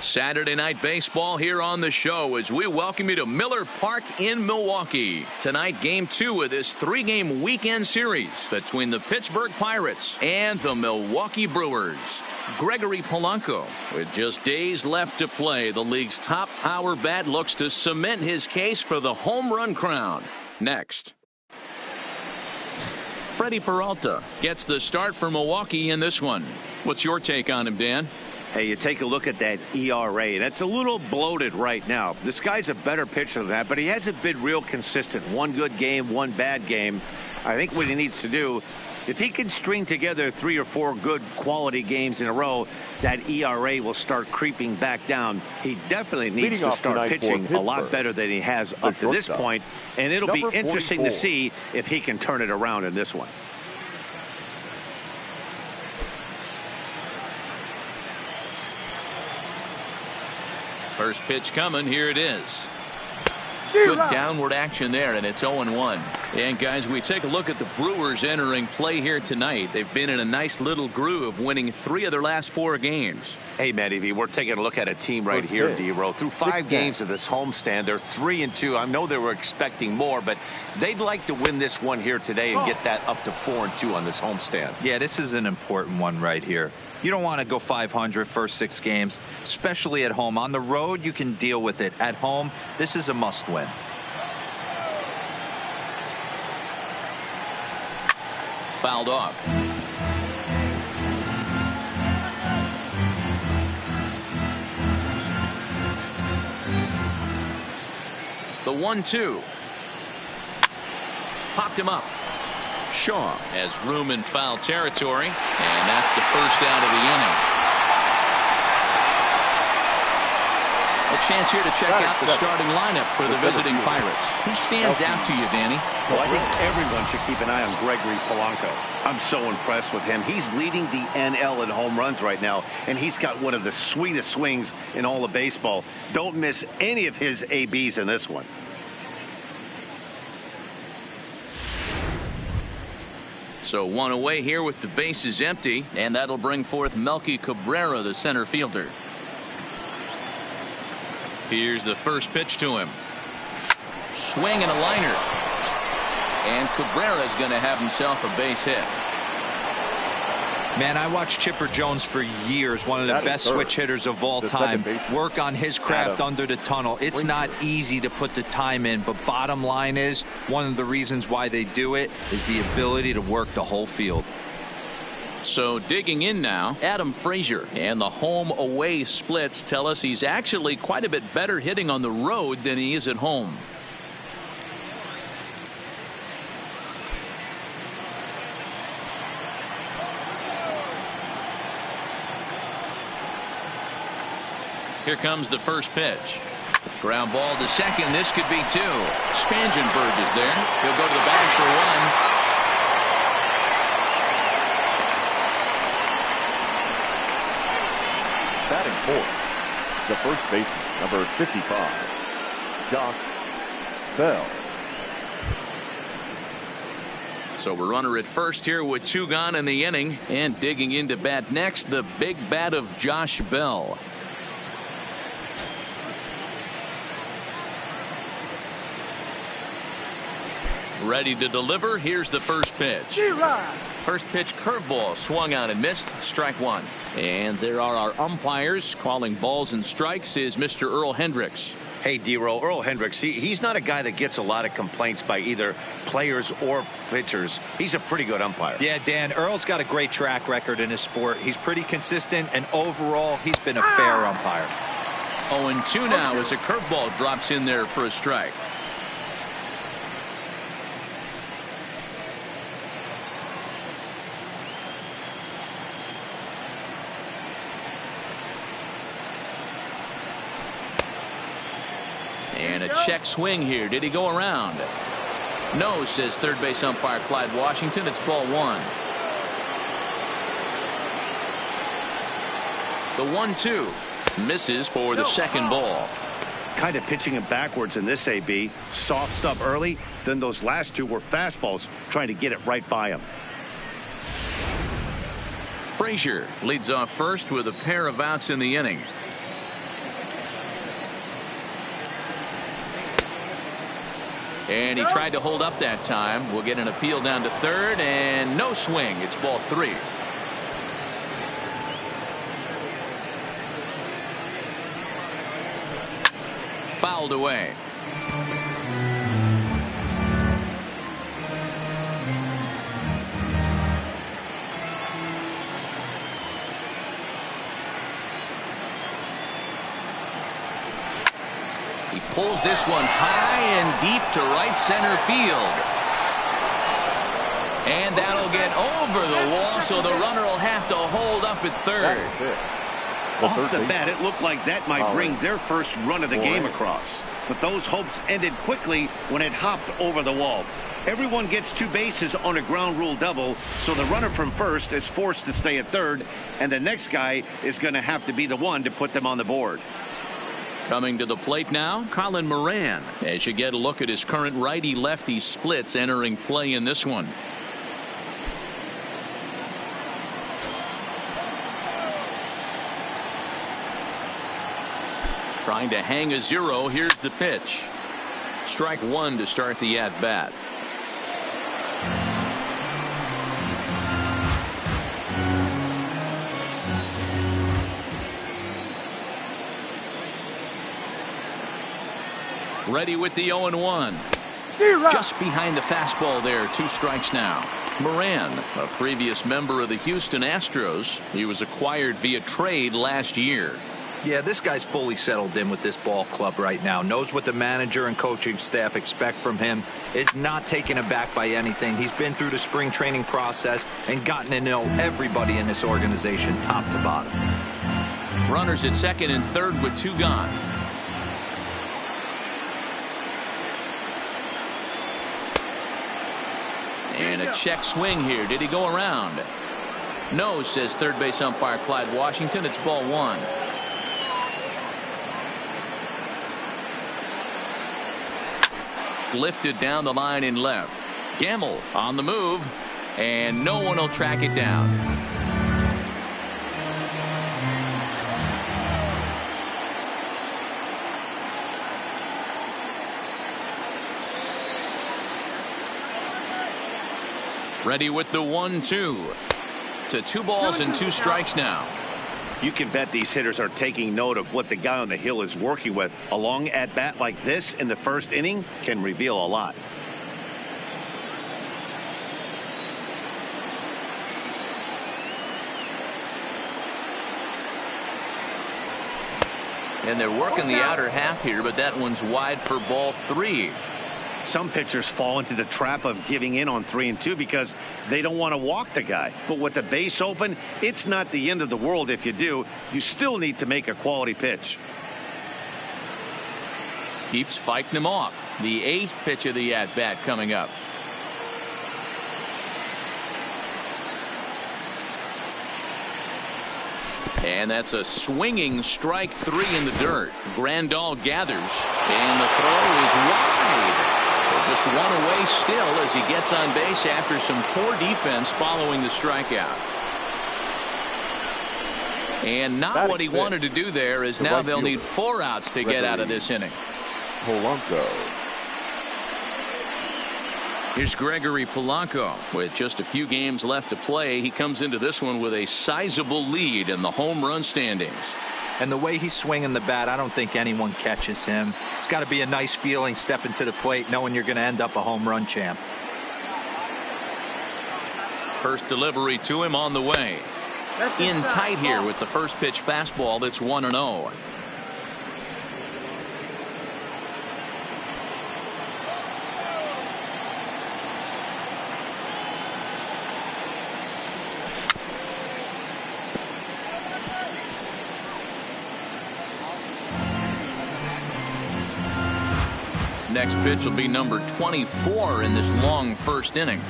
Saturday night baseball here on the show as we welcome you to Miller Park in Milwaukee. Tonight, game 2 of this 3-game weekend series between the Pittsburgh Pirates and the Milwaukee Brewers. Gregory Polanco, with just days left to play, the league's top power bat looks to cement his case for the home run crown. Next. Freddie Peralta gets the start for Milwaukee in this one. What's your take on him, Dan? Hey, you take a look at that ERA. That's a little bloated right now. This guy's a better pitcher than that, but he hasn't been real consistent. One good game, one bad game. I think what he needs to do, if he can string together 3 or 4 good quality games in a row, that ERA will start creeping back down. He definitely needs to start pitching a lot better than he has up to this point, and it'll be interesting to see if he can turn it around in this one. First pitch coming. Here it is. Good downward action there, and it's 0-1. And guys, we take a look at the Brewers entering play here tonight. They've been in a nice little groove, winning 3 of their last 4 games. Hey, Matty V, we're taking a look at a team right here, D-Row. Through 5 games of this homestand, they're 3-2. I know they were expecting more, but they'd like to win this one here today and get that up to 4-2 on this homestand. Yeah, this is an important one right here. You don't want to go 500 first 6 games, especially at home. On the road, you can deal with it. At home, this is a must-win. Fouled off. The 1-2. Popped him up. Shaw has room in foul territory, and that's the first out of the inning. A chance here to check out the starting lineup for the visiting Pirates. Who stands out to you, Danny? Well, I think everyone should keep an eye on Gregory Polanco. I'm so impressed with him. He's leading the NL in home runs right now, and he's got one of the sweetest swings in all of baseball. Don't miss any of his ABs in this one. So 1 away here with the bases empty, and that'll bring forth Melky Cabrera, the center fielder. Here's the first pitch to him. Swing and a liner. And Cabrera's going to have himself a base hit. Man, I watched Chipper Jones for years, one of the best switch hitters of all time. Work on his craft under the tunnel. It's not easy to put the time in, but bottom line is, one of the reasons why they do it is the ability to work the whole field. So digging in now, Adam Frazier, and the home-away splits tell us he's actually quite a bit better hitting on the road than he is at home. Here comes the first pitch. Ground ball to second. This could be 2. Spangenberg is there. He'll go to the bag for 1. Batting fourth, the first baseman, number 55, Josh Bell. So we're runner at first here with 2 gone in the inning, and digging into bat next, the big bat of Josh Bell. Ready to deliver. Here's the first pitch. First pitch curveball swung on and missed. Strike 1. And there are our umpires calling balls and strikes is Mr. Earl Hendricks. Hey, D-Roll, Earl Hendricks, he's not a guy that gets a lot of complaints by either players or pitchers. He's a pretty good umpire. Yeah, Dan, Earl's got a great track record in his sport. He's pretty consistent, and overall, he's been a fair umpire. 0-2 now as a curveball drops in there for a strike. And a check swing here. Did he go around? No, says third base umpire Clyde Washington. It's ball 1. The 1-2 misses for the second ball. Kind of pitching him backwards in this AB. Soft stuff early. Then those last 2 were fastballs, trying to get it right by him. Frazier leads off first with a pair of outs in the inning. And he tried to hold up that time. We'll get an appeal down to third, and no swing. It's ball 3. Fouled away. He pulls this one high and deep to right center field. And that'll get over the wall, so the runner will have to hold up at third. Off the bat, it looked like that might bring their first run of the game across. But those hopes ended quickly when it hopped over the wall. Everyone gets 2 bases on a ground rule double, so the runner from first is forced to stay at third, and the next guy is going to have to be the one to put them on the board. Coming to the plate now, Colin Moran, as you get a look at his current righty-lefty splits entering play in this one. Trying to hang a 0. Here's the pitch. Strike 1 to start the at-bat. Ready with the 0-1. Just behind the fastball there. 2 strikes now. Moran, a previous member of the Houston Astros. He was acquired via trade last year. Yeah, this guy's fully settled in with this ball club right now. Knows what the manager and coaching staff expect from him. Is not taken aback by anything. He's been through the spring training process and gotten to know everybody in this organization top to bottom. Runners at second and third with 2 gone. And a check swing here. Did he go around? No, says third base umpire Clyde Washington. It's ball 1. Lifted down the line in left. Gamble on the move, and no one will track it down. Ready with the 1-2 to 2 balls and 2 strikes now. You can bet these hitters are taking note of what the guy on the hill is working with. A long at bat like this in the first inning can reveal a lot. And they're working the outer half here, but that one's wide for ball 3. Some pitchers fall into the trap of giving in on 3 and 2 because they don't want to walk the guy. But with the base open, it's not the end of the world if you do. You still need to make a quality pitch. Keeps fighting him off. The 8th pitch of the at-bat coming up. And that's a swinging strike 3 in the dirt. Grandal gathers, and the throw is wide. Just 1 away still as he gets on base after some poor defense following the strikeout. And not what he wanted to do there, as now they'll need 4 outs to get out of this inning. Polanco. Here's Gregory Polanco with just a few games left to play. He comes into this one with a sizable lead in the home run standings. And the way he's swinging the bat, I don't think anyone catches him. It's got to be a nice feeling stepping to the plate knowing you're going to end up a home run champ. First delivery to him on the way. In tight here with the first pitch fastball that's 1-0. Next pitch will be number 24 in this long first inning.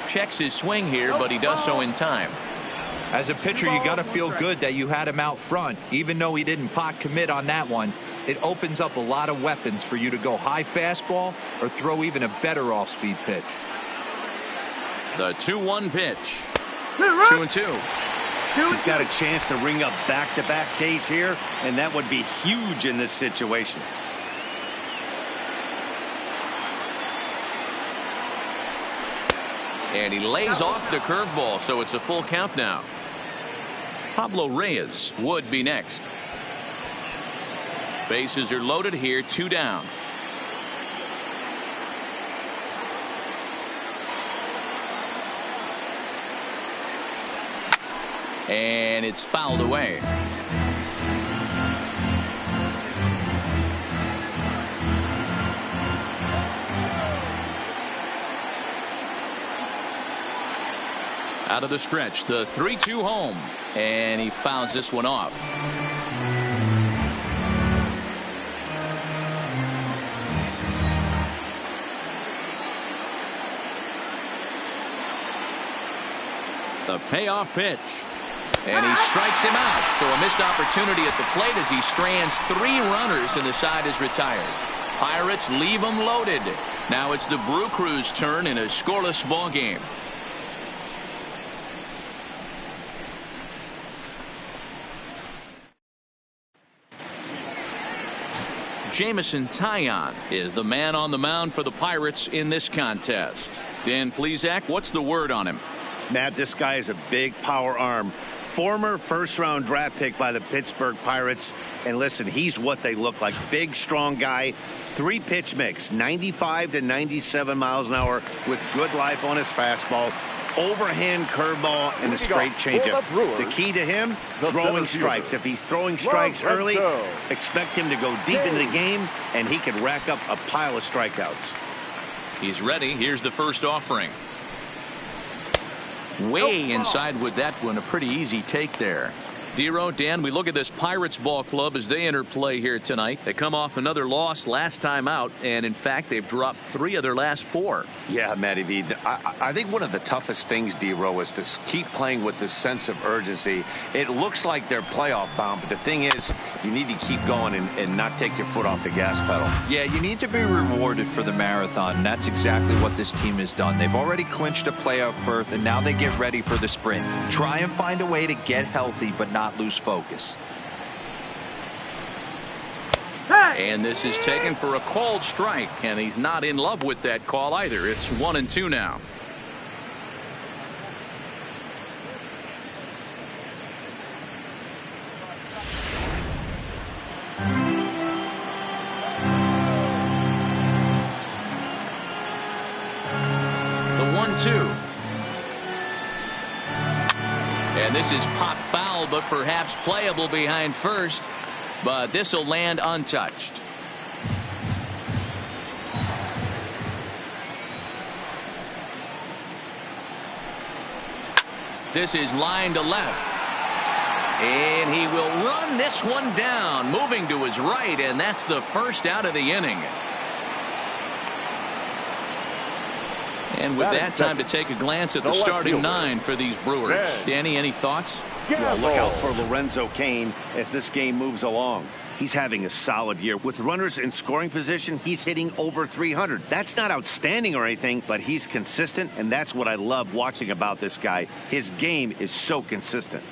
Checks his swing here, but he does so in time. As a pitcher, you got to feel good that you had him out front. Even though he didn't pot commit on that one, it opens up a lot of weapons for you to go high fastball or throw even a better off-speed pitch. The 2-1 pitch. 2-2. He's got a chance to ring up back-to-back Ks here, and that would be huge in this situation. And he lays off the curveball, so it's a full count now. Pablo Reyes would be next. Bases are loaded here, 2 down. And it's fouled away. Out of the stretch, the 3-2 home, and he fouls this one off. The payoff pitch. And he strikes him out. So a missed opportunity at the plate as he strands 3 runners and the side is retired. Pirates leave them loaded. Now it's the Brew Crew's turn in a scoreless ball game. Jameson Taillon is the man on the mound for the Pirates in this contest. Dan Plesac, what's the word on him? Matt, this guy is a big power arm. Former first-round draft pick by the Pittsburgh Pirates. And listen, he's what they look like. Big, strong guy. 3 pitch mix, 95 to 97 miles an hour with good life on his fastball. Overhand curveball and a straight changeup. The key to him, throwing strikes. If he's throwing strikes early, expect him to go deep into the game, and he could rack up a pile of strikeouts. He's ready. Here's the first offering. Way inside with that one. A pretty easy take there. Dero, Dan, we look at this Pirates ball club as they enter play here tonight. They come off another loss last time out, and in fact they've dropped 3 of their last 4. Yeah, Matty V. I think one of the toughest things, Dero, is to keep playing with this sense of urgency. It looks like they're playoff bound, but the thing is, you need to keep going and not take your foot off the gas pedal. Yeah, you need to be rewarded for the marathon, and that's exactly what this team has done. They've already clinched a playoff berth, and now they get ready for the sprint. Try and find a way to get healthy, but not lose focus. And this is taken for a called strike, and he's not in love with that call either. It's 1-2 now. The 1-2. And this is pop foul, but perhaps playable behind first. But this will land untouched. This is line to left. And he will run this one down, moving to his right, and that's the first out of the inning. And with that, time to take a glance at the starting 9 for these Brewers. Danny, any thoughts? Well, look out for Lorenzo Cain as this game moves along. He's having a solid year. With runners in scoring position, he's hitting over 300. That's not outstanding or anything, but he's consistent, and that's what I love watching about this guy. His game is so consistent.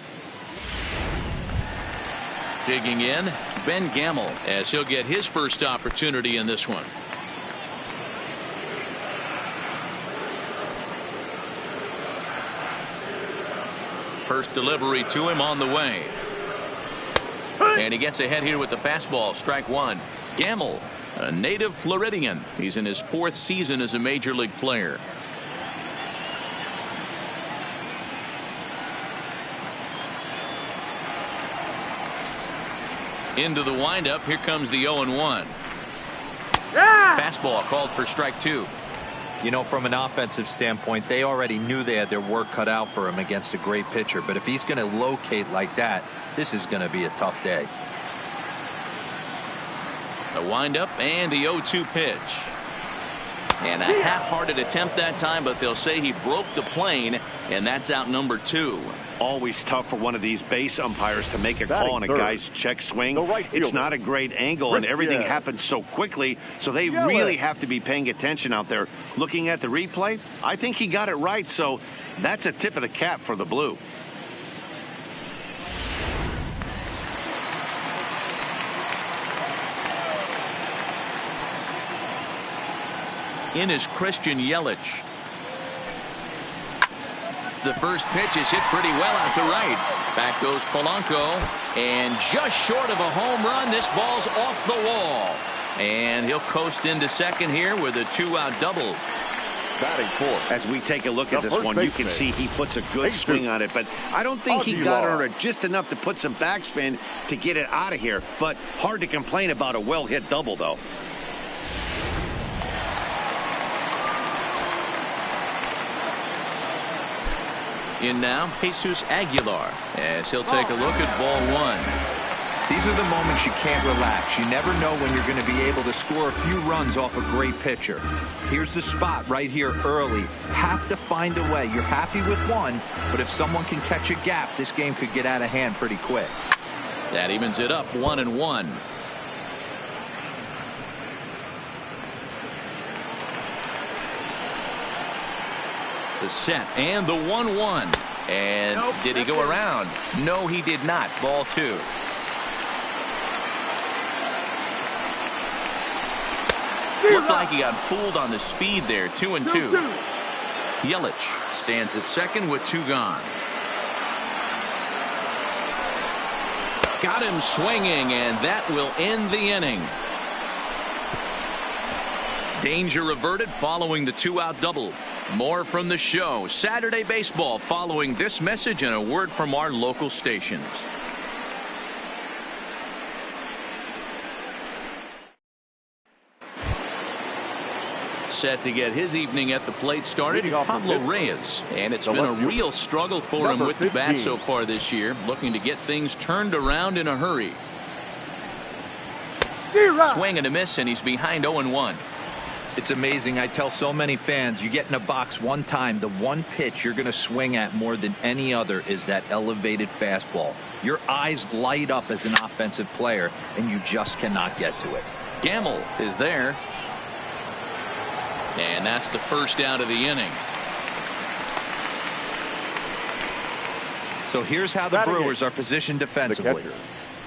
Digging in, Ben Gamel, as he'll get his first opportunity in this one. First delivery to him on the way. And he gets ahead here with the fastball. Strike 1. Gamel, a native Floridian. He's in his 4th season as a major league player. Into the windup. Here comes the 0-1. Fastball called for strike 2. You know, from an offensive standpoint, they already knew they had their work cut out for him against a great pitcher. But if he's going to locate like that, this is going to be a tough day. The windup and the 0-2 pitch. And a half-hearted attempt that time, but they'll say he broke the plane, and that's out number 2. Always tough for one of these base umpires to make a call on a guy's check swing. It's not a great angle, and everything happens so quickly, so they really have to be paying attention out there. Looking at the replay, I think he got it right, so that's a tip of the cap for the Blue. in is Christian Yelich. The first pitch is hit pretty well out to right. Back goes Polanco, and just short of a home run, this ball's off the wall. And he'll coast into second here with a 2-out double. Batting fourth. As we take a look at this one, you can see he puts a good swing on it, but I don't think he got under it just enough to put some backspin to get it out of here. But hard to complain about a well-hit double, though. In now, Jesus Aguilar, as he'll take a look at ball one. These are the moments you can't relax. You never know when you're going to be able to score a few runs off a great pitcher. Here's the spot right here early. Have to find a way. You're happy with one, but if someone can catch a gap, this game could get out of hand pretty quick. That evens it up 1-1. The set and the 1-1. And did he go around? No, he did not. Ball two. Looked like he got fooled on the speed there. 2-2. Yelich stands at second with two gone. Got him swinging, and that will end the inning. Danger averted following the 2-out double. More from the show. Saturday Baseball following this message and a word from our local stations. Set to get his evening at the plate started, Pablo Reyes. And it's been a real struggle for him with the bat so far this year, looking to get things turned around in a hurry. Swing and a miss, and he's behind 0-1. It's amazing. I tell so many fans, you get in a box one time, the one pitch you're going to swing at more than any other is that elevated fastball. Your eyes light up as an offensive player, and you just cannot get to it. Gamble is there. And that's the first out of the inning. So here's how the Brewers are positioned defensively.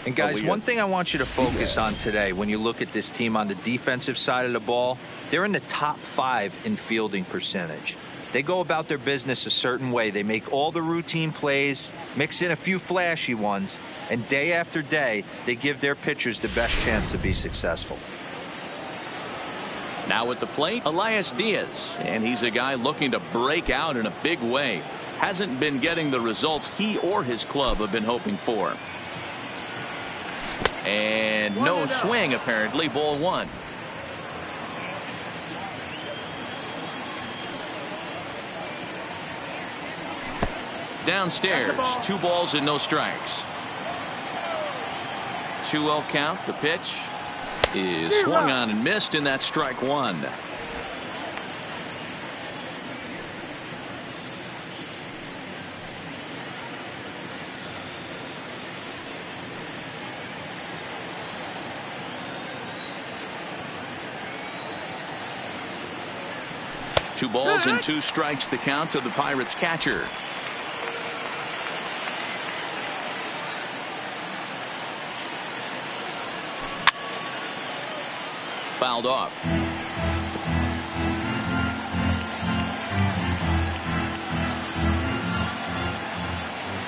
And guys, one thing I want you to focus on today when you look at this team on the defensive side of the ball, they're in the top 5 in fielding percentage. They go about their business a certain way. They make all the routine plays, mix in a few flashy ones, and day after day, they give their pitchers the best chance to be successful. Now at the plate, Elias Diaz, and he's a guy looking to break out in a big way. Hasn't been getting the results he or his club have been hoping for. And no swing, apparently. Ball one. Downstairs, 2 balls and no strikes. 2-0 count. The pitch is swung on and missed, and that's strike one. Two balls and 2 strikes the count to the Pirates catcher. Fouled off.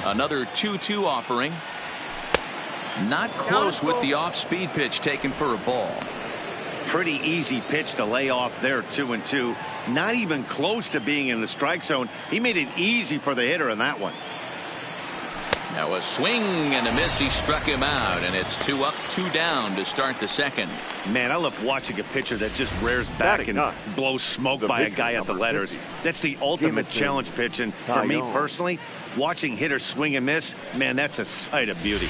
Another 2-2 offering. Not close with the off-speed pitch taken for a ball. Pretty easy pitch to lay off there. 2-2. Not even close to being in the strike zone. He made it easy for the hitter in that one. Now a swing and a miss. He struck him out, and it's 2 up, 2 down to start the second. Man, I love watching a pitcher that just rears back and blows smoke by a guy at the letters. That's the ultimate challenge pitch, and for me personally, watching hitters swing and miss, man, that's a sight of beauty.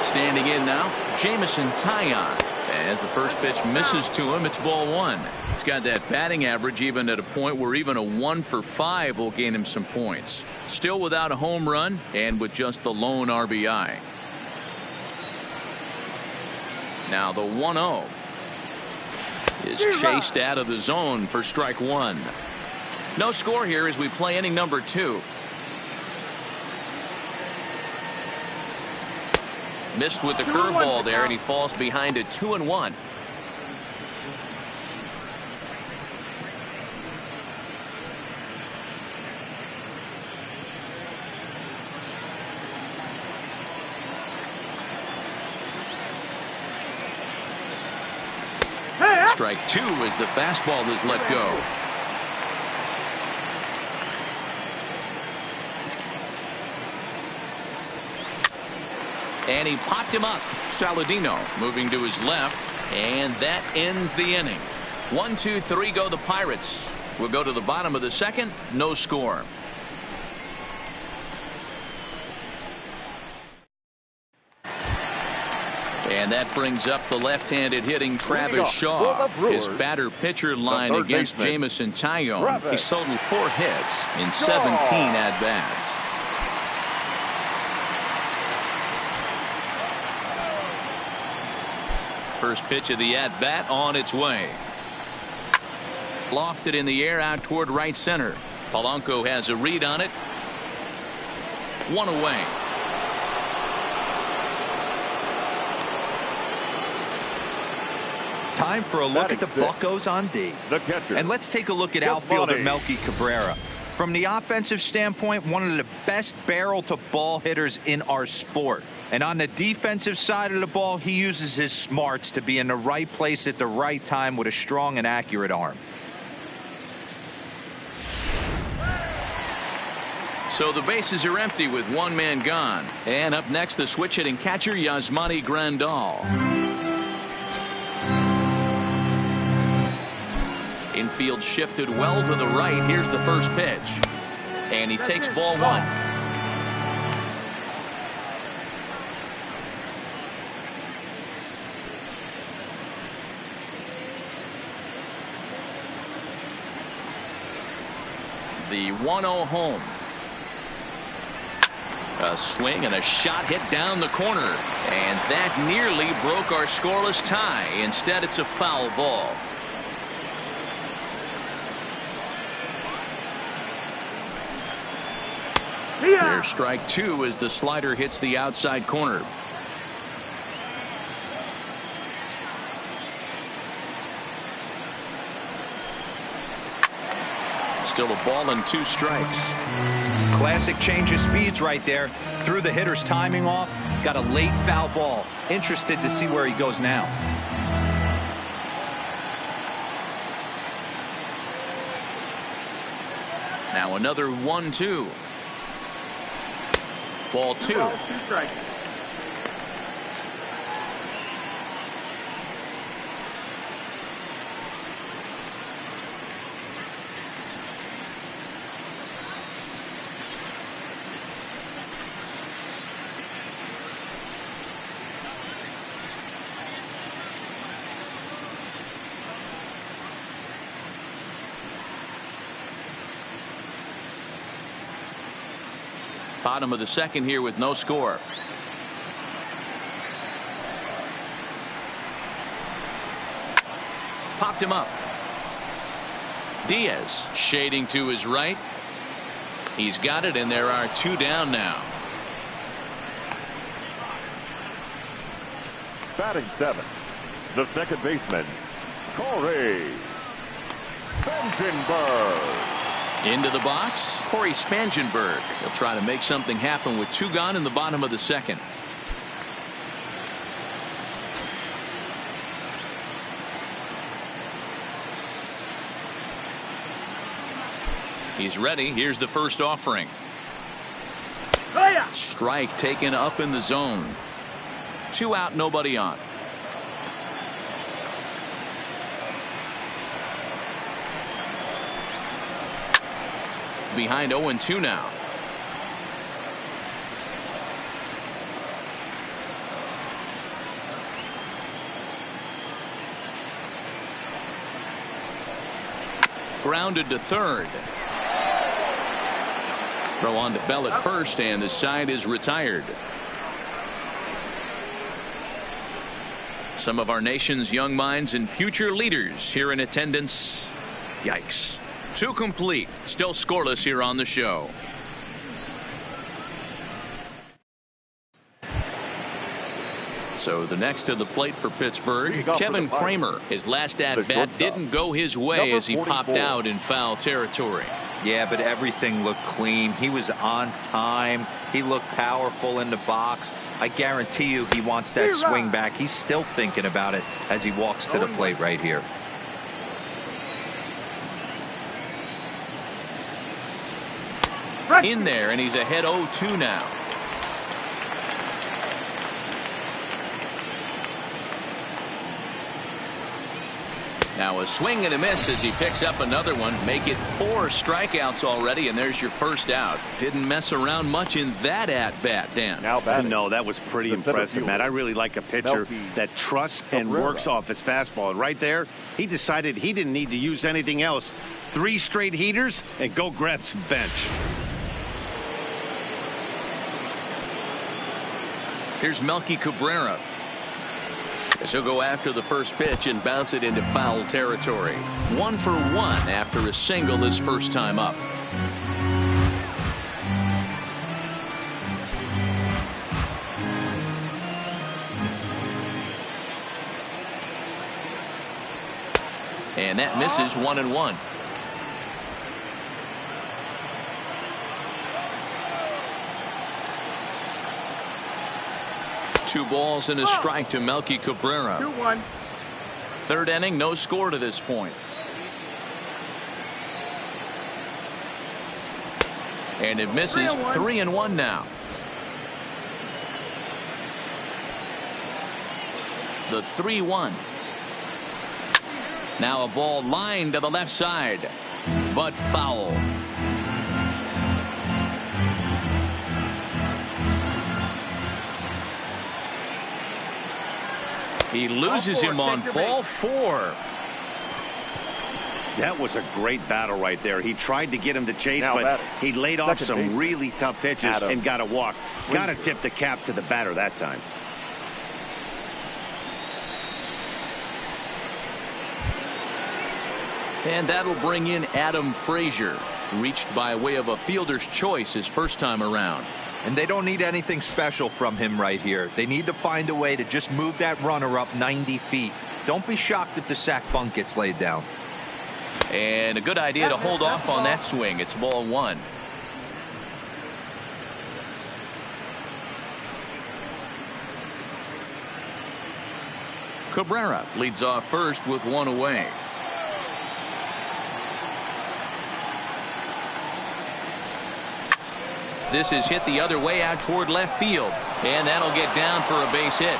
Standing in now, Jamison Taillon. As the first pitch misses to him, it's ball one. He's got that batting average even at a point where even a 1 for 5 will gain him some points. Still without a home run and with just the lone RBI. Now the 1-0 is chased out of the zone for strike one. No score here as we play inning number 2. Missed with the curveball there, and he falls behind at 2-1. Strike 2 as the fastball is let go. And he popped him up. Saladino moving to his left, and that ends the inning. 1, 2, 3 go the Pirates. We'll go to the bottom of the second. No score. And that brings up the left-handed hitting Travis Shaw. His batter-pitcher line against Jameson Taillon. He's totaled 4 hits in 17 at-bats. First pitch of the at-bat on its way. Lofted in the air out toward right center. Polanco has a read on it. 1 away. Time for a look at the Buccos on D. The catcher. And let's take a look at outfielder Melky Cabrera. From the offensive standpoint, one of the best barrel-to-ball hitters in our sport. And on the defensive side of the ball, he uses his smarts to be in the right place at the right time with a strong and accurate arm. So the bases are empty with 1 man gone. And up next, the switch-hitting catcher, Yasmani Grandal. Infield shifted well to the right. Here's the first pitch. And he takes ball 1. The 1-0 home. A swing and a shot hit down the corner. And that nearly broke our scoreless tie. Instead, it's a foul ball. There's strike 2 as the slider hits the outside corner. Still a ball and 2 strikes. Classic change of speeds right there. Threw the hitter's timing off. Got a late foul ball. Interested to see where he goes now. Now another 1-2. Ball 2. Bottom of the second here with no score. Popped him up. Diaz shading to his right. He's got it, and there are 2 down now. Batting 7, the second baseman, Corey Spangenberg. Into the box, Corey Spangenberg. He'll try to make something happen with 2 gone in the bottom of the second. He's ready. Here's the first offering. Strike taken up in the zone. 2 out, nobody on. Behind 0-2 now. Grounded to third. Throw on to Bell at first, and the side is retired. Some of our nation's young minds and future leaders here in attendance. Yikes. 2 complete. Still scoreless here on the show. So the next to the plate for Pittsburgh, Kevin Kramer. His last at-bat didn't go his way as he popped out in foul territory. Yeah, but everything looked clean. He was on time. He looked powerful in the box. I guarantee you he wants that swing back. He's still thinking about it as he walks to the plate right here. In there, and he's ahead 0-2 now. Now a swing and a miss as he picks up another one. Make it 4 strikeouts already, and there's your first out. Didn't mess around much in that at-bat, Dan. No, that was pretty impressive, Matt. I really like a pitcher that trusts and works off his fastball. And right there, he decided he didn't need to use anything else. 3 straight heaters and go grab some bench. Here's Melky Cabrera. As he'll go after the first pitch and bounce it into foul territory. 1 for 1 after a single his first time up. And that misses 1-1. Two balls and a strike to Melky Cabrera. 2-1. Third inning, no score to this point. And it misses. 3-1 now. The 3-1. Now a ball lined to the left side, but foul. He loses him on ball 4. That was a great battle right there. He tried to get him to chase, but he laid off some really tough pitches and got a walk. Got to tip the cap to the batter that time. And that'll bring in Adam Frazier. Reached by way of a fielder's choice his first time around. And they don't need anything special from him right here. They need to find a way to just move that runner up 90 feet. Don't be shocked if the sac bunt gets laid down. And a good idea to hold off on that swing. It's ball 1. Cabrera leads off first with 1 away. This is hit the other way out toward left field, and that'll get down for a base hit.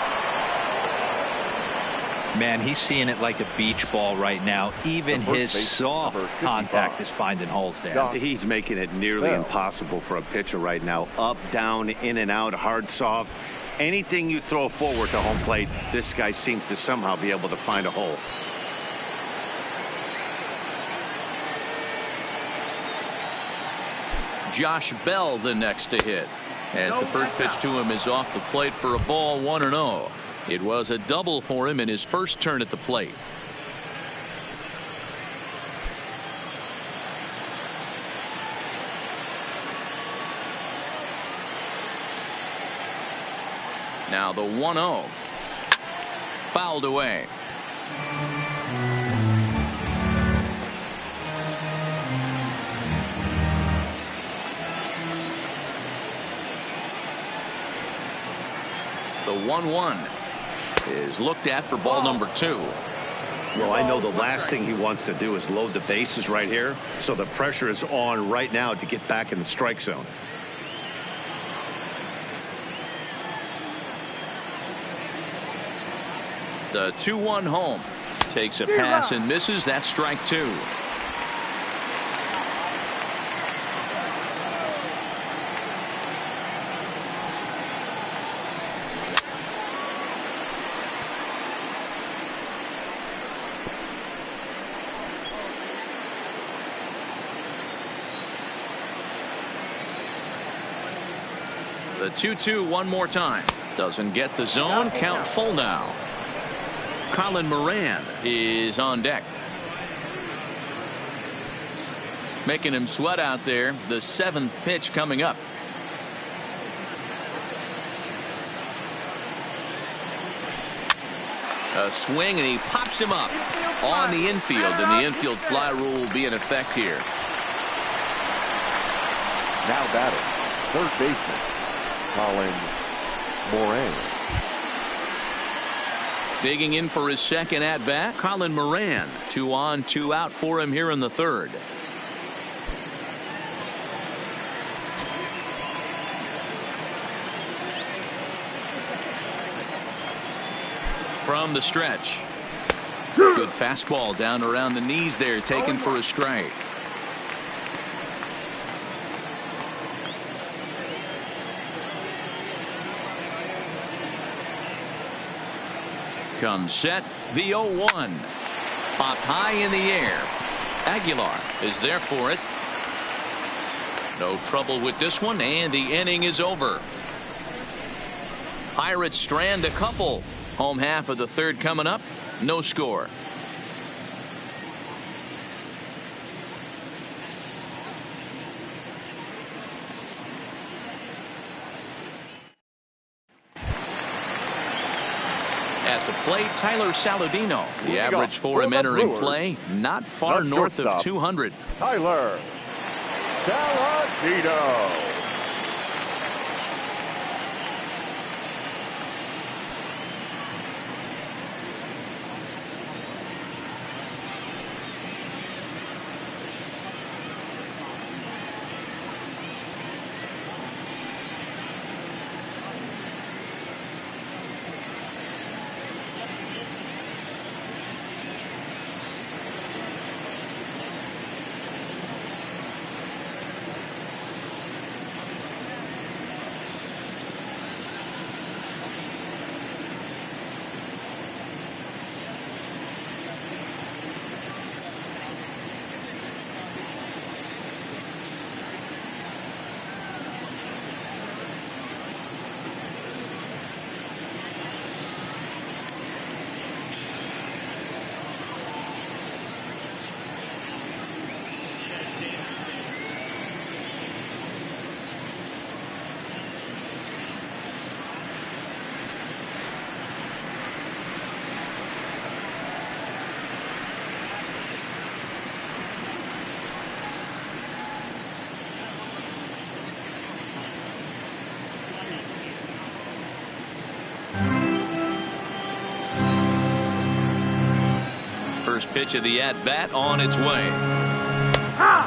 Man, he's seeing it like a beach ball right now. Even his soft contact is finding holes there. He's making it nearly impossible for a pitcher right now. Up, down, in and out, hard, soft. Anything you throw forward to home plate, this guy seems to somehow be able to find a hole. Josh Bell the next to hit, as the first pitch to him is off the plate for a ball 1-0. It was a double for him in his first turn at the plate. Now the 1-0 fouled away. The 1-1 is looked at for ball number 2. Well, I know the last thing he wants to do is load the bases right here, so the pressure is on right now to get back in the strike zone. The 2-1 home takes a pass and misses. That's strike 2. The 2-2 one more time. Doesn't get the zone. Count full now. Colin Moran is on deck. Making him sweat out there. The 7th pitch coming up. A swing, and he pops him up on the infield, and the infield fly rule will be in effect here. Now batting, third baseman, Colin Moran. Digging in for his second at-bat, Colin Moran. 2 on, 2 out for him here in the third. From the stretch. Good fastball down around the knees there, taken for a strike. Comes set, the 0-1. Popped high in the air. Aguilar is there for it. No trouble with this one, and the inning is over. Pirates strand a couple. Home half of the third coming up. No score. At the plate, Tyler Saladino. The average for him entering play, not far north of 200. Tyler Saladino. First pitch of the at-bat on its way.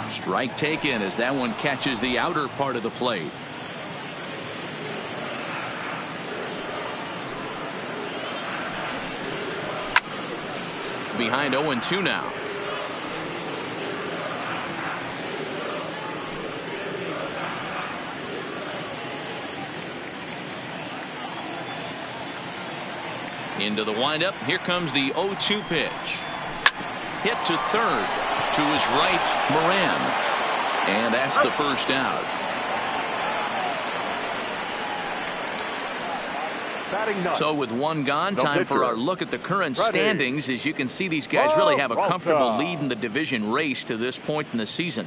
Strike taken as that one catches the outer part of the plate. Behind 0-2 now. Into the windup. Here comes the 0-2 pitch. Hit to third. To his right, Moran. And that's the first out. So with one gone, time for our look at the current standings. As you can see, these guys really have a comfortable lead in the division race to this point in the season.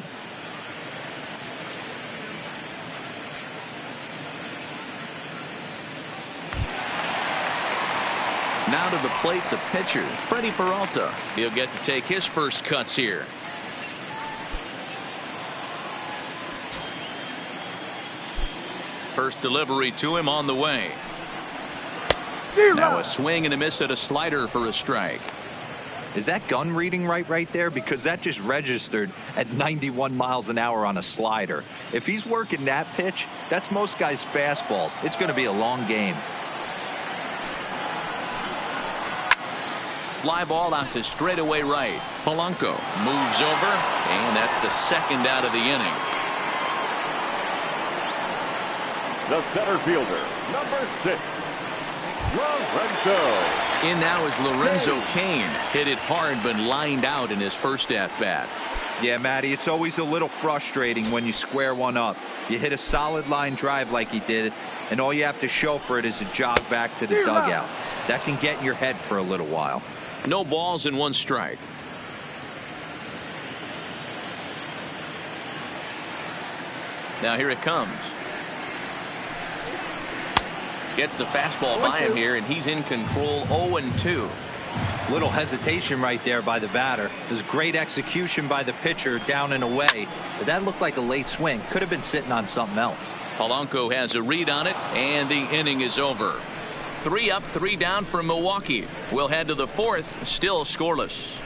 Now to the plate, the pitcher, Freddie Peralta. He'll get to take his first cuts here. First delivery to him on the way. Now a swing and a miss at a slider for a strike. Is that gun reading right there? Because that just registered at 91 miles an hour on a slider. If he's working that pitch, that's most guys' fastballs. It's going to be a long game. Fly ball out to straightaway right. Polanco moves over, and that's the second out of the inning. The center fielder, number 6, Lorenzo. In now is Lorenzo Cain. Hit it hard, but lined out in his first at-bat. Yeah, Matty, it's always a little frustrating when you square one up. You hit a solid line drive like he did, and all you have to show for it is a jog back to the dugout. That can get in your head for a little while. No balls and 1 strike. Now here it comes. Gets the fastball by him here, and he's in control. 0-2. Little hesitation right there by the batter. There's great execution by the pitcher down and away. But that looked like a late swing. Could have been sitting on something else. Polanco has a read on it, and the inning is over. 3 up, 3 down for Milwaukee. We'll head to the 4th, still scoreless.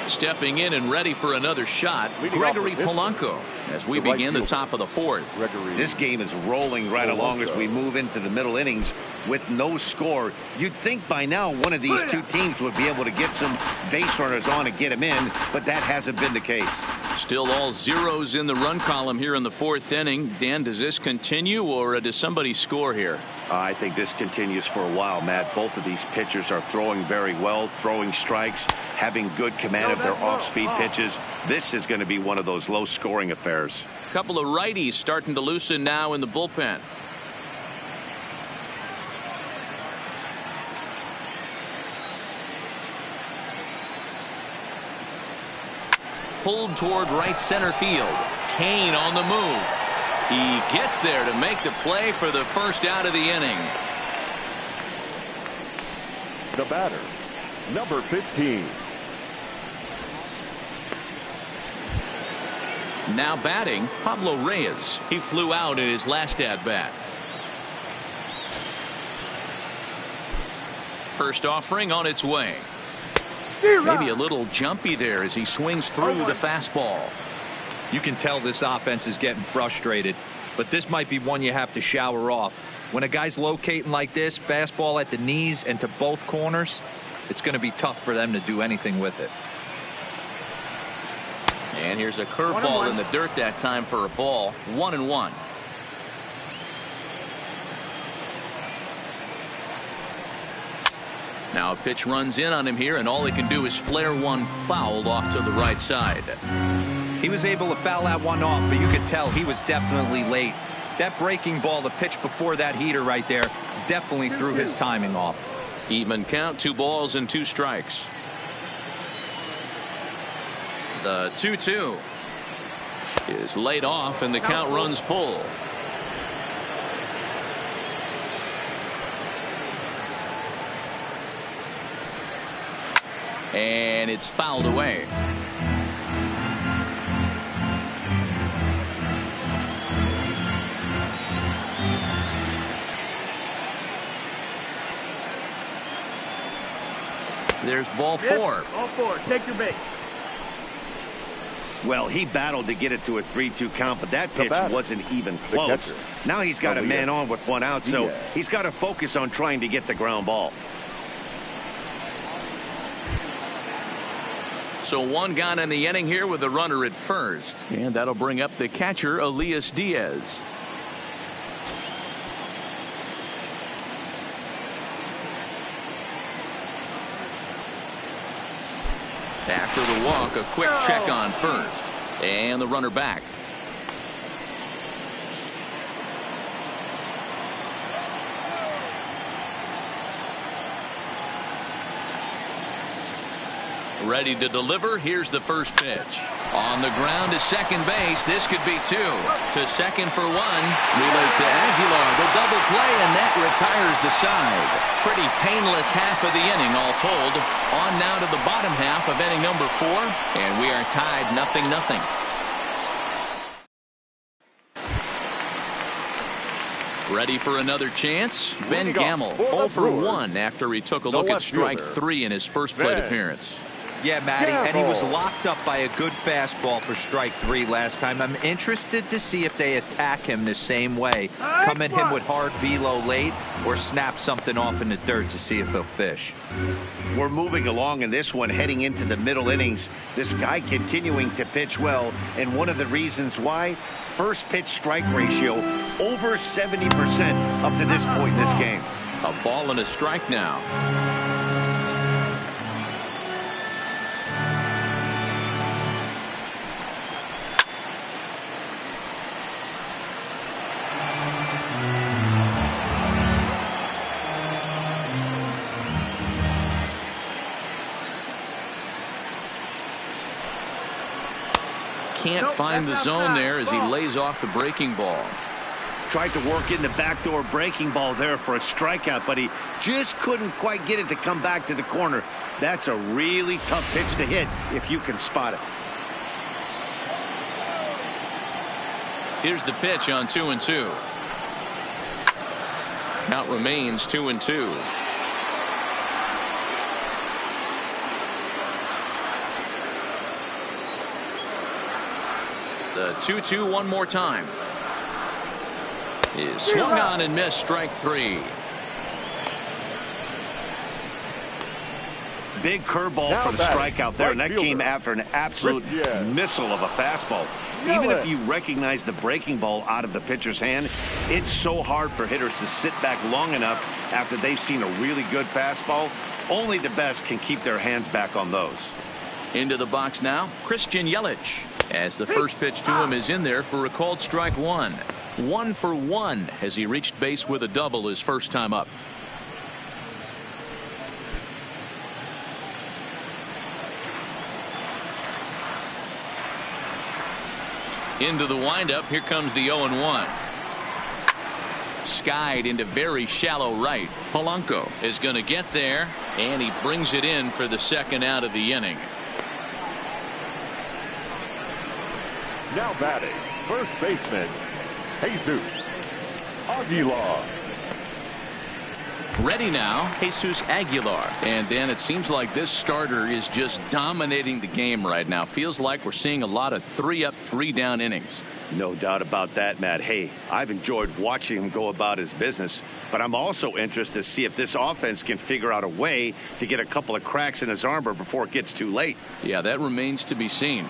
Stepping in and ready for another shot, Gregory Polanco, as we begin the top of the 4th. This game is rolling right along as we move into the middle innings with no score. You'd think by now one of these two teams would be able to get some base runners on and get them in, but that hasn't been the case. Still all zeros in the run column here in the 4th inning. Dan, does this continue, or does somebody score here? I think this continues for a while, Matt. Both of these pitchers are throwing very well, throwing strikes, having good command of their off-speed pitches. This is going to be one of those low-scoring affairs. A couple of righties starting to loosen now in the bullpen. Pulled toward right center field. Kane on the move. He gets there to make the play for the first out of the inning. The batter, number 15. Now batting, Pablo Reyes. He flew out in his last at-bat. First offering on its way. Maybe a little jumpy there as he swings through the fastball. You can tell this offense is getting frustrated, but this might be one you have to shower off. When a guy's locating like this, fastball at the knees and to both corners, it's going to be tough for them to do anything with it. And here's a curveball in the dirt that time for a ball. 1-1. Now a pitch runs in on him here, and all he can do is flare one foul off to the right side. He was able to foul that one off, but you could tell he was definitely late. That breaking ball, the pitch before that heater right there, definitely threw his timing off. Even count, 2 balls and 2 strikes. The 2-2 is laid off, and the count runs full. And it's fouled away. There's ball 4. Ball 4. Take your bait. Well, he battled to get it to a 3-2 count, but that pitch wasn't even close. Now he's got a man on with 1 out, so he's got to focus on trying to get the ground ball. So 1 gone in the inning here with a runner at first. And that'll bring up the catcher, Elias Diaz. After the walk, a quick check on first. And the runner back. Ready to deliver. Here's the first pitch. On the ground to second base. This could be 2. To second for 1. Relay to Aguilar. The double play, and that retires the side. Pretty painless half of the inning, all told. On now to the bottom half of inning number 4, and we are tied 0-0. Ready for another chance? Ben Gamel, 0 for 1 after he took a look at strike 3 in his first plate appearance. Yeah, Matty, and he was locked up by a good fastball for strike 3 last time. I'm interested to see if they attack him the same way. Come at him with hard velo late or snap something off in the dirt to see if he'll fish. We're moving along in this one, heading into the middle innings. This guy continuing to pitch well, and one of the reasons why, first pitch strike ratio over 70% up to this point in this game. A ball and a strike now. can't find the zone there as he lays off the breaking ball. Tried to work in the backdoor breaking ball there for a strikeout, but he just couldn't quite get it to come back to the corner. That's a really tough pitch to hit if you can spot it. Here's the pitch on 2-2. Count remains 2-2. The 2-2 one more time. Is swung on and missed, strike 3. Big curveball for the strikeout there, and that came after an absolute missile of a fastball. Even if you recognize the breaking ball out of the pitcher's hand, it's so hard for hitters to sit back long enough after they've seen a really good fastball. Only the best can keep their hands back on those. Into the box now, Christian Yelich, as the first pitch to him is in there for a called strike 1. 1 for 1 as he reached base with a double his first time up. Into the windup. Here comes the 0-1. Skied into very shallow right. Polanco is going to get there, and he brings it in for the second out of the inning. Now batting, first baseman, Jesus Aguilar. Ready now, Jesus Aguilar. And then it seems like this starter is just dominating the game right now. Feels like we're seeing a lot of 3-up, 3-down innings. No doubt about that, Matt. Hey, I've enjoyed watching him go about his business, but I'm also interested to see if this offense can figure out a way to get a couple of cracks in his armor before it gets too late. Yeah, that remains to be seen.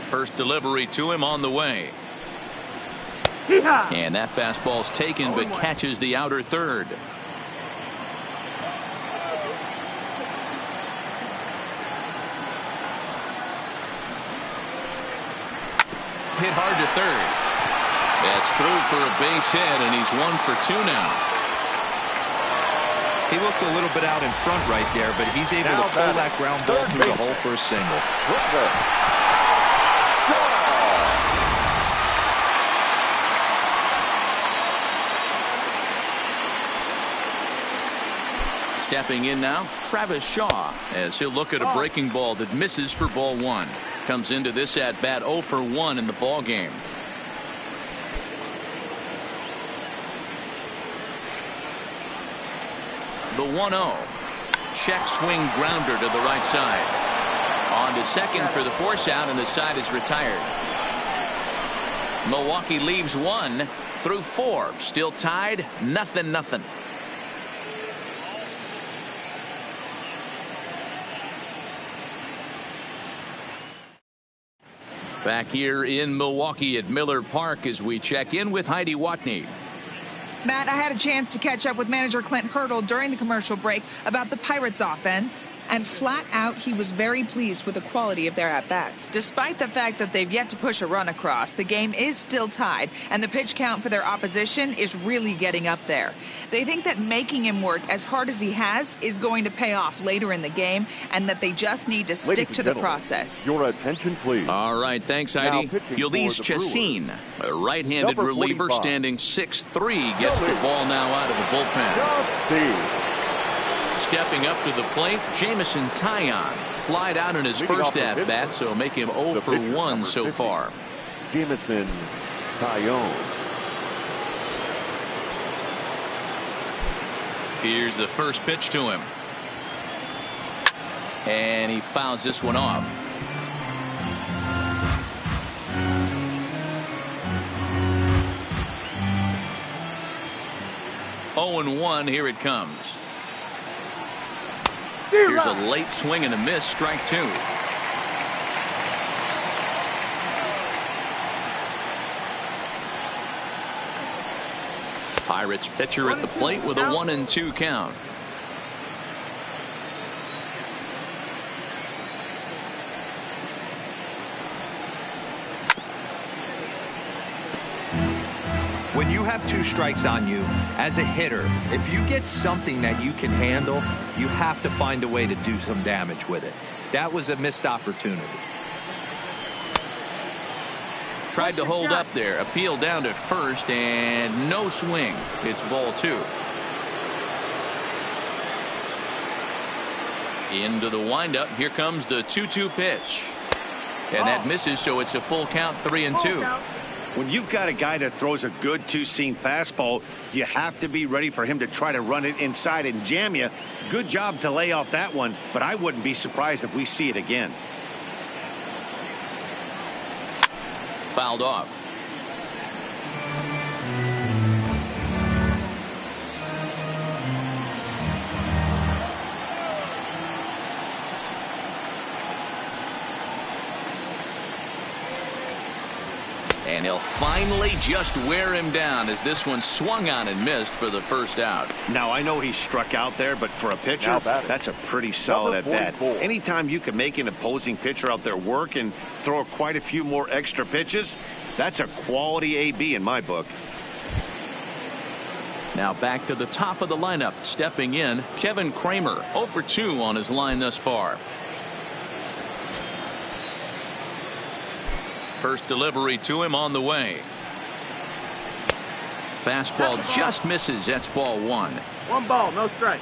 First delivery to him on the way. And that fastball's taken but catches the outer third. Hit hard to third. That's through for a base hit, and he's 1 for 2 now. He looked a little bit out in front right there, but he's able to pull that ground ball through the hole for a single. Stepping in now, Travis Shaw, as he'll look at a breaking ball that misses for ball 1. Comes into this at bat 0 for 1 in the ball game. The 1-0. Check swing grounder to the right side. On to second for the force out, and the side is retired. Milwaukee leaves 1 through 4. Still tied, 0-0. Back here in Milwaukee at Miller Park as we check in with Heidi Watney. Matt, I had a chance to catch up with manager Clint Hurdle during the commercial break about the Pirates offense, and flat out he was very pleased with the quality of their at-bats. Despite the fact that they've yet to push a run across, the game is still tied, and the pitch count for their opposition is really getting up there. They think that making him work as hard as he has is going to pay off later in the game, and that they just need to stick to the process. Your attention, please. All right, thanks, Heidi. Ulysses Chassin, a right-handed reliever, 45. Standing 6'3", gets the ball now out of the bullpen. Stepping up to the plate, Jameson Taillon flied out in his first at-bat, so make him 0 for 1 so far. Jameson Taillon. Here's the first pitch to him. And he fouls this one off. Oh and 1, here it comes. Here's a late swing and a miss, strike 2. Pirates pitcher at the plate with a 1-2 count. When you have 2 strikes on you, as a hitter, if you get something that you can handle, you have to find a way to do some damage with it. That was a missed opportunity. Tried to hold up there. Appeal down to first, and no swing. It's ball 2. Into the windup. Here comes the 2-2 pitch. And that misses, so it's a full count, 3-2. When you've got a guy that throws a good 2-seam fastball, you have to be ready for him to try to run it inside and jam you. Good job to lay off that one, but I wouldn't be surprised if we see it again. Fouled off. And he'll finally just wear him down as this one swung on and missed for the first out. Now, I know he struck out there, but for a pitcher, that's a pretty solid at bat. Anytime you can make an opposing pitcher out there work and throw quite a few more extra pitches, that's a quality AB in my book. Now back to the top of the lineup. Stepping in, Kevin Kramer, 0 for 2 on his line thus far. First delivery to him on the way. Fastball just misses. That's ball 1. 1 ball, no strike.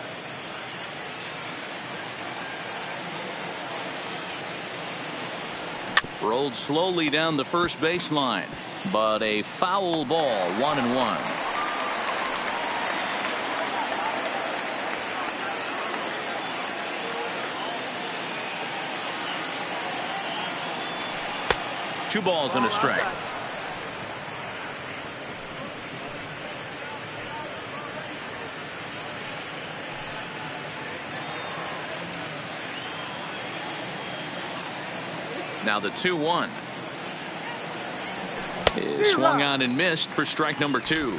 Rolled slowly down the first baseline, but a foul ball, 1-1. Two balls and a strike. Now the 2-1 is swung on and missed for strike number 2.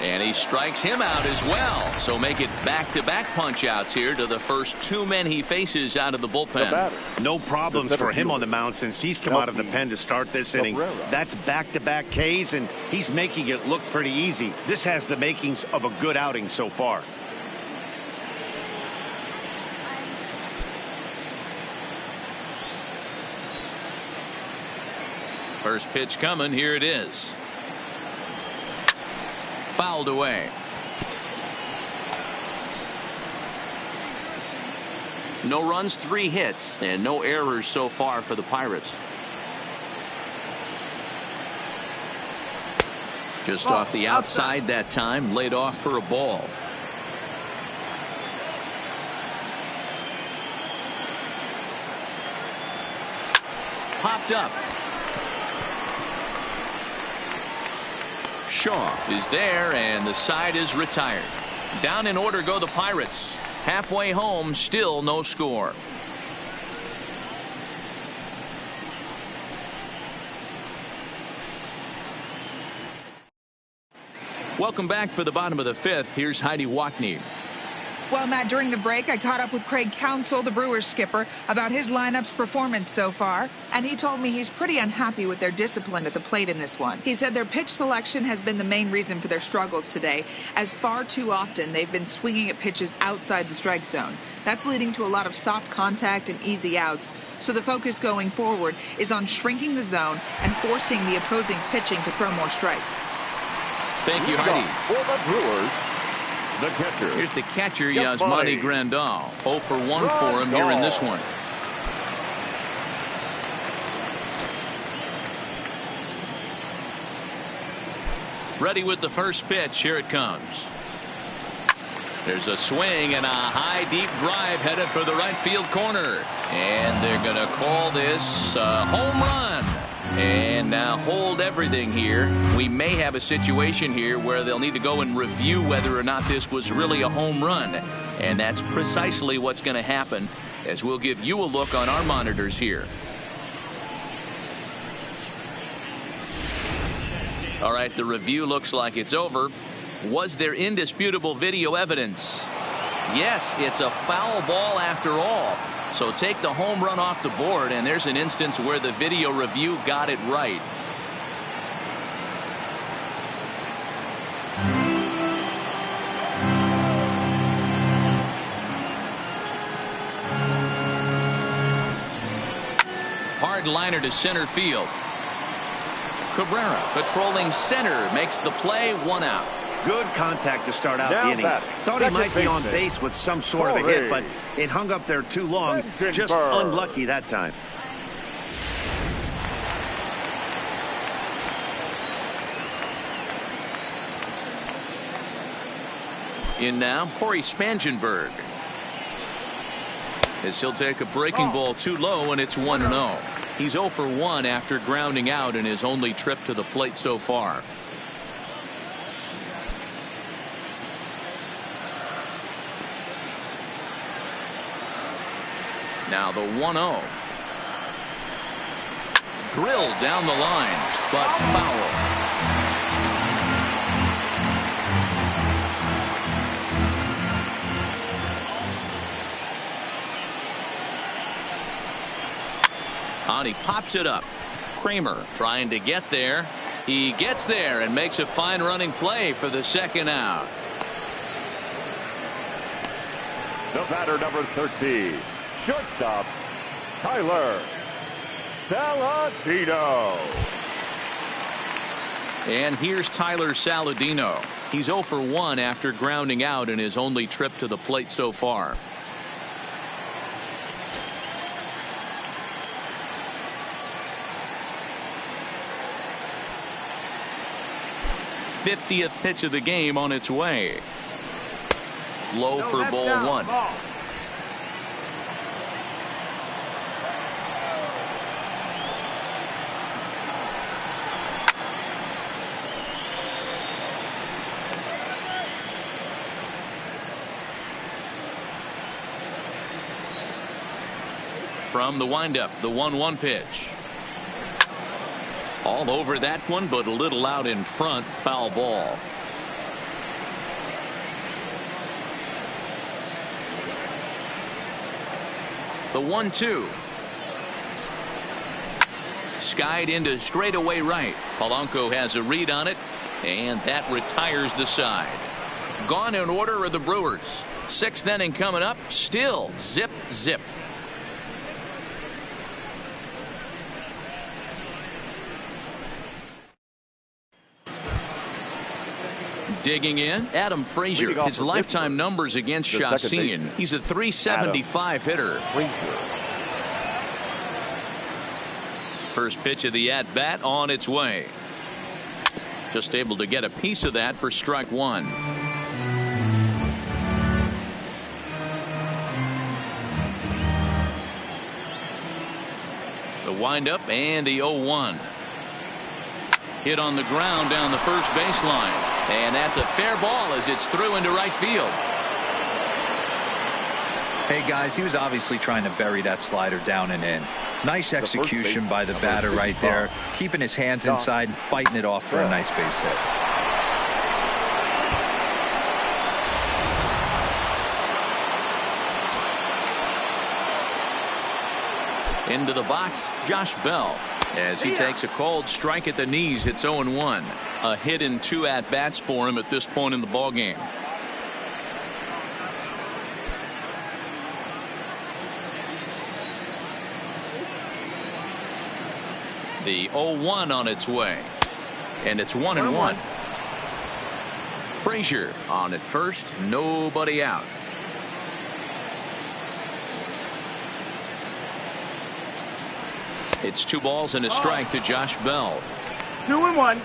And he strikes him out as well. So make it back-to-back punch-outs here to the first 2 men he faces out of the bullpen. No problems for him on the mound since he's come out of the pen to start this inning. That's back-to-back Ks, and he's making it look pretty easy. This has the makings of a good outing so far. First pitch coming. Here it is. Fouled away. No runs, 3 hits, and no errors so far for the Pirates. Just off the outside that time, laid off for a ball. Popped up. Shaw is there, and the side is retired. Down in order go the Pirates. Halfway home, still no score. Welcome back for the bottom of the 5th. Here's Heidi Watney. Well, Matt, during the break, I caught up with Craig Counsell, the Brewers skipper, about his lineup's performance so far, and he told me he's pretty unhappy with their discipline at the plate in this one. He said their pitch selection has been the main reason for their struggles today, as far too often they've been swinging at pitches outside the strike zone. That's leading to a lot of soft contact and easy outs, so the focus going forward is on shrinking the zone and forcing the opposing pitching to throw more strikes. Thank you, Heidi. For the Brewers, the catcher. Here's the catcher, Yasmani Grandal. 0 for 1 for him here in this one. Ready with the first pitch. Here it comes. There's a swing and a high, deep drive headed for the right field corner. And they're going to call this a home run. And now hold everything here. We may have a situation here where they'll need to go and review whether or not this was really a home run. And that's precisely what's going to happen, as we'll give you a look on our monitors here. All right, the review looks like it's over. Was there indisputable video evidence? Yes, it's a foul ball after all. So take the home run off the board, and there's an instance where the video review got it right. Hard liner to center field. Cabrera patrolling center makes the play, 1 out. Good contact to start out Now the inning. batting, Thought he might be on baseman. base with some sort of a hit, but it hung up there too long. Just Brewers. unlucky that time. In now, Corey Spangenberg. As he'll take a breaking ball too low, and it's 1-0. He's 0 for 1 after grounding out in his only trip to the plate so far. Now the 1-0. Drilled down the line, but foul. And he pops it up. Kramer trying to get there. He gets there and makes a fine running play for the 2nd out. The batter, number 13, shortstop, Tyler Saladino. And here's Tyler Saladino. He's 0 for 1 after grounding out in his only trip to the plate so far. '50th pitch of the game on its way. Low for ball 1. From the windup, the 1-1 pitch. All over that one, but a little out in front. Foul ball. The 1-2. Skied into straightaway right. Polanco has a read on it, and that retires the side. Gone in order are the Brewers. 6th inning coming up. Still zip, zip. Digging in, Adam Frazier. His lifetime numbers against Chassin. He's a .375 hitter. First pitch of the at-bat on its way. Just able to get a piece of that for strike 1. The windup and the 0-1. Hit on the ground down the first baseline. And that's a fair ball as it's through into right field. Hey guys, he was obviously trying to bury that slider down and in. Nice execution by the batter right there, keeping his hands inside and fighting it off for a nice base hit. Into the box, Josh Bell. As he takes a cold strike at the knees, it's 0-1. A hit in 2 at-bats for him at this point in the ballgame. The 0-1 on its way. And it's 1-1. Frazier on at first, nobody out. It's 2 balls and a strike to Josh Bell. 2-1.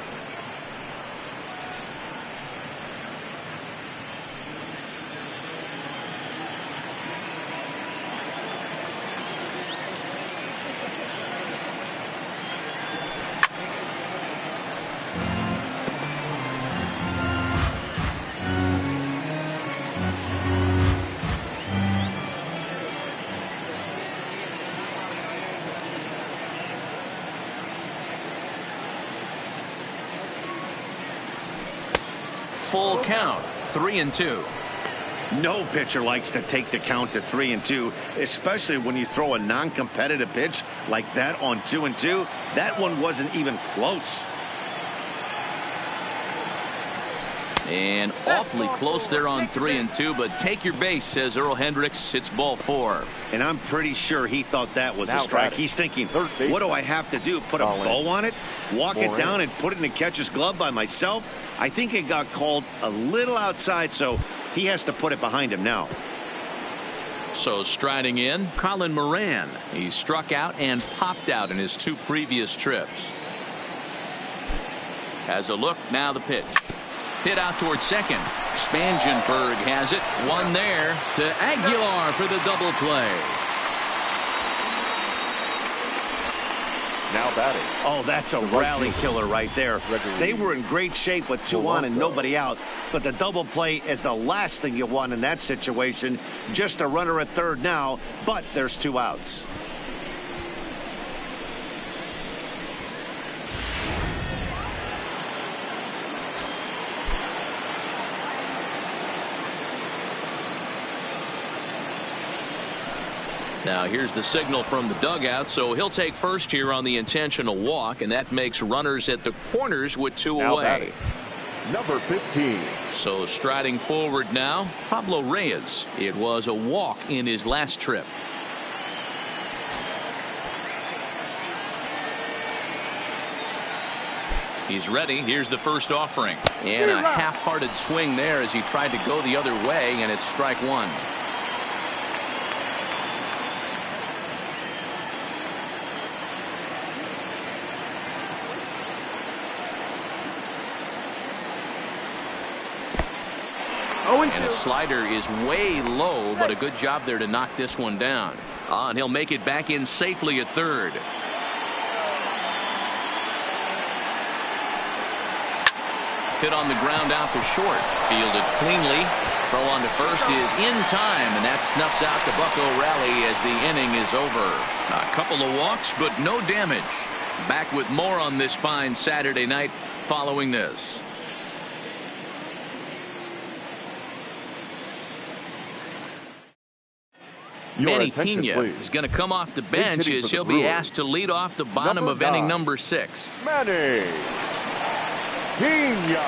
Full count, 3-2. No pitcher likes to take the count to 3-2, especially when you throw a non-competitive pitch like that on 2-2. That one wasn't even close. And awfully close there on 3-2, but take your base, says Earl Hendricks. It's ball 4. And I'm pretty sure he thought that was a strike. He's thinking, what do I have to do? Put a bow on it? Walk it down and put it in the catcher's glove by myself? I think it got called a little outside, so he has to put it behind him now. So striding in, Colin Moran. He struck out and popped out in his 2 previous trips. Has a look, now the pitch. Hit out towards second. Spangenberg has it. One there to Aguilar for the double play. Now batting. Oh, that's a rally killer right there. They were in great shape with 2 on and nobody out. But the double play is the last thing you want in that situation. Just a runner at third now, but there's 2 outs. Now here's the signal from the dugout, so he'll take first here on the intentional walk, and that makes runners at the corners with 2 now away. Batting. Number 15. So striding forward now, Pablo Reyes. It was a walk in his last trip. He's ready. Here's the first offering. And a half-hearted swing there as he tried to go the other way, and it's strike 1. And a slider is way low, but a good job there to knock this one down. And he'll make it back in safely at third. Hit on the ground out to short. Fielded cleanly. Throw on to first is in time, and that snuffs out the Bucco rally as the inning is over. A couple of walks, but no damage. Back with more on this fine Saturday night following this. Manny Pena is going to come off the bench as he'll be asked to lead off the bottom of inning number 6. Manny Pena.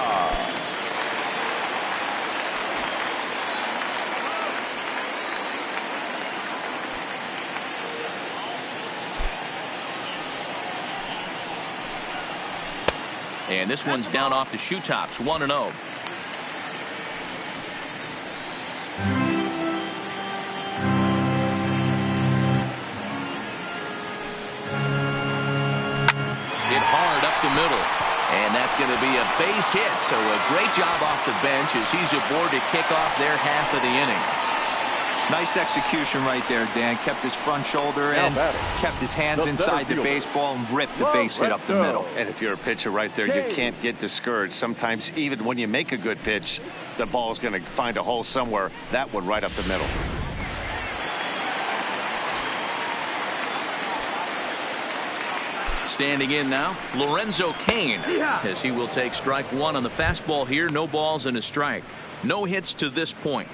And this one's down off the shoe tops, 1-0. The middle, and that's going to be a base hit. So a great job off the bench as he's aboard to kick off their half of the inning. Nice execution right there, Dan. Kept his front shoulder in, kept his hands inside the baseball, and ripped the base hit up the middle. And if you're a pitcher right there, you can't get discouraged. Sometimes even when you make a good pitch, the ball's going to find a hole somewhere. That one right up the middle. Standing in now, Lorenzo Cain, as he will take strike 1 on the fastball here. No balls and a strike. No hits to this point.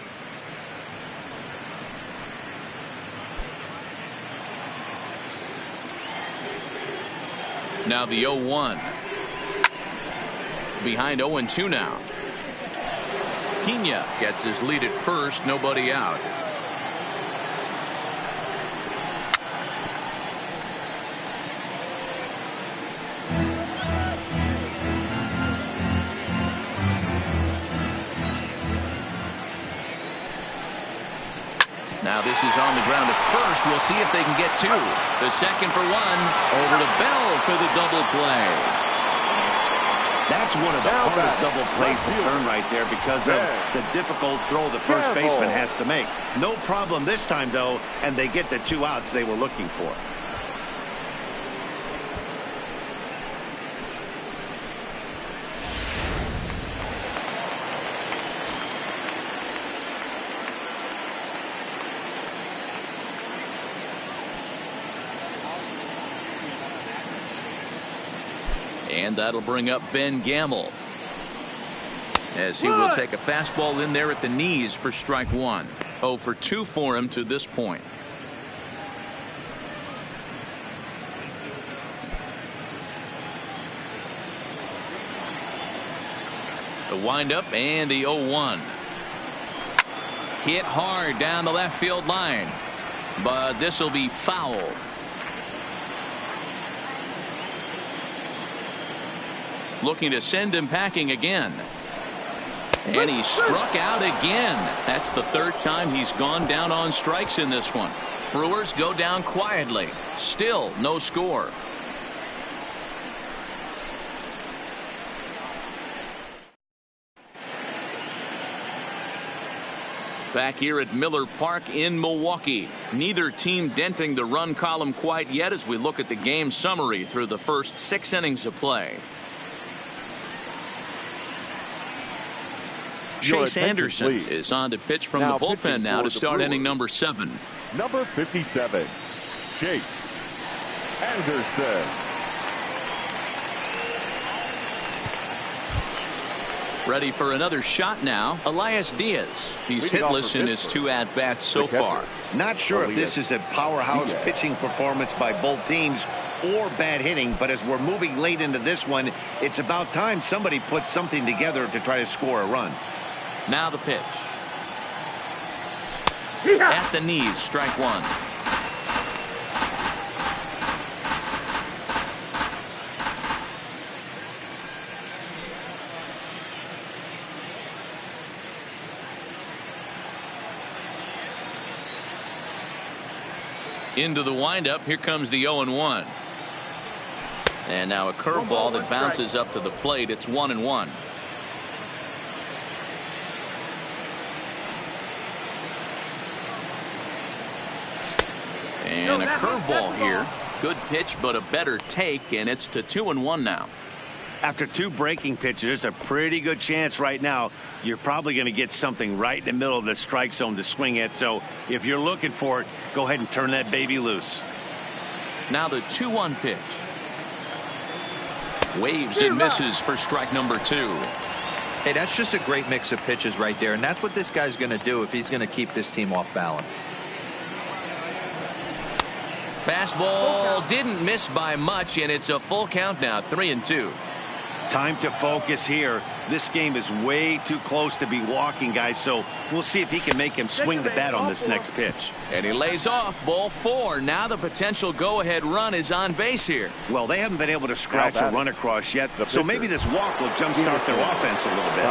Now the 0-1. Behind 0-2 now. Pena gets his lead at first. Nobody out. Now this is on the ground at first. We'll see if they can get 2. The second for 1. Over to Bell for the double play. That's one of the hardest double plays to turn right there because of the difficult throw the first baseman has to make. No problem this time, though, and they get the 2 outs they were looking for. And that'll bring up Ben Gamble. as he will take a fastball in there at the knees for strike one. 0 for 2 for him to this point. The windup and the 0-1. Hit hard down the left field line, but this will be foul. Looking to send him packing again. And he struck out again. That's the third time he's gone down on strikes in this one. Brewers go down quietly. Still no score. Back here at Miller Park in Milwaukee. Neither team denting the run column quite yet as we look at the game summary through the first 6 innings of play. Chase Anderson is on to pitch from the bullpen now to start inning number 7. Number 57, Chase Anderson. Ready for another shot now. Elias Diaz. He's hitless in his 2 at-bats so far. Not sure if this is a powerhouse pitching performance by both teams or bad hitting, but as we're moving late into this one, it's about time somebody puts something together to try to score a run. Now the pitch. At the knees, strike one. Into the windup. Here comes the 0-1. And now a curveball that bounces up to the plate. It's 1-1. And a curveball here. Good pitch, but a better take, and it's to 2-1 now. After 2 breaking pitches, there's a pretty good chance right now you're probably going to get something right in the middle of the strike zone to swing at. So if you're looking for it, go ahead and turn that baby loose. Now the 2-1 pitch. Waves and misses for strike number 2. Hey, that's just a great mix of pitches right there, and that's what this guy's going to do if he's going to keep this team off balance. Fastball didn't miss by much, and it's a full count now, 3-2. Time to focus here. This game is way too close to be walking, guys, so we'll see if he can make him swing the bat on this next pitch. And he lays off, ball 4. Now the potential go-ahead run is on base here. Well, they haven't been able to scratch a run across yet, so maybe this walk will jumpstart their offense a little bit.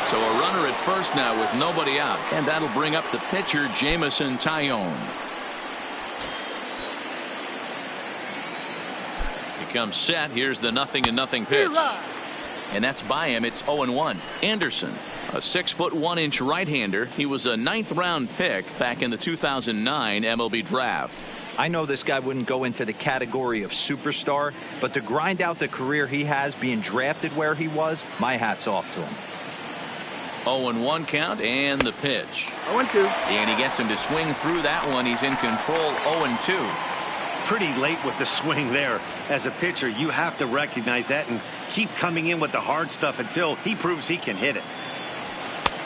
So a runner at first now with nobody out, and that'll bring up the pitcher, Jamison Tyone. Comes set. Here's the 0-0 pitch, and that's by him. It's 0-1. Anderson, a 6'1" right-hander. He was a 9th round pick back in the 2009 MLB draft. I know this guy wouldn't go into the category of superstar, but to grind out the career he has being drafted where he was, my hat's off to him. 0-1 count, and the pitch. 0-2. And he gets him to swing through that one. He's in control. 0-2. Pretty late with the swing there. As a pitcher, you have to recognize that and keep coming in with the hard stuff until he proves he can hit it.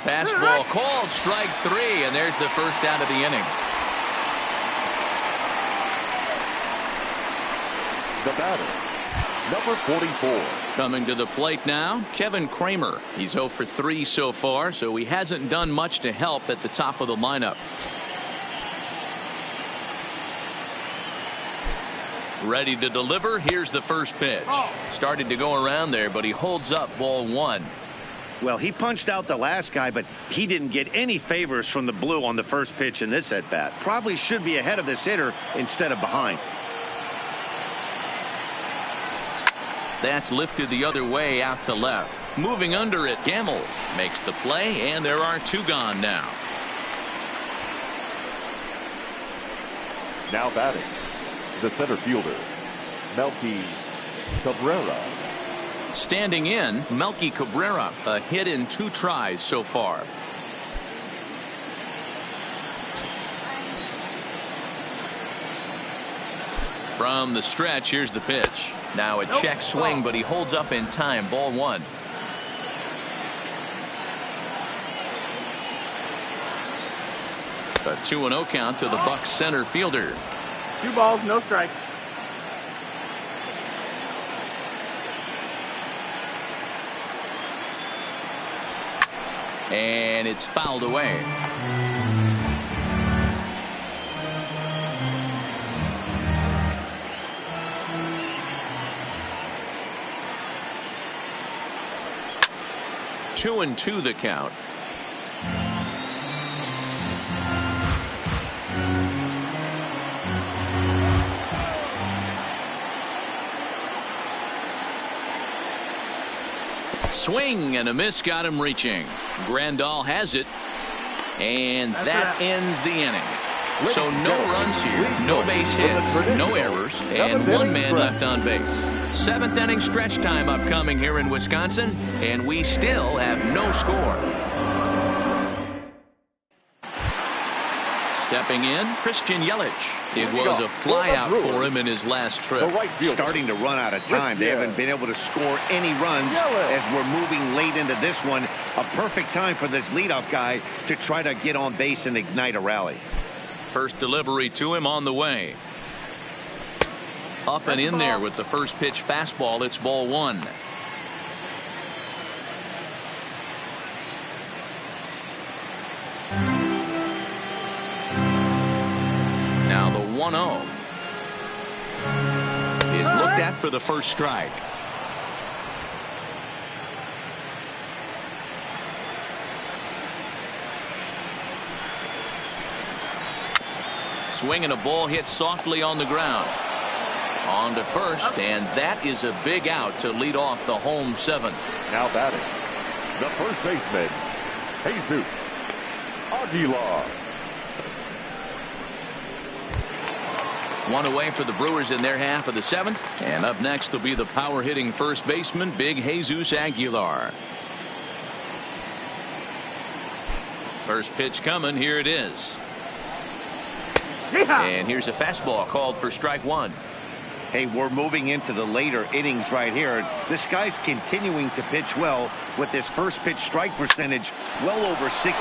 Fastball called, strike 3, and there's the first out of the inning. The batter, number 44. Coming to the plate now, Kevin Kramer. He's 0 for 3 so far, so he hasn't done much to help at the top of the lineup. Ready to deliver. Here's the first pitch. Started to go around there, but he holds up, ball 1. Well, he punched out the last guy, but he didn't get any favors from the blue on the first pitch in this at bat. Probably should be ahead of this hitter instead of behind. That's lifted the other way out to left. Moving under it, Gamble makes the play, and there are 2 gone now. Now batting, the center fielder, Melky Cabrera. Standing in, Melky Cabrera, a hit in 2 tries so far. From the stretch, here's the pitch. Now a check swing, but he holds up in time, ball 1. A 2-0 count to the Bucs center fielder. 2 balls, no strikes. And it's fouled away. Two and two the count. Swing and a miss got him reaching. Grandal has it, and that ends the inning. So no runs here, no base hits, no errors, and 1 man left on base. 7th inning stretch time upcoming here in Wisconsin, and we still have no score. Stepping in, Christian Yelich. It was a fly out for him in his last trip. Starting to run out of time. They haven't been able to score any runs as we're moving late into this one. A perfect time for this leadoff guy to try to get on base and ignite a rally. First delivery to him on the way. Up and in there with the first pitch fastball. It's ball 1. Now the 1-0 is looked at for the first strike. Swinging a ball hit softly on the ground. On to first, and that is a big out to lead off the home 7th. Now batting, the first baseman, Jesus Aguilar. 1 away for the Brewers in their half of the 7th. And up next will be the power hitting first baseman, Big Jesus Aguilar. First pitch coming. Here it is. And here's a fastball called for strike 1. Hey, we're moving into the later innings right here. This guy's continuing to pitch well with his first pitch strike percentage well over 60%.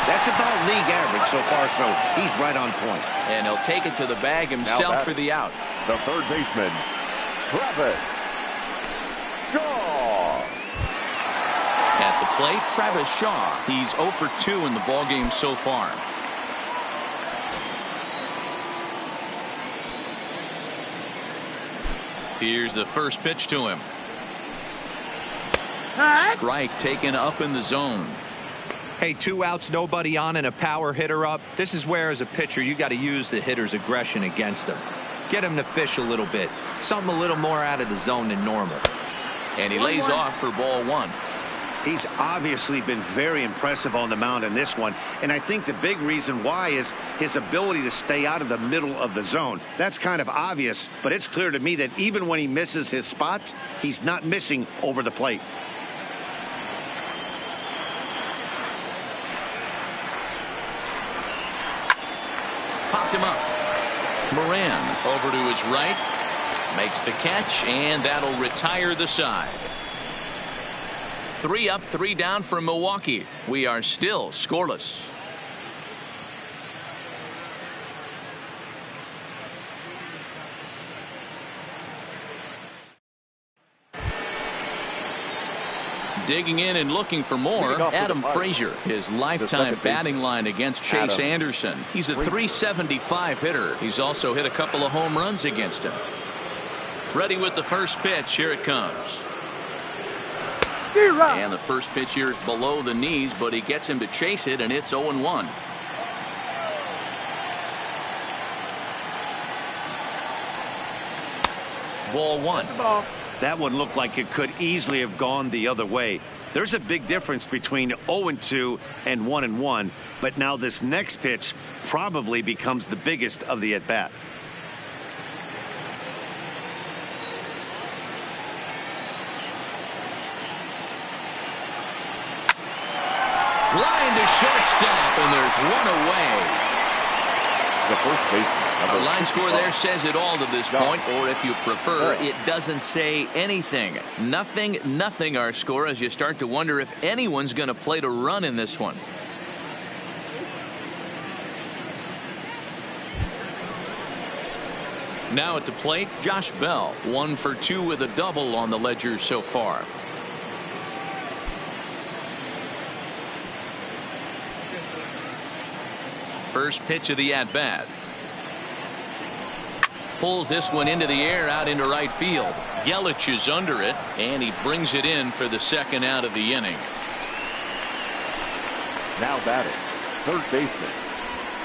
That's about league average so far, so he's right on point. And he'll take it to the bag himself for the out. The third baseman, Travis Shaw. At the plate, Travis Shaw. He's 0 for 2 in the ballgame so far. Here's the first pitch to him. Strike taken up in the zone. Hey, 2 outs, nobody on, and a power hitter up. This is where, as a pitcher, you got to use the hitter's aggression against him. Get him to fish a little bit. Something a little more out of the zone than normal. And he lays off for ball 1. He's obviously been very impressive on the mound in this one, and I think the big reason why is his ability to stay out of the middle of the zone. That's kind of obvious, but it's clear to me that even when he misses his spots, he's not missing over the plate. Popped him up. Moran over to his right, makes the catch, and that'll retire the side. 3 up, 3 down for Milwaukee. We are still scoreless. Digging in and looking for more, Adam Frazier. His lifetime batting line against Chase Anderson. He's a .375 hitter. He's also hit a couple of home runs against him. Ready with the first pitch. Here it comes. And the first pitch here is below the knees, but he gets him to chase it, and it's 0-1. Ball 1. That one looked like it could easily have gone the other way. There's a big difference between 0-2 and 1-1, but now this next pitch probably becomes the biggest of the at-bat. Line to shortstop, and there's 1 away. The first baseman. The line score there says it all to this point, or if you prefer, it doesn't say anything. Nothing our score, as you start to wonder if anyone's going to play to run in this one. Now at the plate, Josh Bell, 1 for 2 with a double on the ledger so far. First pitch of the at-bat. Pulls this one into the air out into right field. Yelich is under it, and he brings it in for the second out of the inning. Now batting, third baseman,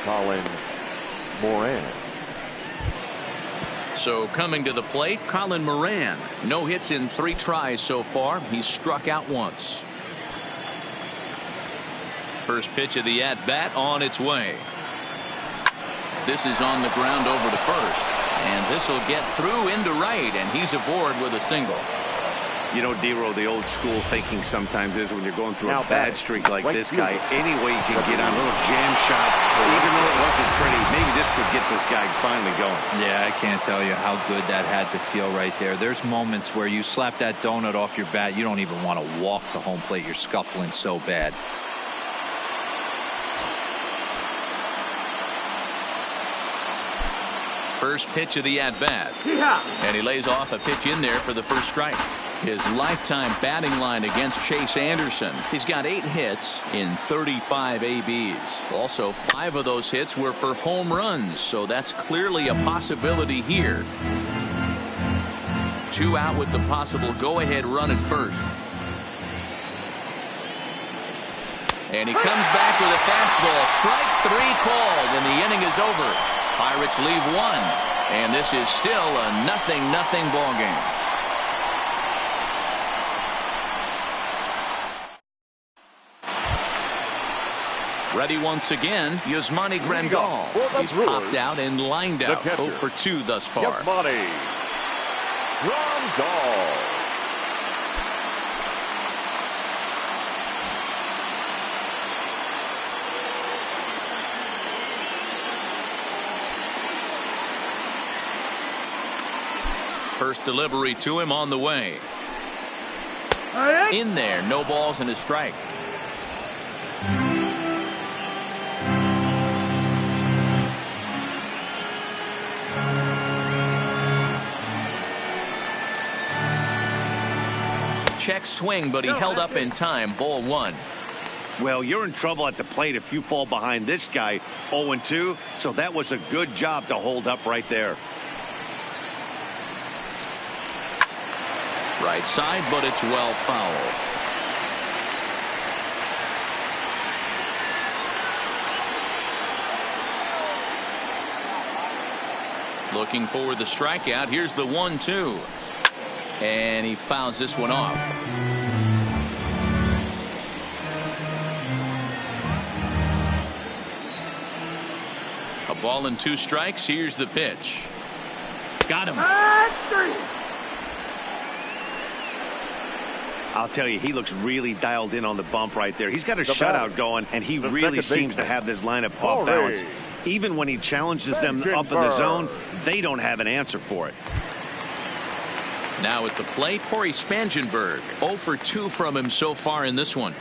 Colin Moran. So coming to the plate, Colin Moran. No hits in 3 tries so far. He's struck out once. First pitch of the at-bat on its way. This is on the ground over to first. And this will get through into right, and he's aboard with a single. You know, Dero, the old school thinking sometimes is when you're going through a bad streak like this guy, any way you can get on a little jam shot, even though it wasn't pretty, maybe this could get this guy finally going. Yeah, I can't tell you how good that had to feel right there. There's moments where you slap that donut off your bat, you don't even want to walk to home plate. You're scuffling so bad. First pitch of the at-bat. And he lays off a pitch in there for the first strike. His lifetime batting line against Chase Anderson. He's got 8 hits in 35 ABs. Also, 5 of those hits were for home runs, so that's clearly a possibility here. 2 out with the possible go-ahead run at first. And he comes back with a fastball. Strike 3 called, and the inning is over. Pirates leave 1, and this is still a 0-0 ball game. Ready once again, Yasmani Grandal. He's popped out and lined out. 0 for 2 thus far. Yasmani Grandal. First delivery to him on the way. In there, no balls and a strike. Check swing, but he held up in time. Ball 1. Well, you're in trouble at the plate if you fall behind this guy 0-2, so that was a good job to hold up right there. Right side, but it's well fouled. Looking for the strikeout. Here's the 1-2. And he fouls this one off. A ball and 2 strikes. Here's the pitch. Got him. I'll tell you, he looks really dialed in on the bump right there. He's got a shutout going, and he really seems to have this lineup off balance. Even when he challenges them up in the zone, they don't have an answer for it. Now at the plate, Corey Spangenberg. 0 for 2 from him so far in this one.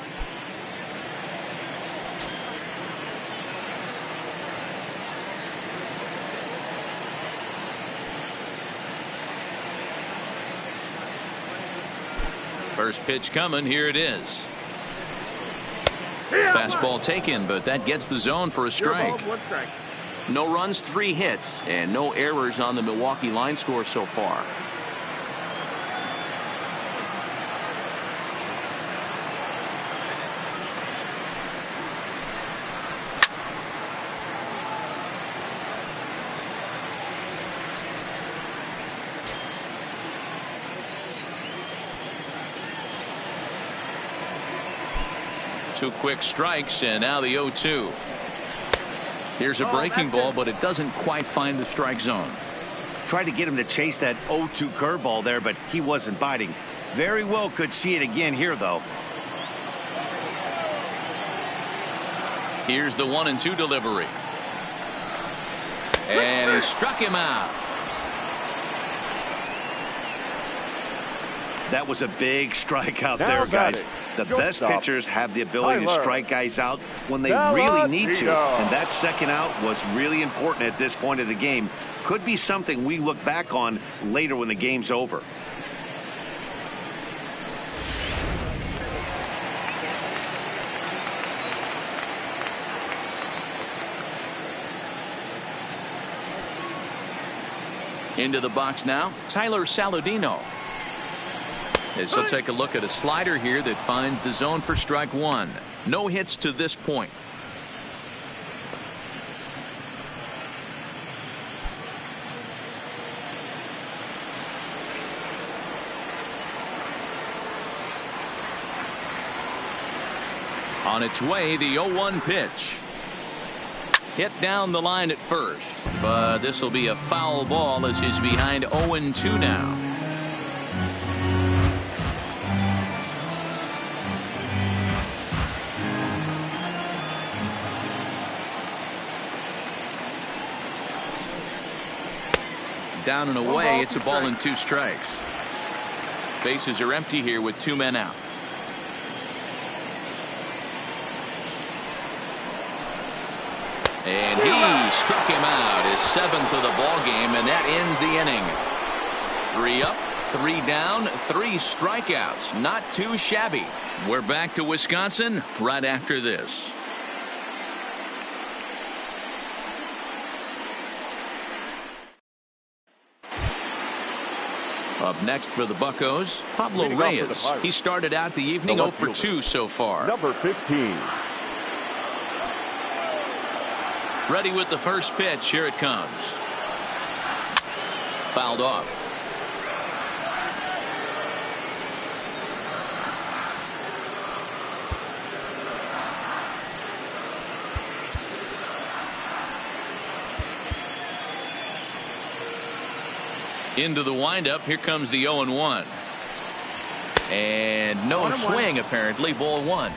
First pitch coming. Here it is. Fastball taken, but that gets the zone for a strike. No runs, 3 hits, and no errors on the Milwaukee line score so far. Two quick strikes, and now the 0-2. Here's a breaking ball, but it doesn't quite find the strike zone. Tried to get him to chase that 0-2 curveball there, but he wasn't biting. Very well could see it again here, though. Here's the 1-2 delivery. And he struck him out. That was a big strikeout there, guys. The best pitchers have the ability to strike guys out when they really need to. And that second out was really important at this point of the game. Could be something we look back on later when the game's over. Into the box now, Tyler Saladino. As he'll take a look at a slider here that finds the zone for strike one. No hits to this point. On its way, the 0-1 pitch. Hit down the line at first, but this will be a foul ball as he's behind 0-2 now. Down and away, it's a ball and 2 strikes. Bases are empty here with 2 men out. And he struck him out, his 7th of the ball game, and that ends the inning. 3 up, 3 down, 3 strikeouts. Not too shabby. We're back to Wisconsin right after this. Up next for the Buccos, Pablo Reyes. He started out the evening 0 for 2 so far. Number 15. Ready with the first pitch. Here it comes. Fouled off. Into the windup. Here comes the 0-1. And no swing apparently. Ball 1.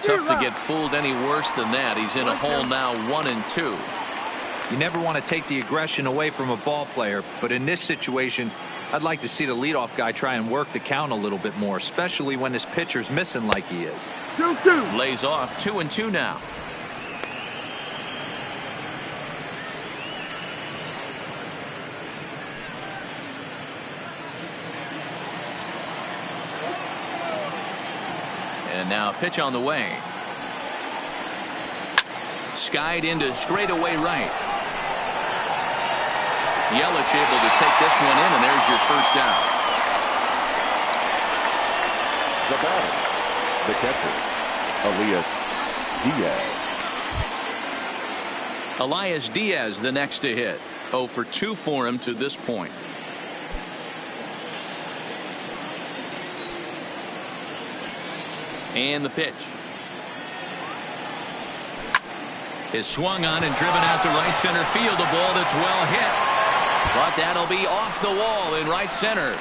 Tough to get fooled any worse than that. He's in a hole now, 1-2. You never want to take the aggression away from a ball player, but in this situation, I'd like to see the leadoff guy try and work the count a little bit more, especially when his pitcher's missing like he is. 2-2. Lays off, 2-2 now. And now a pitch on the way. Skied into straightaway right. Yelich able to take this one in, and there's your first out. The batter, the catcher, Elias Diaz. Elias Diaz the next to hit. 0 for 2 for him to this point. And the pitch is swung on and driven out to right center field. A ball that's well hit, but that'll be off the wall in right center.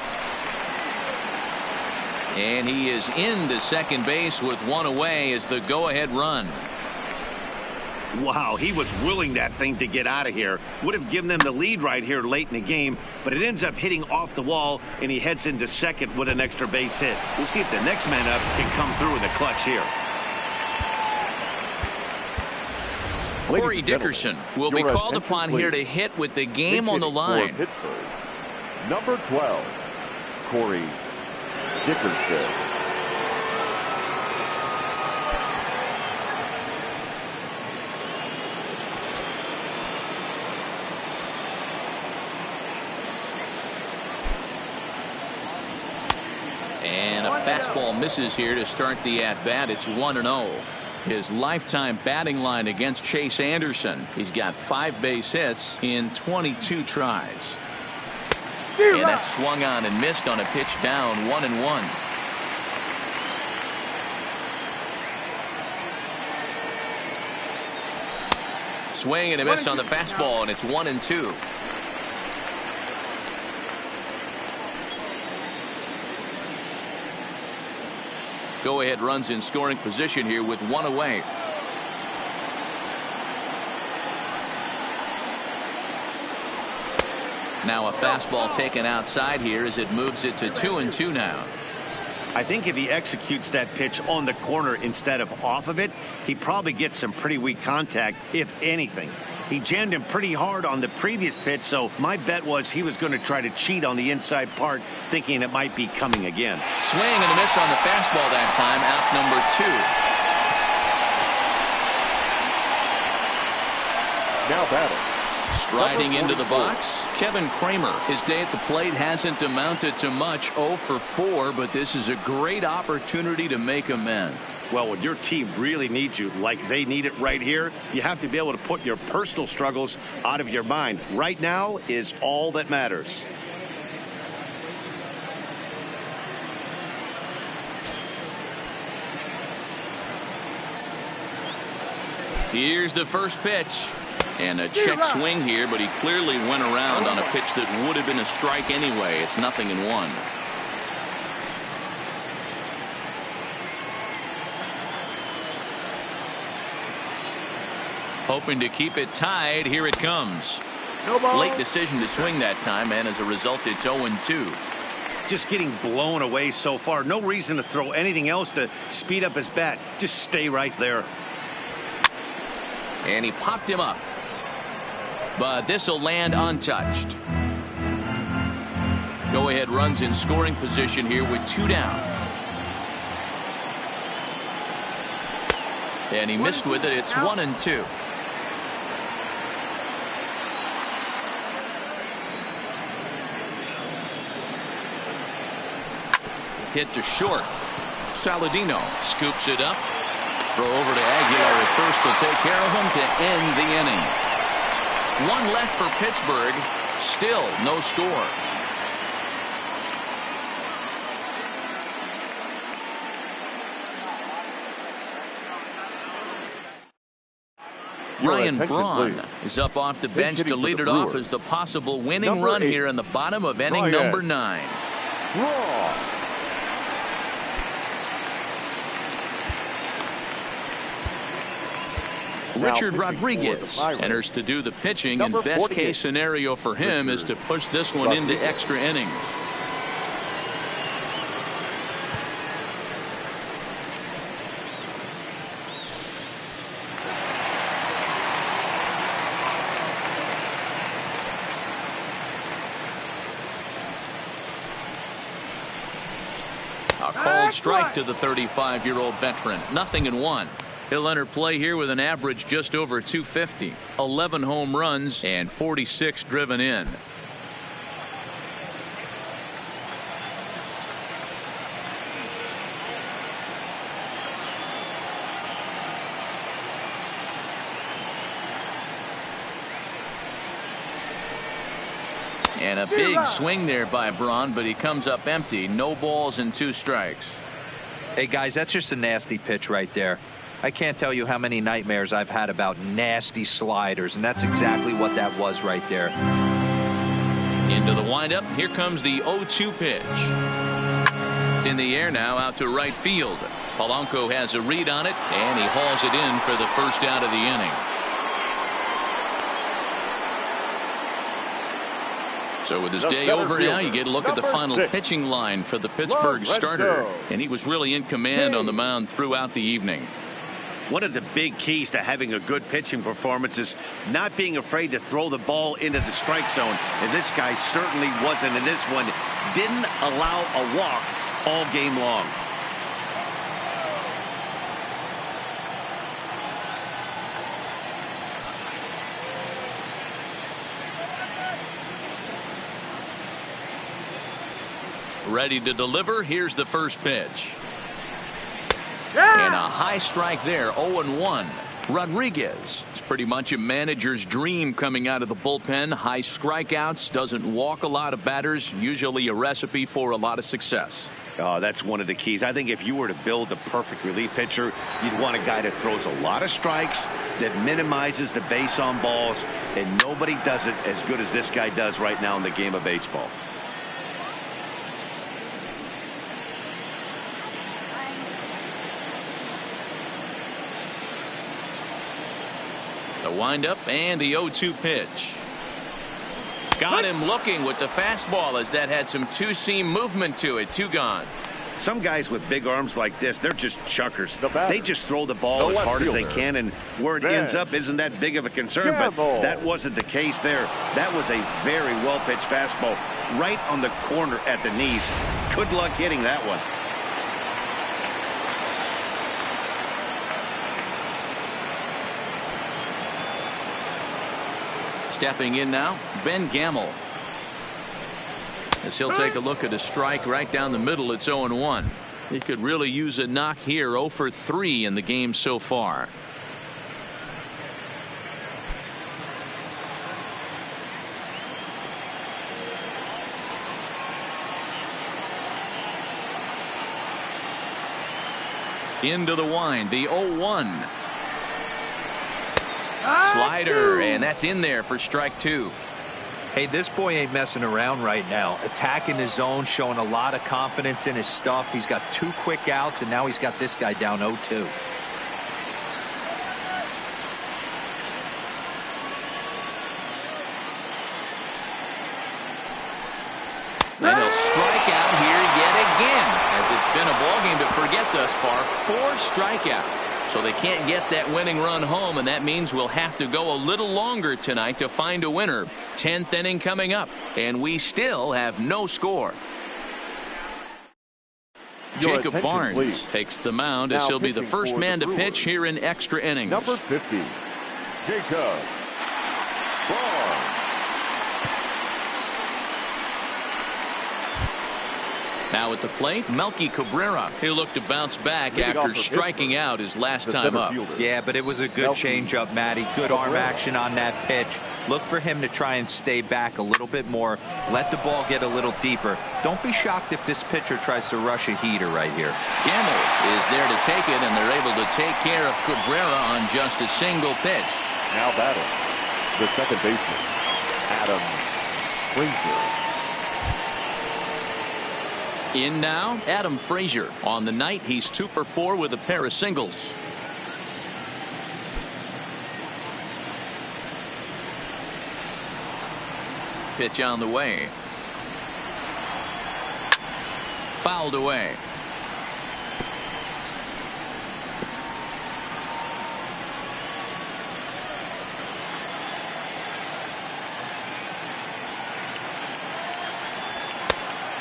And he is into second base with 1 away as the go-ahead run. Wow, he was willing that thing to get out of here. Would have given them the lead right here late in the game, but it ends up hitting off the wall, and he heads into second with an extra base hit. We'll see if the next man up can come through in the clutch here. Corey Dickerson will be called upon here to hit with the game on the line. Pittsburgh, number 12, Corey Dickerson. And a fastball misses here to start the at-bat. It's 1-0. His lifetime batting line against Chase Anderson. He's got 5 base hits in 22 tries. And that's swung on and missed on a pitch down, 1-1. Swing and a miss on the fastball, and it's 1-2. Go-ahead runs in scoring position here with 1 away. Now a fastball taken outside here as it moves it to 2-2 now. I think if he executes that pitch on the corner instead of off of it, he probably gets some pretty weak contact, if anything. He jammed him pretty hard on the previous pitch, so my bet was he was going to try to cheat on the inside part, thinking it might be coming again. Swing and a miss on the fastball that time, out number 2. Now batting. Striding into the box, Kevin Kramer. His day at the plate hasn't amounted to much, 0 for 4, but this is a great opportunity to make amends. Well, when your team really needs you, like they need it right here, you have to be able to put your personal struggles out of your mind. Right now is all that matters. Here's the first pitch. And a check swing here, but he clearly went around on a pitch that would have been a strike anyway. It's 0-1. Hoping to keep it tied. Here it comes. Late decision to swing that time, and as a result, it's 0-2. Just getting blown away so far. No reason to throw anything else to speed up his bat. Just stay right there. And he popped him up. But this will land untouched. Go ahead runs in scoring position here with 2 down. And he missed with it. It's 1-2. Hit to short. Saladino scoops it up. Throw over to Aguilar at first will take care of him to end the inning. 1 left for Pittsburgh. Still no score. Ryan Braun is up off the bench to lead it off as the possible winning run here in the bottom of inning number 9. Richard Rodriguez enters to do the pitching, and best case scenario for him is to push this one into extra innings. A called strike to the 35-year-old veteran. 0-1. He'll enter play here with an average just over 250, 11 home runs, and 46 driven in. And a big swing there by Braun, but he comes up empty. No balls and 2 strikes. Hey, guys, that's just a nasty pitch right there. I can't tell you how many nightmares I've had about nasty sliders, and that's exactly what that was right there. Into the windup. Here comes the 0-2 pitch. In the air now, out to right field. Polanco has a read on it, and he hauls it in for the first out of the inning. So with his day over now, you get a look at the final pitching line for the Pittsburgh starter. And he was really in command on the mound throughout the evening. One of the big keys to having a good pitching performance is not being afraid to throw the ball into the strike zone. And this guy certainly wasn't in this one. Didn't allow a walk all game long. Ready to deliver. Here's the first pitch. And a high strike there. 0-1. Rodriguez is pretty much a manager's dream coming out of the bullpen. High strikeouts, doesn't walk a lot of batters, usually a recipe for a lot of success. Oh, that's one of the keys. I think if you were to build a perfect relief pitcher, you'd want a guy that throws a lot of strikes, that minimizes the base on balls, and nobody does it as good as this guy does right now in the game of baseball. The windup and the 0-2 pitch. Got him looking with the fastball as that had some two-seam movement to it. 2 gone. Some guys with big arms like this, they're just chuckers. batter, They just throw the ball the as hard as they fielder, can, and where it ends up isn't that big of a concern. But that wasn't the case there. That was a very well-pitched fastball right on the corner at the knees. Good luck hitting that one. Stepping in now, Ben Gamble. As he'll take a look at a strike right down the middle, it's 0-1. He could really use a knock here. 0 for 3 in the game so far. Into the wind, the 0-1. Slider, and that's in there for strike 2. Hey, this boy ain't messing around right now. Attacking his zone, showing a lot of confidence in his stuff. He's got 2 quick outs, and now he's got this guy down 0-2. And he'll strike out here yet again, as it's been a ballgame to forget thus far. 4 strikeouts. So they can't get that winning run home, and that means we'll have to go a little longer tonight to find a winner. 10th inning coming up, and we still have no score. Jacob Barnes please. takes the mound Now as he'll be the pitching first for man the to pitch Brewers, here in extra innings. Number 50, Jacob Barnes. Now at the plate, Melky Cabrera. He'll look to bounce back Leading off after for striking Pittsburgh, out his last the time center up. fielder. Yeah, but it was a good changeup, Matty. Good arm action on that pitch. Look for him to try and stay back a little bit more. Let the ball get a little deeper. Don't be shocked if this pitcher tries to rush a heater right here. Gamble is there to take it, and they're able to take care of Cabrera on just a single pitch. Now batting, the second baseman, Adam Frazier. In now, Adam Frazier. On the night, he's 2 for 4 with a pair of singles. Pitch on the way. Fouled away.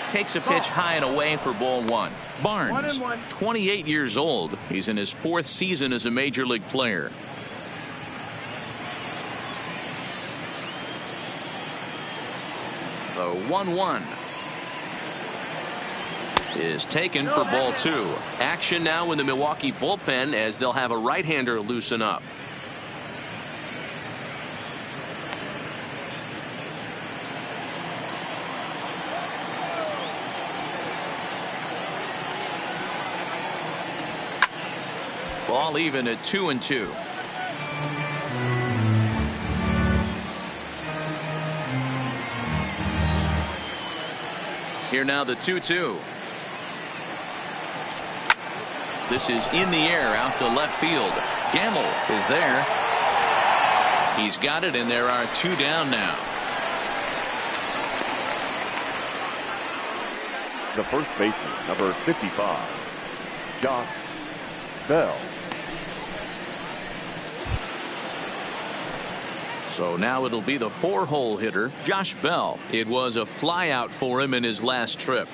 Takes a pitch high and away for ball 1. Barnes, 28 years old. He's in his 4th season as a major league player. The 1-1 is taken for ball 2. Action now in the Milwaukee bullpen as they'll have a right-hander loosen up. Ball even at 2-2. Here now the 2-2. This is in the air out to left field. Gamble is there. He's got it, and there are 2 down now. The first baseman, number 55, Josh Bell. So now it'll be the 4-hole hitter, Josh Bell. It was a flyout for him in his last trip.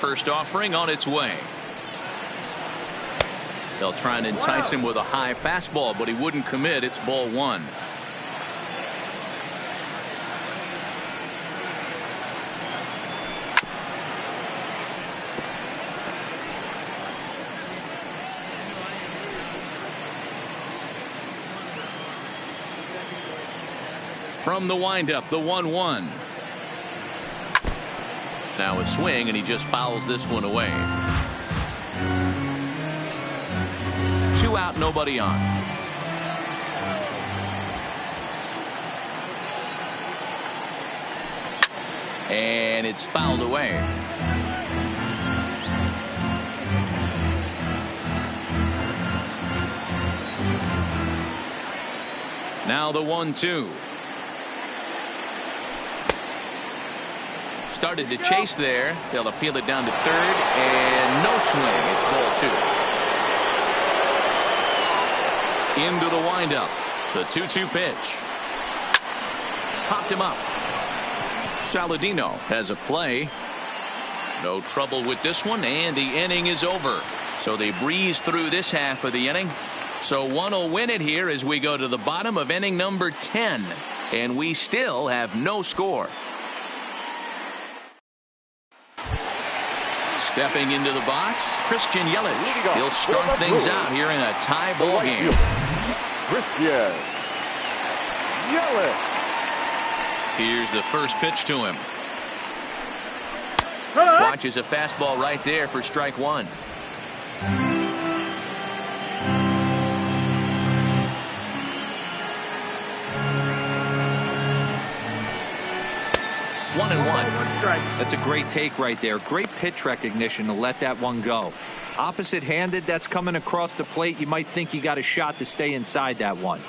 First offering on its way. They'll try and entice him with a high fastball, but he wouldn't commit. It's ball 1. From the windup, the 1-1. Now a swing, and he just fouls this one away. 2 out, nobody on. And it's fouled away. Now the 1-2. started to chase there. They'll appeal it down to third, and no swing. It's ball 2. Into the windup. The 2-2 pitch. Popped him up. Saladino has a play. No trouble with this one, and the inning is over. So they breeze through this half of the inning. So one will win it here as we go to the bottom of inning number 10. And we still have no score. Stepping into the box, Christian Yelich. He'll start things out here in a tie ball game. Christian Yelich. Here's the first pitch to him. Watches a fastball right there for strike 1. 1-1. That's a great take right there. Great pitch recognition to let that one go. Opposite-handed, that's coming across the plate. You might think you got a shot to stay inside that one.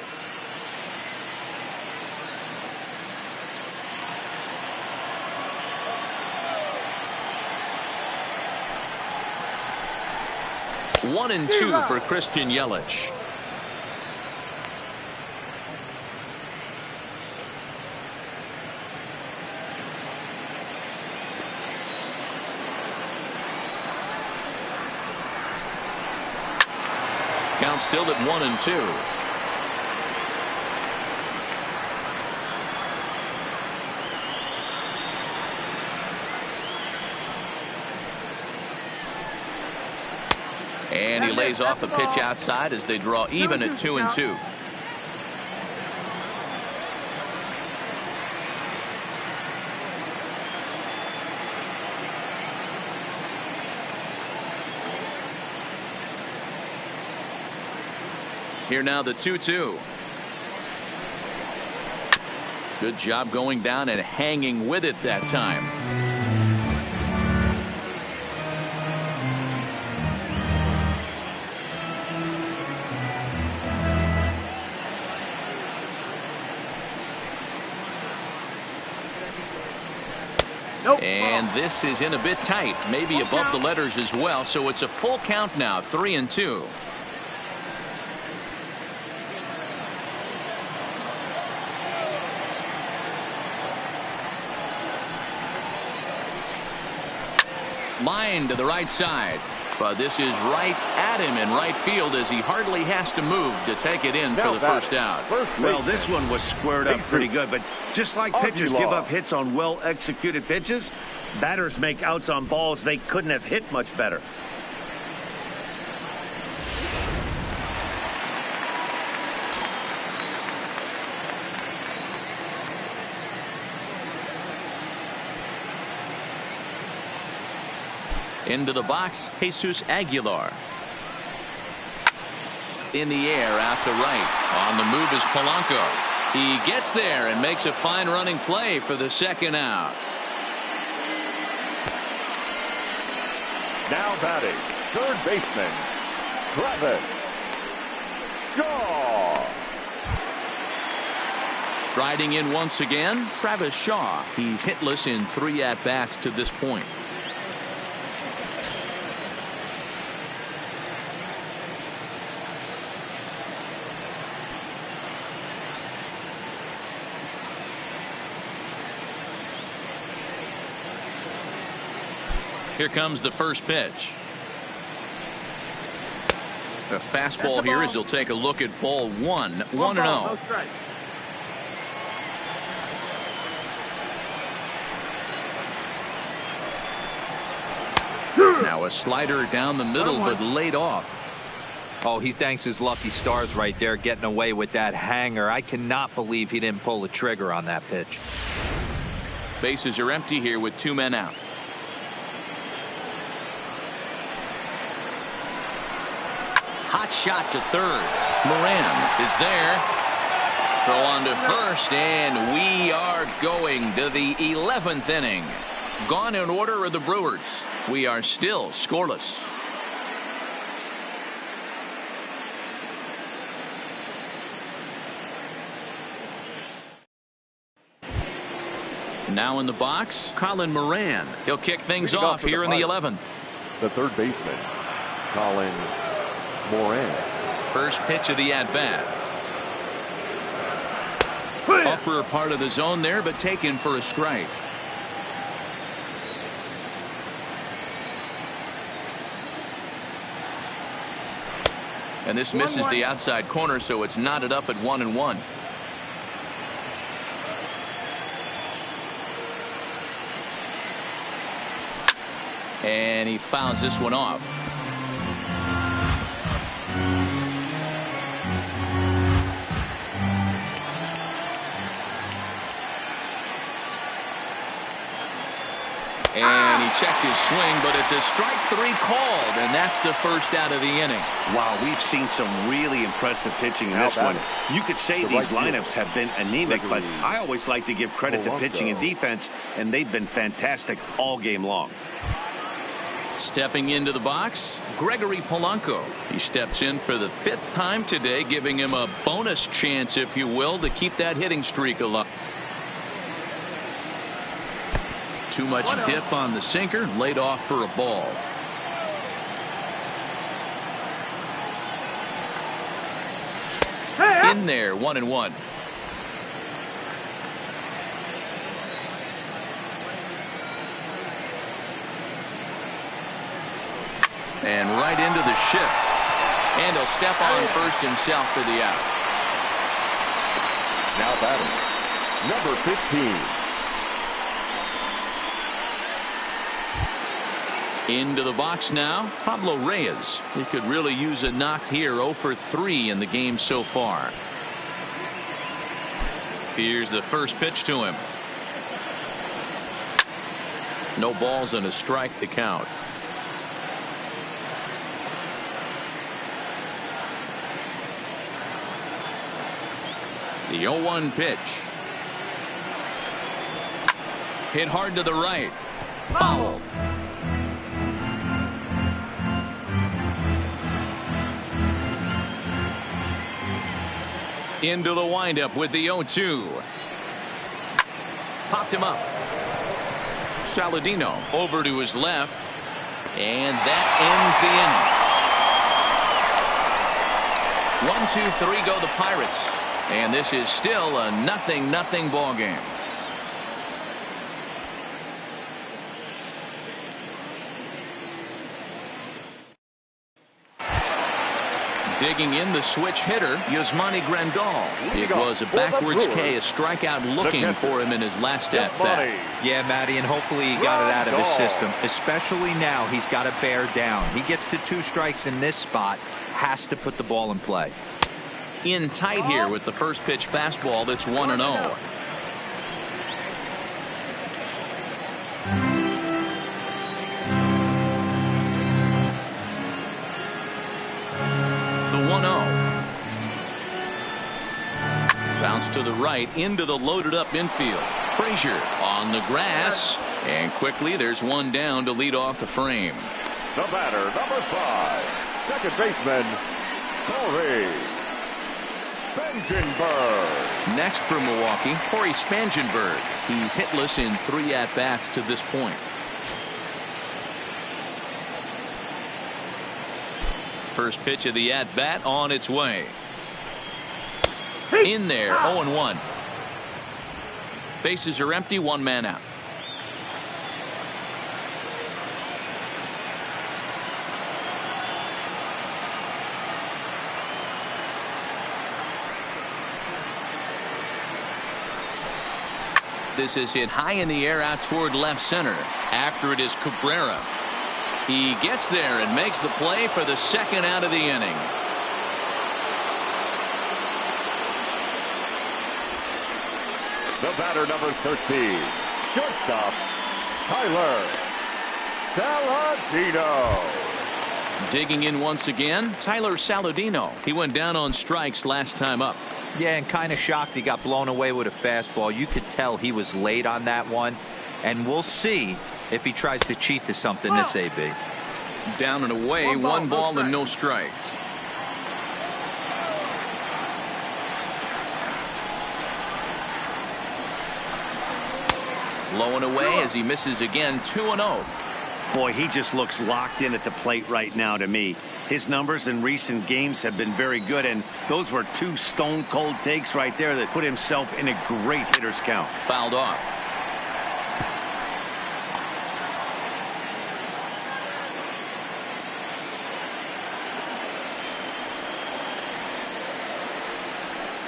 One and two for Christian Yelich. Count still at 1-2. And he lays off a pitch outside as they draw even at 2-2. Here now the 2-2. Good job going down and hanging with it that time. And this is in a bit tight, maybe above the letters as well, so it's a full count now, 3-2. Line to the right side, but this is right at him in right field as he hardly has to move to take it in for the first out. Well, this one was squared up pretty good, but just like pitchers give up hits on well-executed pitches, batters make outs on balls they couldn't have hit much better. Into the box, Jesus Aguilar. In the air, out to right. On the move is Polanco. He gets there and makes a fine running play for the second out. Now batting, third baseman, Travis Shaw. Striding in once again, Travis Shaw. He's hitless in 3 at-bats to this point. Here comes the first pitch. A fastball here as he'll take a look at ball 1. 1-0. Now a slider down the middle, but laid off. Oh, he thanks his lucky stars right there, getting away with that hanger. I cannot believe he didn't pull the trigger on that pitch. Bases are empty here with 2 men out. Hot shot to third. Moran is there. Throw on to first, and we are going to the 11th inning. Gone in order are the Brewers. We are still scoreless. Now in the box, Colin Moran. He'll kick things off here in the 11th. The third baseman, Colin Moran. First pitch of the at-bat. Upper part of the zone there, but taken for a strike. And this misses the outside corner, so it's knotted up at 1-1. And he fouls this one off. And he checked his swing, but it's a strike 3 called, and that's the first out of the inning. Wow, we've seen some really impressive pitching in this one. You could say these lineups have been anemic, but I always like to give credit to pitching and defense, and they've been fantastic all game long. Stepping into the box, Gregory Polanco. He steps in for the 5th time today, giving him a bonus chance, if you will, to keep that hitting streak alive. Too much dip on the sinker, laid off for a ball. In there, 1-1. And right into the shift. And he'll step on first himself for the out. Now batting, number 15. Into the box now, Pablo Reyes. He could really use a knock here. 0 for 3 in the game so far. Here's the first pitch to him. No balls and a strike to count. The 0-1 pitch. Hit hard to the right. Foul. Into the windup with the 0-2. Popped him up. Saladino over to his left. And that ends the inning. 1-2-3 go the Pirates. And this is still a 0-0 ball game. Digging in the switch hitter, Yasmani Grandal. It was a backwards K, a strikeout looking for him in his last at-bat. Yeah, Matty, and hopefully he got it out of his system. Especially now, he's got to bear down. He gets the 2 strikes in this spot, has to put the ball in play. In tight here with the first pitch fastball that's 1-0. Bounce to the right into the loaded up infield. Frazier on the grass, and quickly there's one down to lead off the frame. The batter, number 5, second baseman, Corey Spangenberg. Next for Milwaukee, Corey Spangenberg. He's hitless in 3 at-bats to this point. First pitch of the at-bat on its way. In there, 0-1. Bases are empty, 1 man out. This is hit high in the air out toward left center. After it is Cabrera. He gets there and makes the play for the 2nd out of the inning. The batter, number 13, shortstop, Tyler Saladino. Digging in once again, Tyler Saladino. He went down on strikes last time up. Yeah, and kind of shocked he got blown away with a fastball. You could tell he was late on that one. And we'll see if he tries to cheat to something this AB. Down and away, 1 ball and no strikes. Low and away as he misses again. 2-0. Boy, he just looks locked in at the plate right now to me. His numbers in recent games have been very good, and those were two stone-cold takes right there that put himself in a great hitter's count. Fouled off.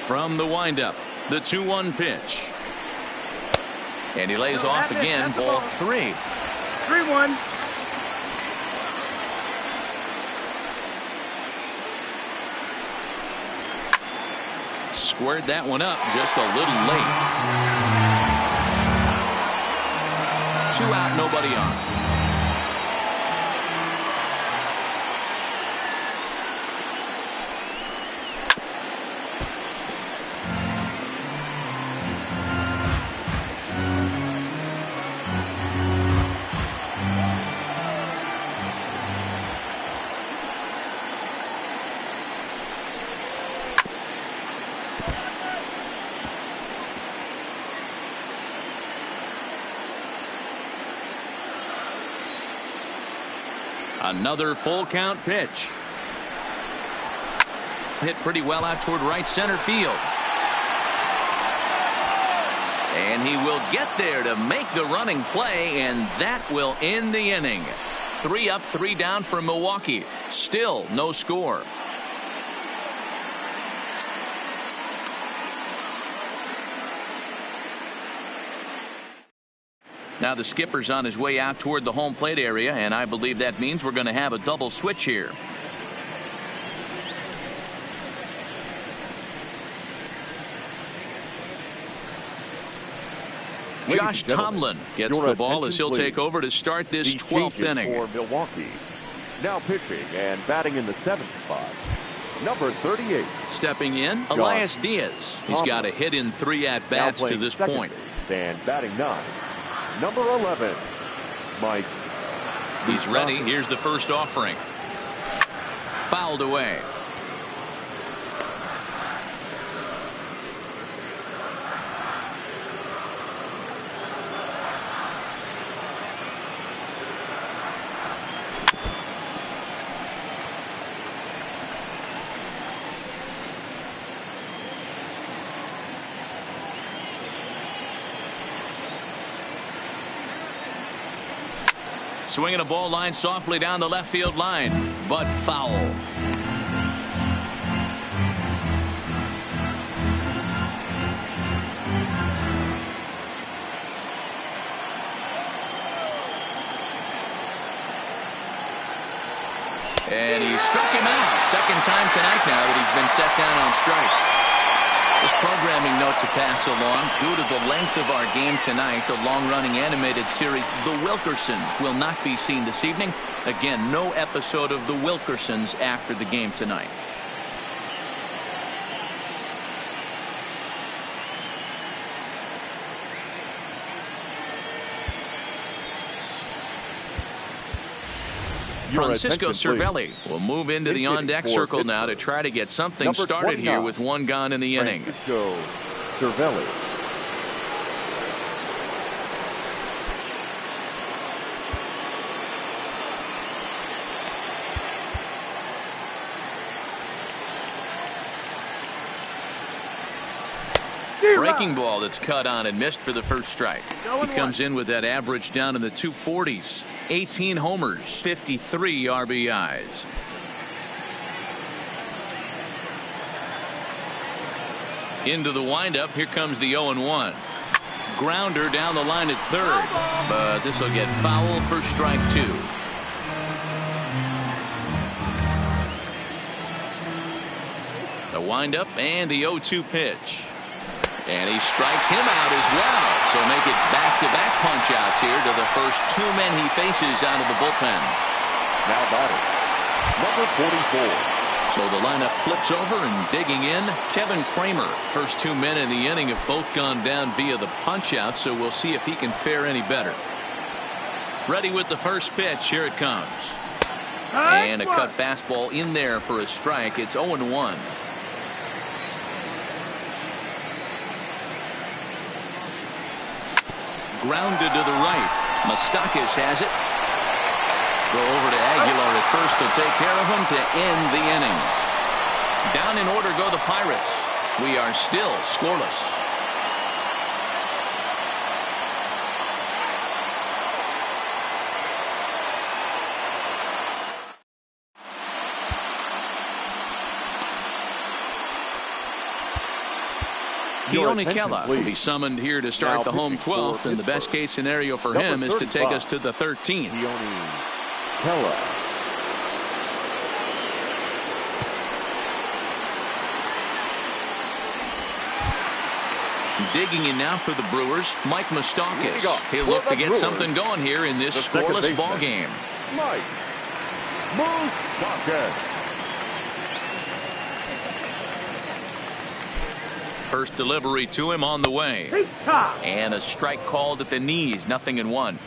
From the windup, the 2-1 pitch. And he lays off again. Ball 3. 3-1. Squared that one up just a little late. 2 out, nobody on. Another full count pitch. Hit pretty well out toward right center field. And he will get there to make the running play, and that will end the inning. 3 up, 3 down for Milwaukee. Still no score. Now the skipper's on his way out toward the home plate area, and I believe that means we're going to have a double switch here. Josh Tomlin gets the ball as he'll take over to start this 12th inning. For Milwaukee. Now pitching and batting in the 7th spot, number 38. Stepping in, Elias Diaz. He's got a hit in 3 at-bats to this point. And batting 9, number 11, Mike. He's ready. Here's the first offering. Fouled away. Swinging a ball line softly down the left field line, but foul. And he struck him out. Second time tonight now that he's been set down on strikes. This programming note to pass along. Due to the length of our game tonight, the long-running animated series The Wilkersons will not be seen this evening. Again, no episode of The Wilkersons after the game tonight. Francisco Cervelli will move into the on-deck circle now to try to get something started here with 1 gone in the inning. Francisco Cervelli. Breaking ball that's cut on and missed for the first strike. He comes in with that average down in the 240s. 18 homers, 53 RBIs. Into the windup. Here comes the 0-1. Grounder down the line at third, but this will get foul for strike 2. The windup and the 0-2 pitch. And he strikes him out as well. So make it back-to-back punch-outs here to the first 2 men he faces out of the bullpen. Now batting, number 44. So the lineup flips over and digging in, Kevin Kramer. First 2 men in the inning have both gone down via the punch-out, so we'll see if he can fare any better. Ready with the first pitch. Here it comes. And a cut fastball in there for a strike. It's 0-1. grounded to the right. Moustakas has it. Go over to Aguilar at first to take care of him to end the inning. Down in order go the Pirates. We are still scoreless. Keone Kela will be summoned here to start the home 12th, and the best case scenario for him is to take us to the 13th. Keone Kela. Digging in now for the Brewers, Mike Moustakas. He'll look to get something going here in this scoreless ball game. Mike Moustakas. First delivery to him on the way. And a strike called at the knees. 0-1.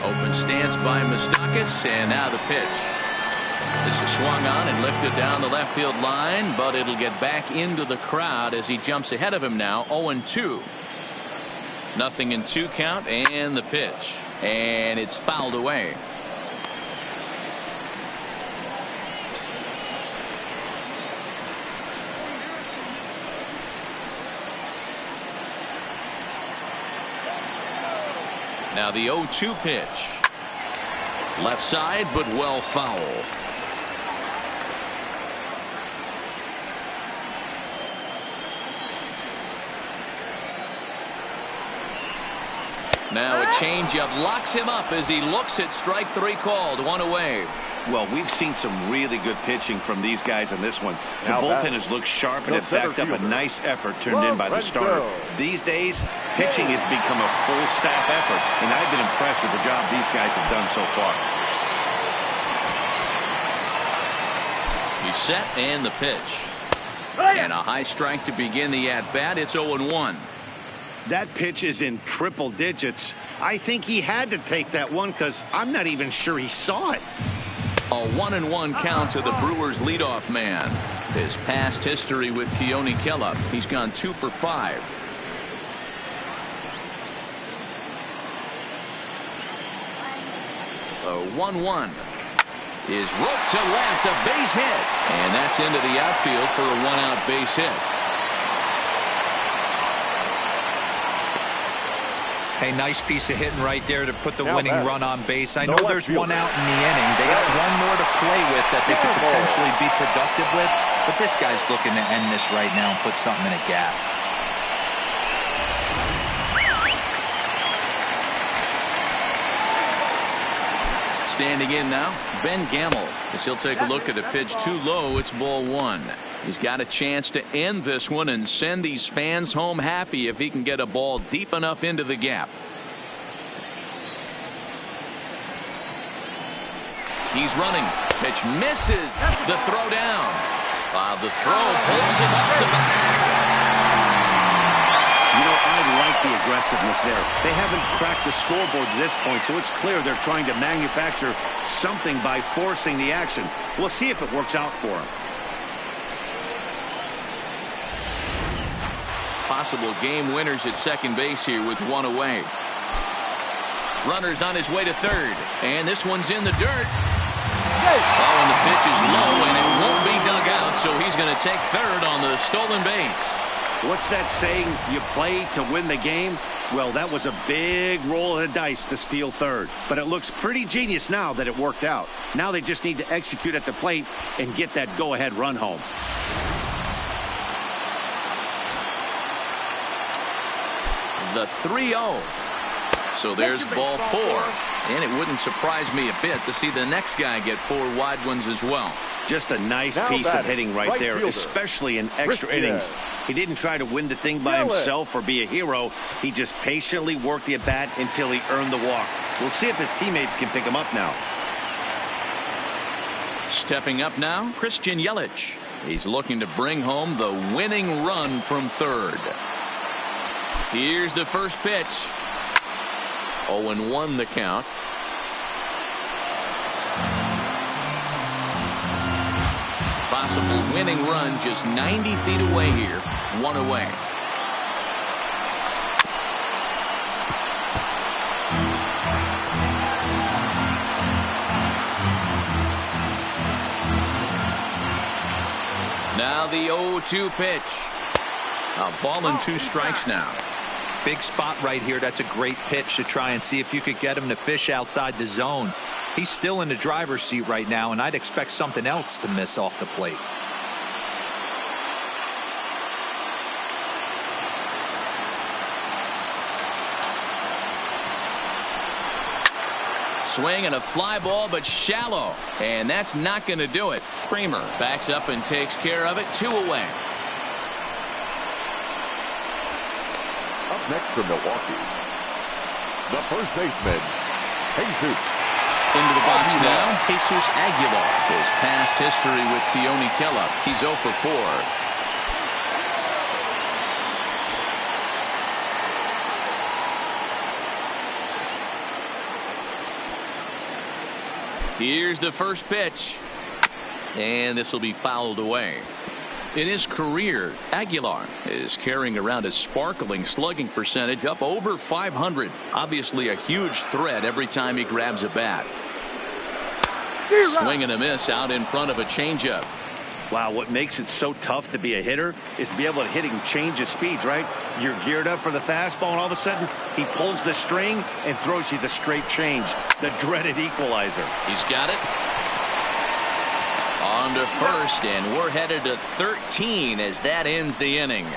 Open stance by Moustakas, and now the pitch. This is swung on and lifted down the left field line, but it'll get back into the crowd as he jumps ahead of him now. 0-2. 0-2 count, and the pitch, and it's fouled away. Now the 0-2 pitch. Left side, but well foul. Now a changeup locks him up as he looks at strike 3 called. 1 away. Well, we've seen some really good pitching from these guys in this one. The bullpen has looked sharp and it backed up a nice effort turned in by the starter. These days, pitching has become a full staff effort, and I've been impressed with the job these guys have done so far. He's set, and the pitch. And a high strike to begin the at-bat. It's 0-1. That pitch is in triple digits. I think he had to take that one because I'm not even sure he saw it. A 1-1 count to the Brewers leadoff man. His past history with Keone Kela. He's gone 2 for 5. A 1-1 is roped to left, a base hit, and that's into the outfield for a 1-out base hit. Hey, nice piece of hitting right there to put the winning run on base. I know there's 1 out in the inning. They got 1 more to play with that they could potentially be productive with, but this guy's looking to end this right now and put something in a gap. Standing in now, Ben Gamble, as he'll take a look at a pitch too low. It's ball 1. He's got a chance to end this one and send these fans home happy if he can get a ball deep enough into the gap. He's running. Pitch misses. The throw down. The throw pulls him up the back. You know, I like the aggressiveness there. They haven't cracked the scoreboard to this point, so it's clear they're trying to manufacture something by forcing the action. We'll see if it works out for them. Possible game winners at second base here with 1 away. Runner's on his way to third, and this one's in the dirt. Oh, and the pitch is low, and it won't be dug out, so he's going to take third on the stolen base. What's that saying? You play to win the game? Well, that was a big roll of the dice to steal third, but it looks pretty genius now that it worked out. Now they just need to execute at the plate and get that go-ahead run home. The 3-0. So there's ball 4. And it wouldn't surprise me a bit to see the next guy get 4 wide ones as well. Just a nice piece of hitting right there, especially in extra innings. He didn't try to win the thing by himself or be a hero. He just patiently worked the at-bat until he earned the walk. We'll see if his teammates can pick him up now. Stepping up now, Christian Yelich. He's looking to bring home the winning run from third. Here's the first pitch. 0-1 the count. Possible winning run just 90 feet away here. 1 away. Now the 0-2 pitch. A ball and 2 strikes now. Big spot right here. That's a great pitch to try and see if you could get him to fish outside the zone. He's still in the driver's seat right now, and I'd expect something else to miss off the plate. Swing and a fly ball, but shallow. And that's not going to do it. Kramer backs up and takes care of it. 2 away. Up next for Milwaukee, the first baseman, Jesus. Into the box now, Jesus Aguilar. His past history with Keone Kela. He's 0 for 4. Here's the first pitch. And this will be fouled away. In his career, Aguilar is carrying around a sparkling slugging percentage up over 500. Obviously a huge threat every time he grabs a bat. Swing and a miss out in front of a changeup. Wow, what makes it so tough to be a hitter is to be able to hitting change of speeds, right? You're geared up for the fastball, and all of a sudden he pulls the string and throws you the straight change, the dreaded equalizer. He's got it. On to first, and we're headed to 13 as that ends the inning.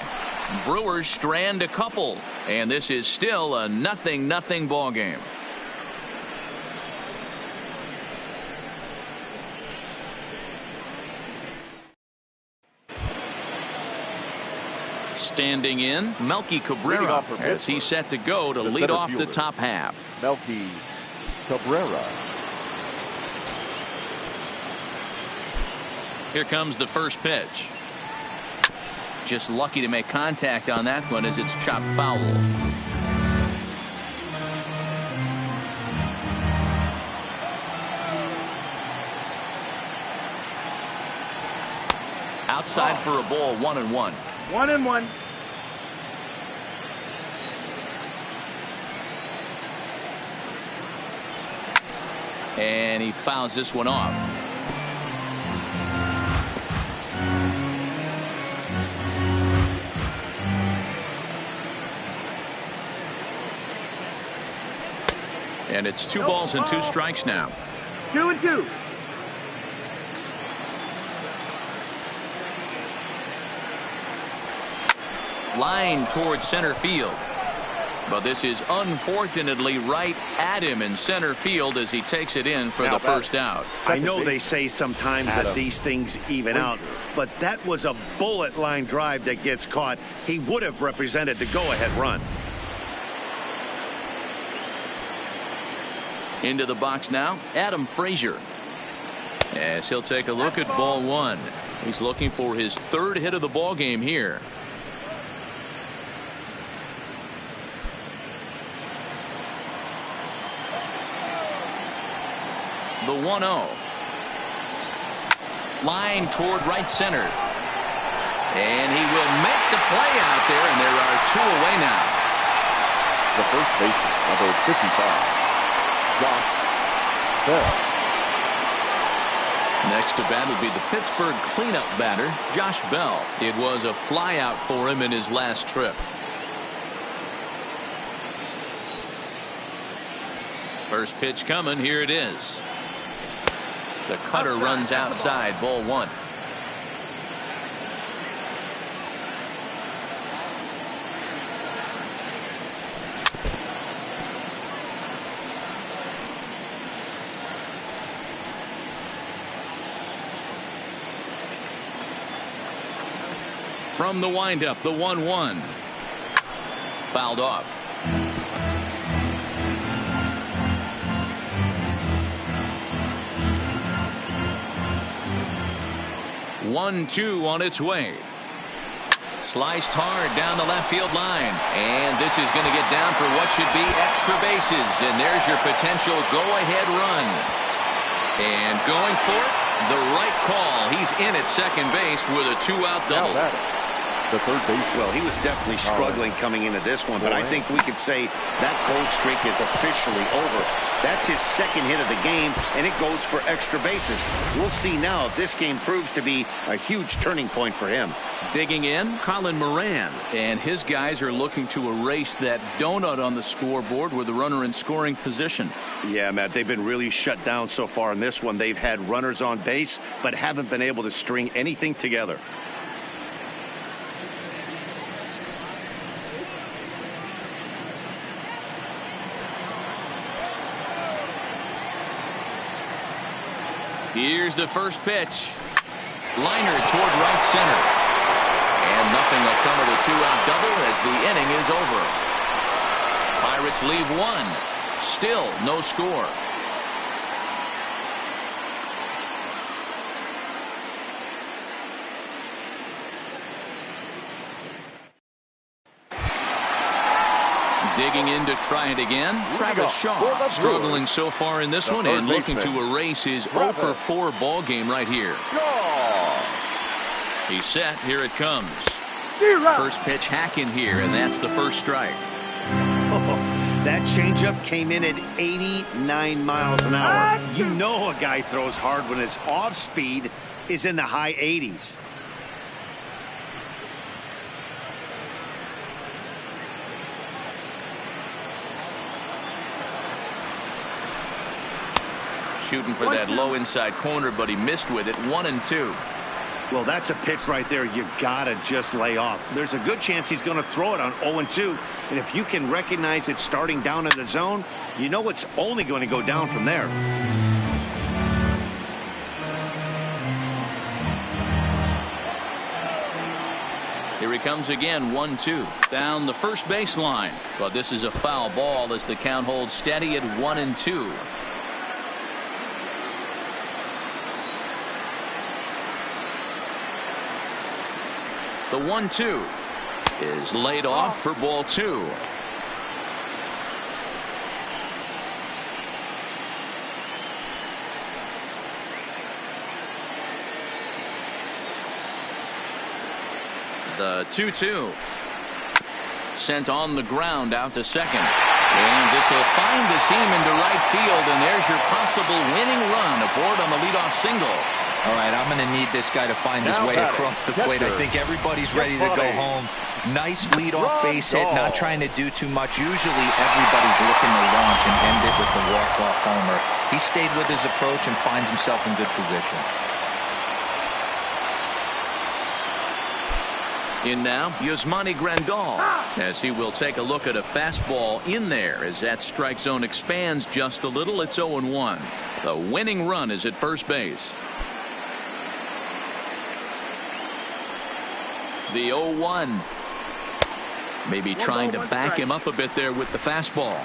Brewers strand a couple, and this is still a 0-0 ball game. Standing in, Melky Cabrera as he's set to go to lead off the top half. Melky Cabrera. Here comes the first pitch. Just lucky to make contact on that one as it's chopped foul. Outside for a ball, 1-1. 1-1. And he fouls this one off. And it's 2 balls and 2 strikes now. 2-2. Line towards center field. But this is unfortunately right at him in center field as he takes it in for the first out. I know they say sometimes that these things even out, but that was a bullet line drive that gets caught. He would have represented the go-ahead run. Into the box now, Adam Frazier. As he'll take a look at ball 1. He's looking for his 3rd hit of the ball game here. The 1-0. Line toward right center. And he will make the play out there, and there are 2 away now. The first baseman, number 55, Josh Bell. Next to bat will be the Pittsburgh cleanup batter, Josh Bell. It was a flyout for him in his last trip. First pitch coming. Here it is. The cutter runs outside, ball 1. From the windup, the 1-1. Fouled off. 1-2 on its way. Sliced hard down the left field line. And this is going to get down for what should be extra bases. And there's your potential go-ahead run. And going for it, the right call. He's in at second base with a 2-out double. The third base. Well, he was definitely struggling coming into this one, but I think we could say that cold streak is officially over. That's his second hit of the game, and it goes for extra bases. We'll see now if this game proves to be a huge turning point for him. Digging in, Colin Moran, and his guys are looking to erase that donut on the scoreboard with the runner in scoring position. Yeah, Matt, they've been really shut down so far in this one. They've had runners on base, but haven't been able to string anything together. Here's the first pitch. Liner toward right center. And nothing will come of the 2-out double as the inning is over. Pirates leave one. Still no score. Digging in to try it again. Travis Shaw struggling so far in this one and looking to erase his 0-for-4 ball game right here. He's set. Here it comes. First pitch hack in here, and that's the first strike. That changeup came in at 89 miles an hour. You know a guy throws hard when his off speed is in the high 80s. Shooting for that low inside corner, but he missed with it. 1-2. Well, that's a pitch right there you gotta just lay off. There's a good chance he's going to throw it on 0-2, and if you can recognize it starting down in the zone, you know it's only going to go down from there. Here he comes again. 1-2 down the first baseline, but this is a foul ball as the count holds steady at 1-2. The 1-2 is laid off for ball 2. The 2-2 sent on the ground out to second. And this will find the seam into right field, and there's your possible winning run aboard on the leadoff single. All right, I'm going to need this guy to find his way across the plate. I think everybody's ready to go home. Nice leadoff base hit, not trying to do too much. Usually everybody's looking to launch and end it with the walk-off homer. He stayed with his approach and finds himself in good position. In now, Yasmani Grandal, as he will take a look at a fastball in there as that strike zone expands just a little. It's 0-1. The winning run is at first base. The 0-1. Maybe trying to back him up a bit there with the fastball.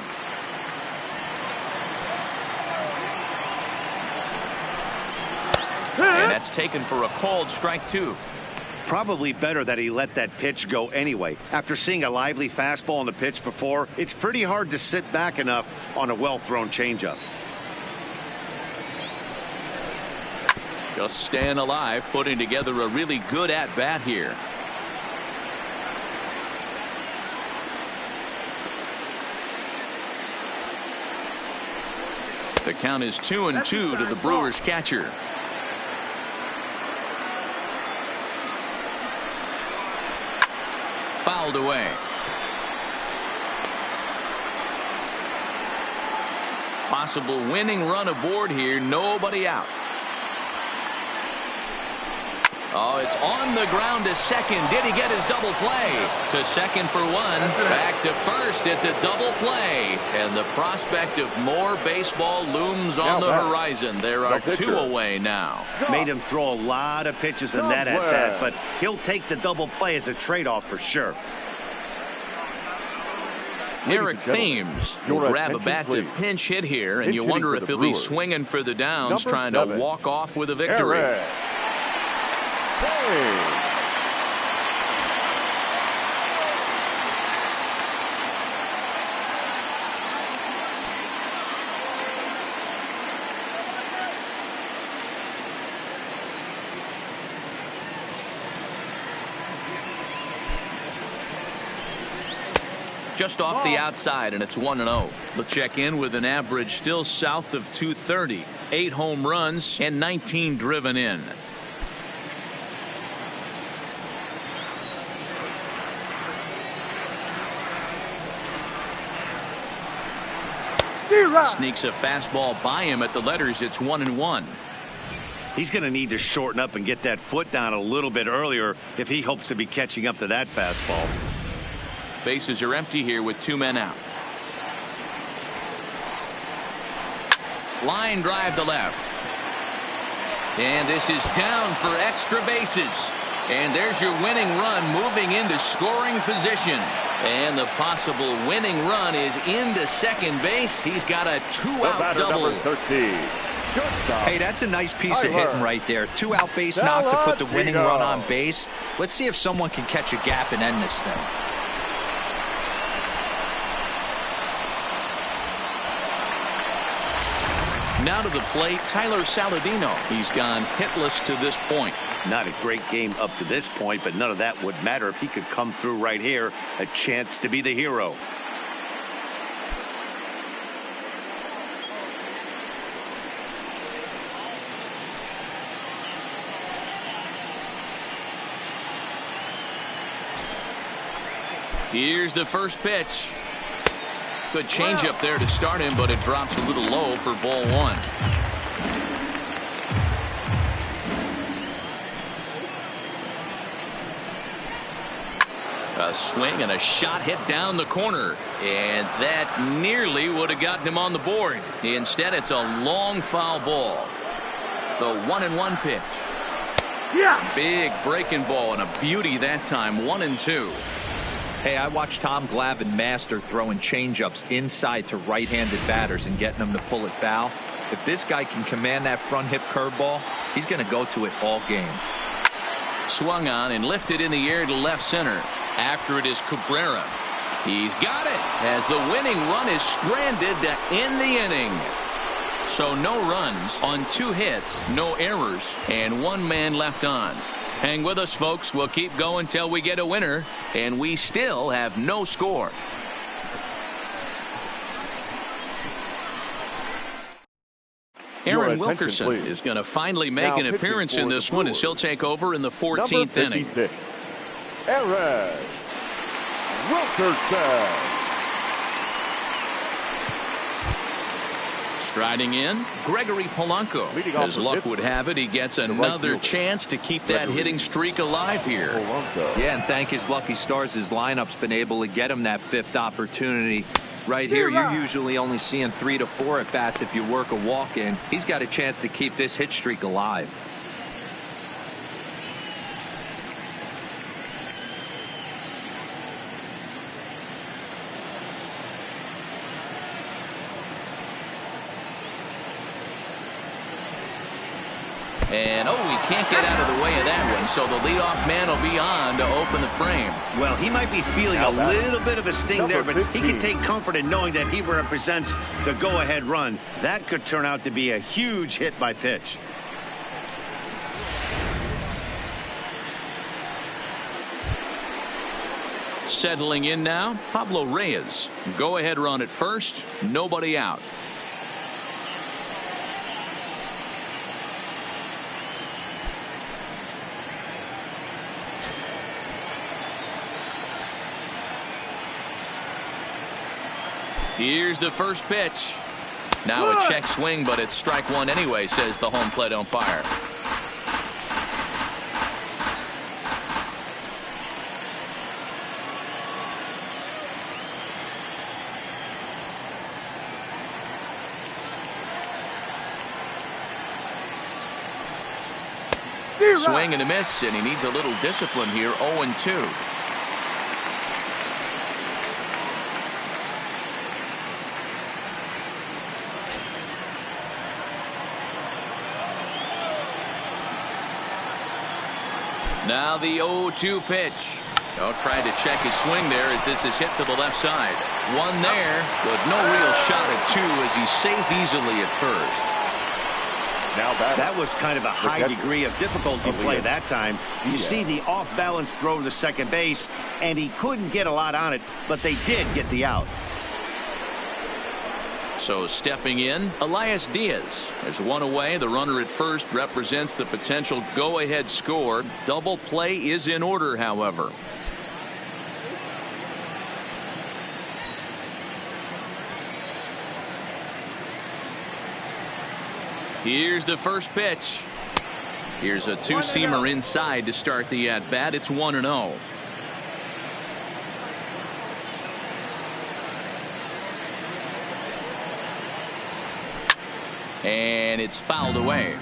And that's taken for a called strike 2. Probably better that he let that pitch go anyway. After seeing a lively fastball on the pitch before, it's pretty hard to sit back enough on a well-thrown changeup. Just staying alive, putting together a really good at-bat here. The count is 2-2 to the Brewers catcher. Fouled away. Possible winning run aboard here. Nobody out. Oh, it's on the ground to second. Did he get his double play? To second for one. Back to first. It's a double play. And the prospect of more baseball looms on the horizon. There are 2 away now. Made him throw a lot of pitches in that at bat, but he'll take the double play as a trade-off for sure. Eric Thames will grab a bat to pinch hit here, and you wonder if he'll be swinging for the downs, trying to walk off with a victory. Swing. Just off the outside, and it's 1-0. They'll check in with an average still south of 230. 8 home runs and 19 driven in. Sneaks a fastball by him at the letters. It's 1-1. He's going to need to shorten up and get that foot down a little bit earlier if he hopes to be catching up to that fastball. Bases are empty here with 2 men out. Line drive to left. And this is down for extra bases. And there's your winning run moving into scoring position. And the possible winning run is into second base. He's got a 2-out double. Number 13. Hey, that's a nice piece of hitting right there. 2-out base knock to put the winning run on base. Let's see if someone can catch a gap and end this thing. Now to the plate, Tyler Saladino. He's gone hitless to this point. Not a great game up to this point, but none of that would matter if he could come through right here. A chance to be the hero. Here's the first pitch. Good changeup there to start him, but it drops a little low for ball 1. A swing and a shot hit down the corner, and that nearly would have gotten him on the board. Instead, it's a long foul ball. The 1-1 pitch. Yeah. Big breaking ball and a beauty that time. 1-2. Hey, I watched Tom Glavine master throwing changeups inside to right-handed batters and getting them to pull it foul. If this guy can command that front hip curveball, he's going to go to it all game. Swung on and lifted in the air to left center. After it is Cabrera. He's got it as the winning run is stranded to end the inning. So no runs on 2 hits, no errors, and 1 man left on. Hang with us, folks. We'll keep going till we get a winner, and we still have no score. Aaron Wilkerson is going to finally make an appearance in this one as he'll take over in the 14th inning. Aaron Wilkerson. Striding in, Gregory Polanco. As luck would have it, he gets another chance to keep that hitting streak alive here. Yeah, and thank his lucky stars, his lineup's been able to get him that 5th opportunity. Right here, you're usually only seeing 3 to 4 at bats if you work a walk in. He's got a chance to keep this hit streak alive. And, he can't get out of the way of that one, so the leadoff man will be on to open the frame. Well, he might be feeling a little bit of a sting there, but he can take comfort in knowing that he represents the go-ahead run. That could turn out to be a huge hit by pitch. Settling in now, Pablo Reyes. Go-ahead run at first, nobody out. Here's the first pitch. Now a check swing, but it's strike 1 anyway, says the home plate umpire. Swing and a miss, and he needs a little discipline here. 0-2. Now the 0-2 pitch. Oh, trying to check his swing there as this is hit to the left side. One there, but no real shot at two as he's safe easily at first. Now that was kind of a high degree of difficulty play that time. You see the off-balance throw to second base, and he couldn't get a lot on it, but they did get the out. So stepping in, Elias Diaz. There's one away. The runner at first represents the potential go-ahead score. Double play is in order, however. Here's the first pitch. Here's a two-seamer inside to start the at-bat. It's 1-0. And it's fouled away.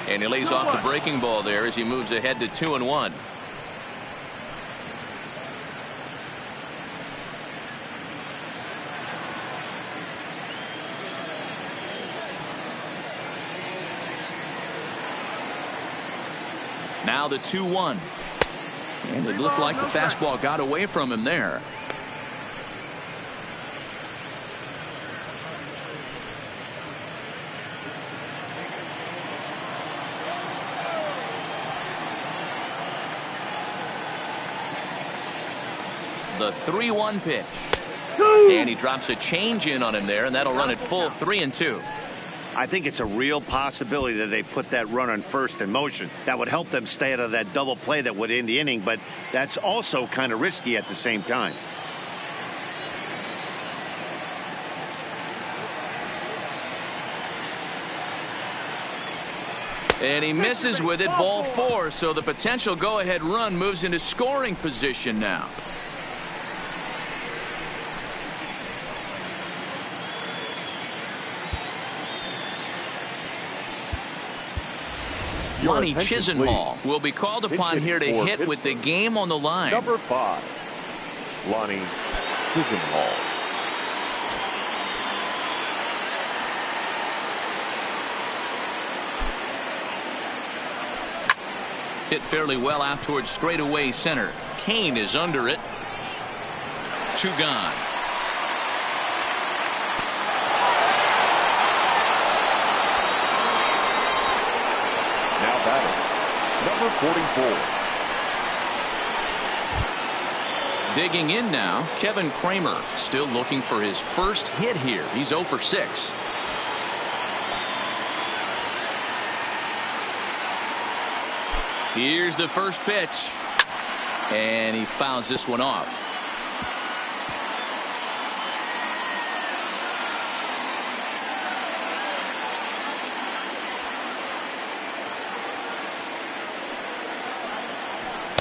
And he lays off the breaking ball there as he moves ahead to 2-1. Now the 2-1. And it looked like the fastball got away from him there. The 3-1 pitch. And he drops a change in on him there, and that'll run it full 3-2. I think it's a real possibility that they put that run on first in motion. That would help them stay out of that double play that would end the inning, but that's also kind of risky at the same time. And he misses with it, ball 4, so the potential go-ahead run moves into scoring position now. Lonnie Chisenhall will be called upon here to hit with the game on the line. Number 5, Lonnie Chisenhall. Hit fairly well out towards straightaway center. Kane is under it. 2 gone. Now batting, number 44. Digging in now, Kevin Kramer, still looking for his first hit here. He's 0 for 6. Here's the first pitch. And he fouls this one off.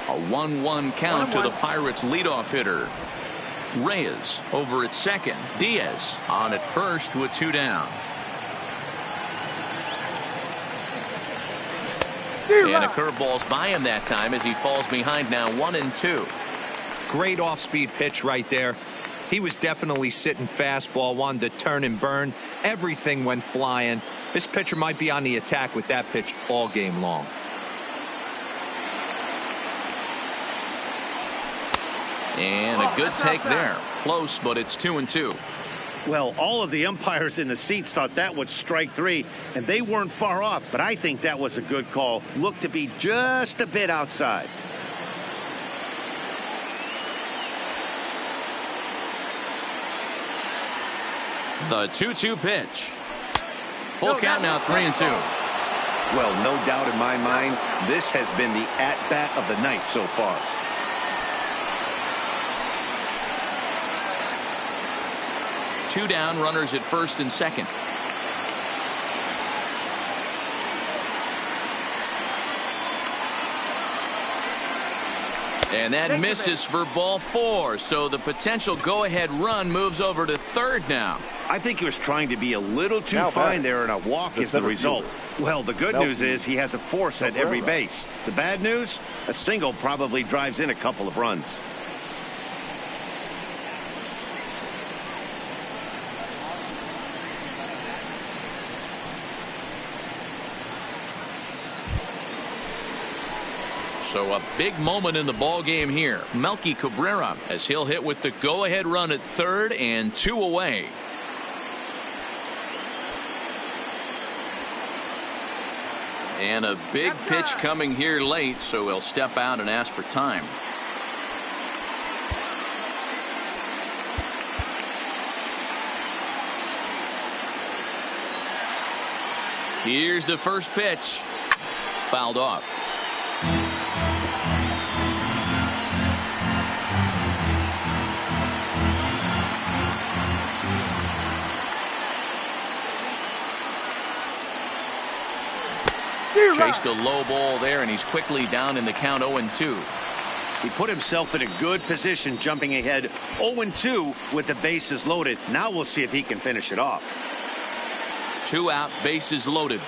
A 1-1 count to the Pirates leadoff hitter. Reyes over at second. Diaz on at first with 2 down. And a curveball's by him that time as he falls behind now 1-2. Great off-speed pitch right there. He was definitely sitting fastball, wanted to turn and burn. Everything went flying. This pitcher might be on the attack with that pitch all game long. And a good take there. Close, but it's 2-2. Well, all of the umpires in the seats thought that was strike 3, and they weren't far off, but I think that was a good call. Looked to be just a bit outside. The 2-2 pitch. Full count now, 3-2. Well, no doubt in my mind, this has been the at-bat of the night so far. Two down, runners at first and second. And that misses for ball 4. So the potential go-ahead run moves over to third now. I think he was trying to be a little too fine there, and a walk is the result. Well, the good news is he has a force at every base. The bad news, a single probably drives in a couple of runs. So a big moment in the ball game here. Melky Cabrera, as he'll hit with the go-ahead run at third and 2 away. And a big pitch coming here late, so he'll step out and ask for time. Here's the first pitch. Fouled off. Chased a low ball there, and he's quickly down in the count 0-2. He put himself in a good position, jumping ahead 0-2 with the bases loaded. Now we'll see if he can finish it off. 2 out, bases loaded.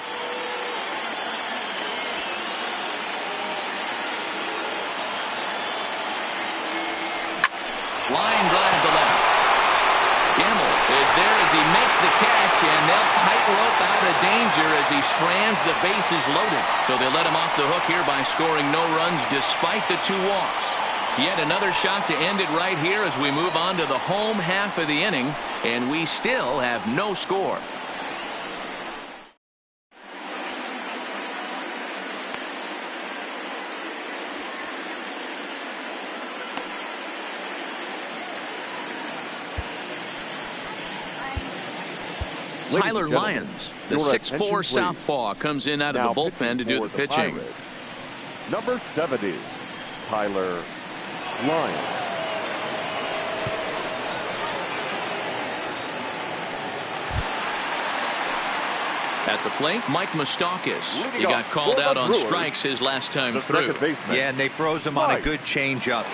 Line drive to left. Gamble is there as he makes the catch, and they'll tightrope out of danger as he strands the bases loaded. So they let him off the hook here by scoring no runs despite the 2 walks. Yet another shot to end it right here as we move on to the home half of the inning, and we still have no score. Tyler Lyons, the 6'4" southpaw, comes in out of the bullpen to do the pitching. Pirates, number 70, Tyler Lyons. At the plate, Mike Moustakas. He got called out on strikes his last time through. Yeah, and they froze him on a good changeup.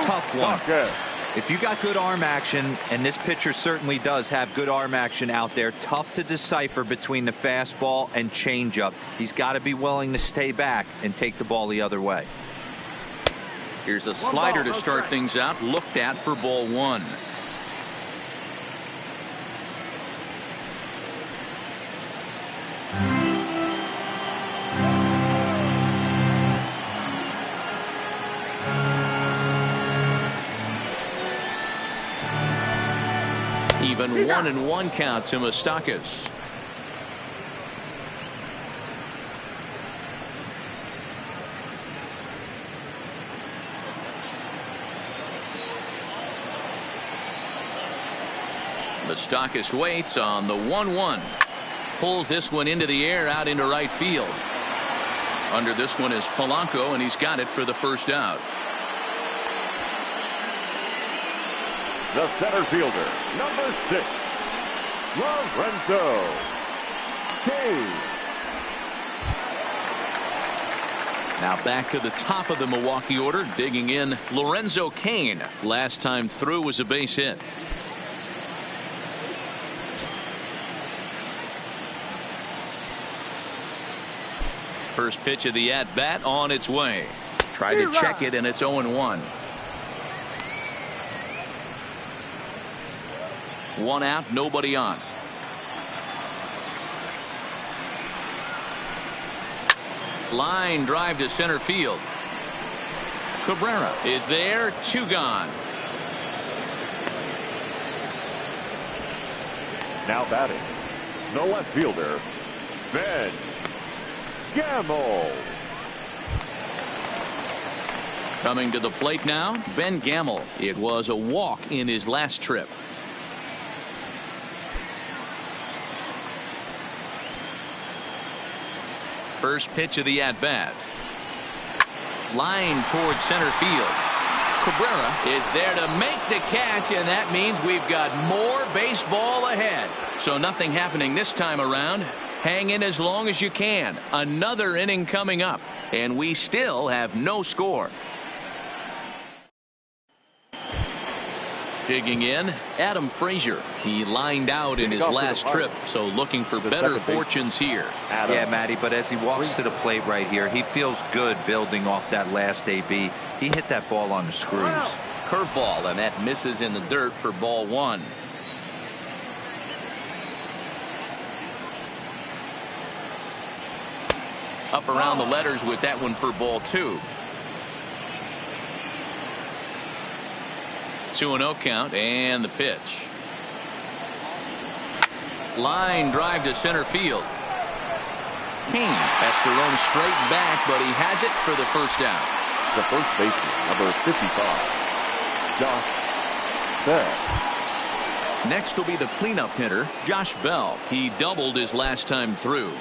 Tough one. If you got good arm action, and this pitcher certainly does have good arm action out there, tough to decipher between the fastball and changeup. He's got to be willing to stay back and take the ball the other way. Here's a slider to start things out, looked at for ball 1. Even 1-1 count to Moustakas. Moustakas waits on the 1-1. Pulls this one into the air out into right field. Under this one is Polanco, and he's got it for the first out. The center fielder, number 6, Lorenzo Cain. Now back to the top of the Milwaukee order, digging in Lorenzo Cain. Last time through was a base hit. First pitch of the at-bat on its way. Tried to check it, and it's 0-1. 1 out, nobody on. Line drive to center field. Cabrera is there, 2 gone. Now batting, the left fielder, Ben Gamble. Coming to the plate now, Ben Gamble. It was a walk in his last trip. First pitch of the at-bat. Line towards center field. Cabrera is there to make the catch, and that means we've got more baseball ahead. So nothing happening this time around. Hang in as long as you can. Another inning coming up, and we still have no score. Digging in, Adam Frazier. He lined out in his last trip, so looking for better fortunes here. Yeah, Matty, but as he walks to the plate right here, he feels good building off that last AB. He hit that ball on the screws. Curveball, and that misses in the dirt for ball one. Up around the letters with that one for ball two. 2-0 count, and the pitch. Line drive to center field. King has to run straight back, but he has it for the first out. The first baseman, number 55, Josh Bell. Next will be the cleanup hitter, Josh Bell. He doubled his last time through.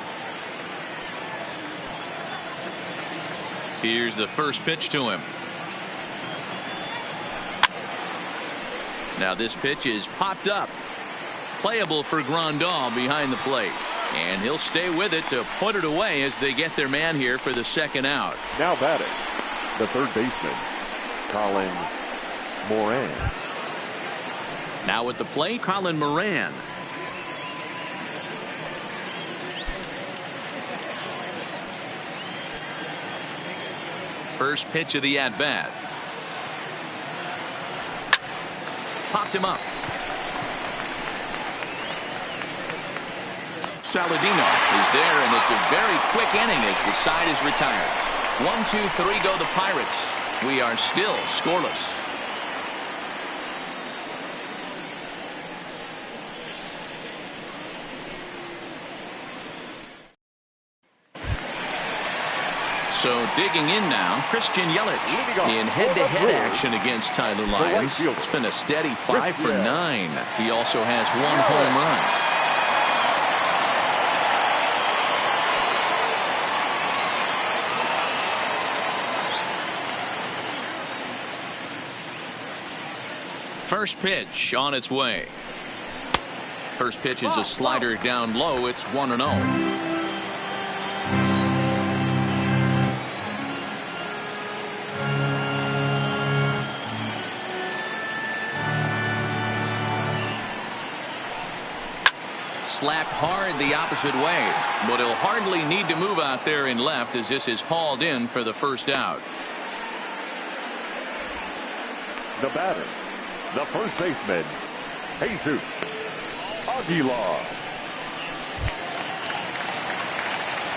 Here's the first pitch to him. Now this pitch is popped up. Playable for Grandal behind the plate. And he'll stay with it to put it away as they get their man here for the second out. Now batting, the third baseman, Colin Moran. Now at the plate, Colin Moran. First pitch of the at-bat. Popped him up. Saladino is there, and it's a very quick inning as the side is retired. 1-2-3 go the Pirates. We are still scoreless. So digging in now, Christian Yelich in head-to-head action against Tyler Lyons. It's been a steady 5 for 9. He also has 1 home run. First pitch on its way. First pitch is a slider down low. It's 1-0. Slapped hard the opposite way, but he'll hardly need to move out there in left as this is hauled in for the first out. The batter, the first baseman, Jesus Aguilar.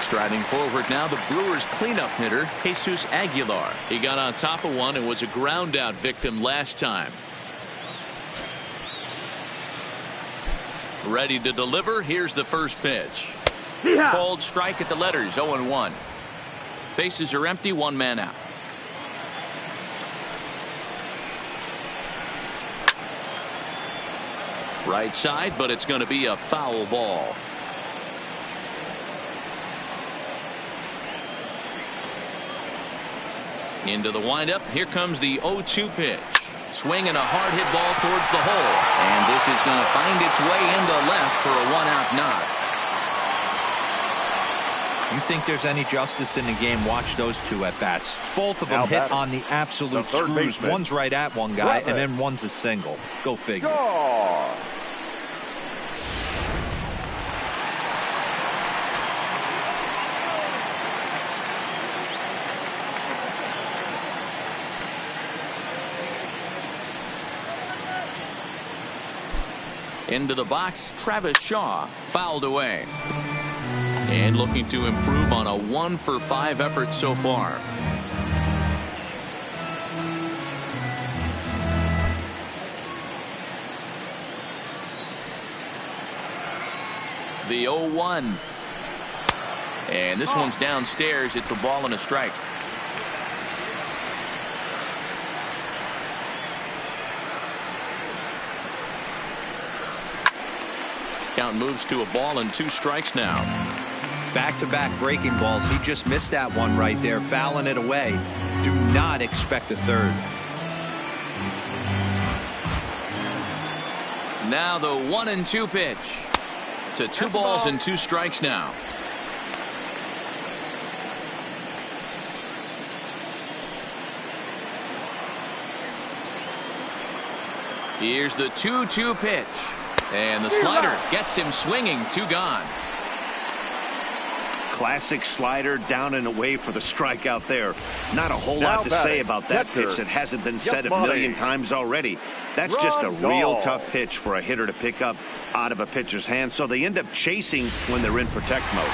Striding forward now, the Brewers cleanup hitter, Jesus Aguilar. He got on top of one and was a ground out victim last time. Ready to deliver. Here's the first pitch. Called strike at the letters. 0-1. Bases are empty. 1 man out. Right side, but it's going to be a foul ball. Into the windup. Here comes the 0-2 pitch. Swing and a hard hit ball towards the hole. And this is going to find its way into left for a 1-out knock. You think there's any justice in the game? Watch those two at bats. Both of them hit on the absolute screws. One's right at one guy, and then one's a single. Go figure. Score. Into the box, Travis Shaw fouled away. And looking to improve on a 1 for 5 effort so far. The 0-1. And this one's downstairs. It's a ball and a strike. Count moves to a ball and 2 strikes now. Back-to-back breaking balls. He just missed that one right there, fouling it away. Do not expect a third. Now the 1-2 pitch. To 2 balls and 2 strikes now. Here's the 2-2 pitch. And the slider gets him swinging. 2 gone. Classic slider down and away for the strikeout there. Not a whole lot to say about that pitch that hasn't been said a million times already. That's just a real tough pitch for a hitter to pick up out of a pitcher's hand, so they end up chasing when they're in protect mode.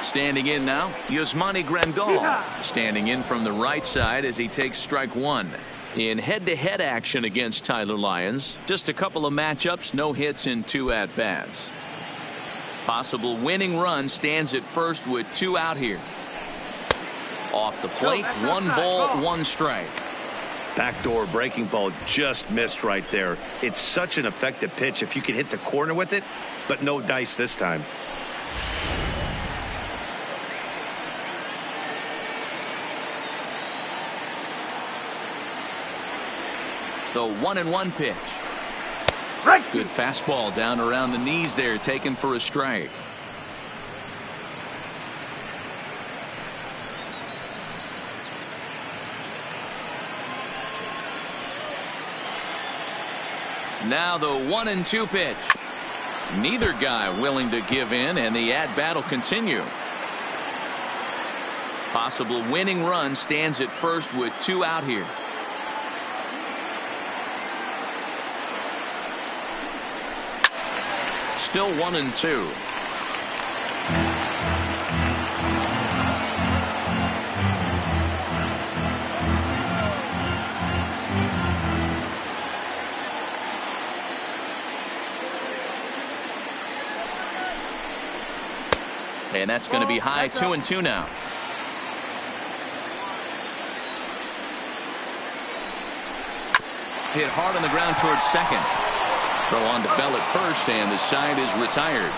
Standing in now, Yasmani Grandal. Standing in from the right side as he takes strike 1. In head-to-head action against Tyler Lyons, just a couple of matchups, no hits in 2 at-bats. Possible winning run stands at first with 2 out here. Off the plate, 1 ball, 1 strike. Backdoor breaking ball just missed right there. It's such an effective pitch if you can hit the corner with it, but no dice this time. The 1-1 pitch. Good fastball down around the knees there, taken for a strike. Now the 1-2 pitch. Neither guy willing to give in, and the at-bat will continue. Possible winning run stands at first with 2 out here. Still 1-2. And that's going to be high. 2-2 now. Hit hard on the ground towards second. Throw on to Bell at first, and the side is retired.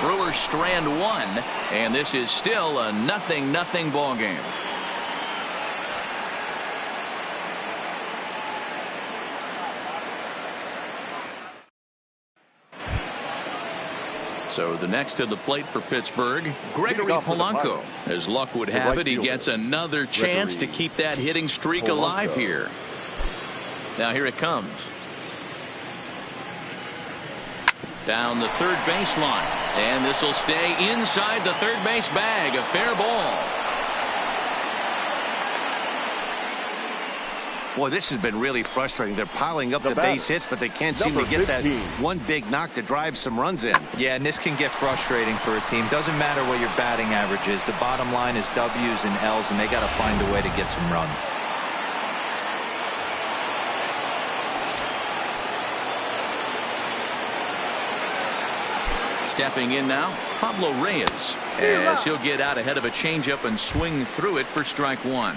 Brewers strand 1, and this is still a 0-0 ball game. So the next to the plate for Pittsburgh, Gregory Polanco. As luck would have it, he gets another chance to keep that hitting streak alive here. Now here it comes. Down the third baseline, and this will stay inside the third base bag. A fair ball. Boy, this has been really frustrating. They're piling up the base hits, but they can't seem to get that one big knock to drive some runs in. Yeah, and this can get frustrating for a team. Doesn't matter what your batting average is. The bottom line is W's and L's, and they got to find a way to get some runs. Stepping in now, Pablo Reyes, as he'll get out ahead of a changeup and swing through it for strike 1.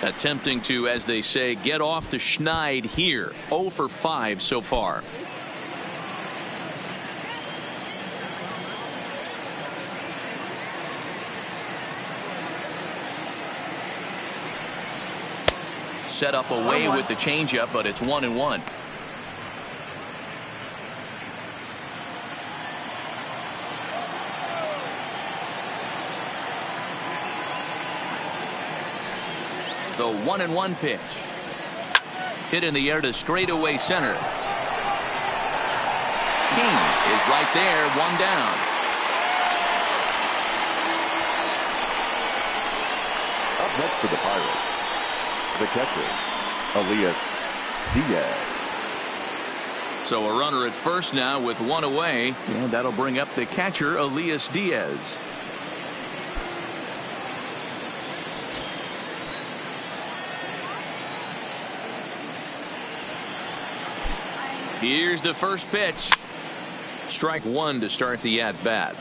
Attempting to, as they say, get off the schneid here. 0 for 5 so far. Set up away with the changeup, but it's 1-1. The 1-1 pitch. Hit in the air to straightaway center. King is right there, 1 down. Up next for the Pirates, the catcher, Elias Diaz. So a runner at first now with 1 away, and that'll bring up the catcher, Elias Diaz. Here's the first pitch. Strike 1 to start the at-bat.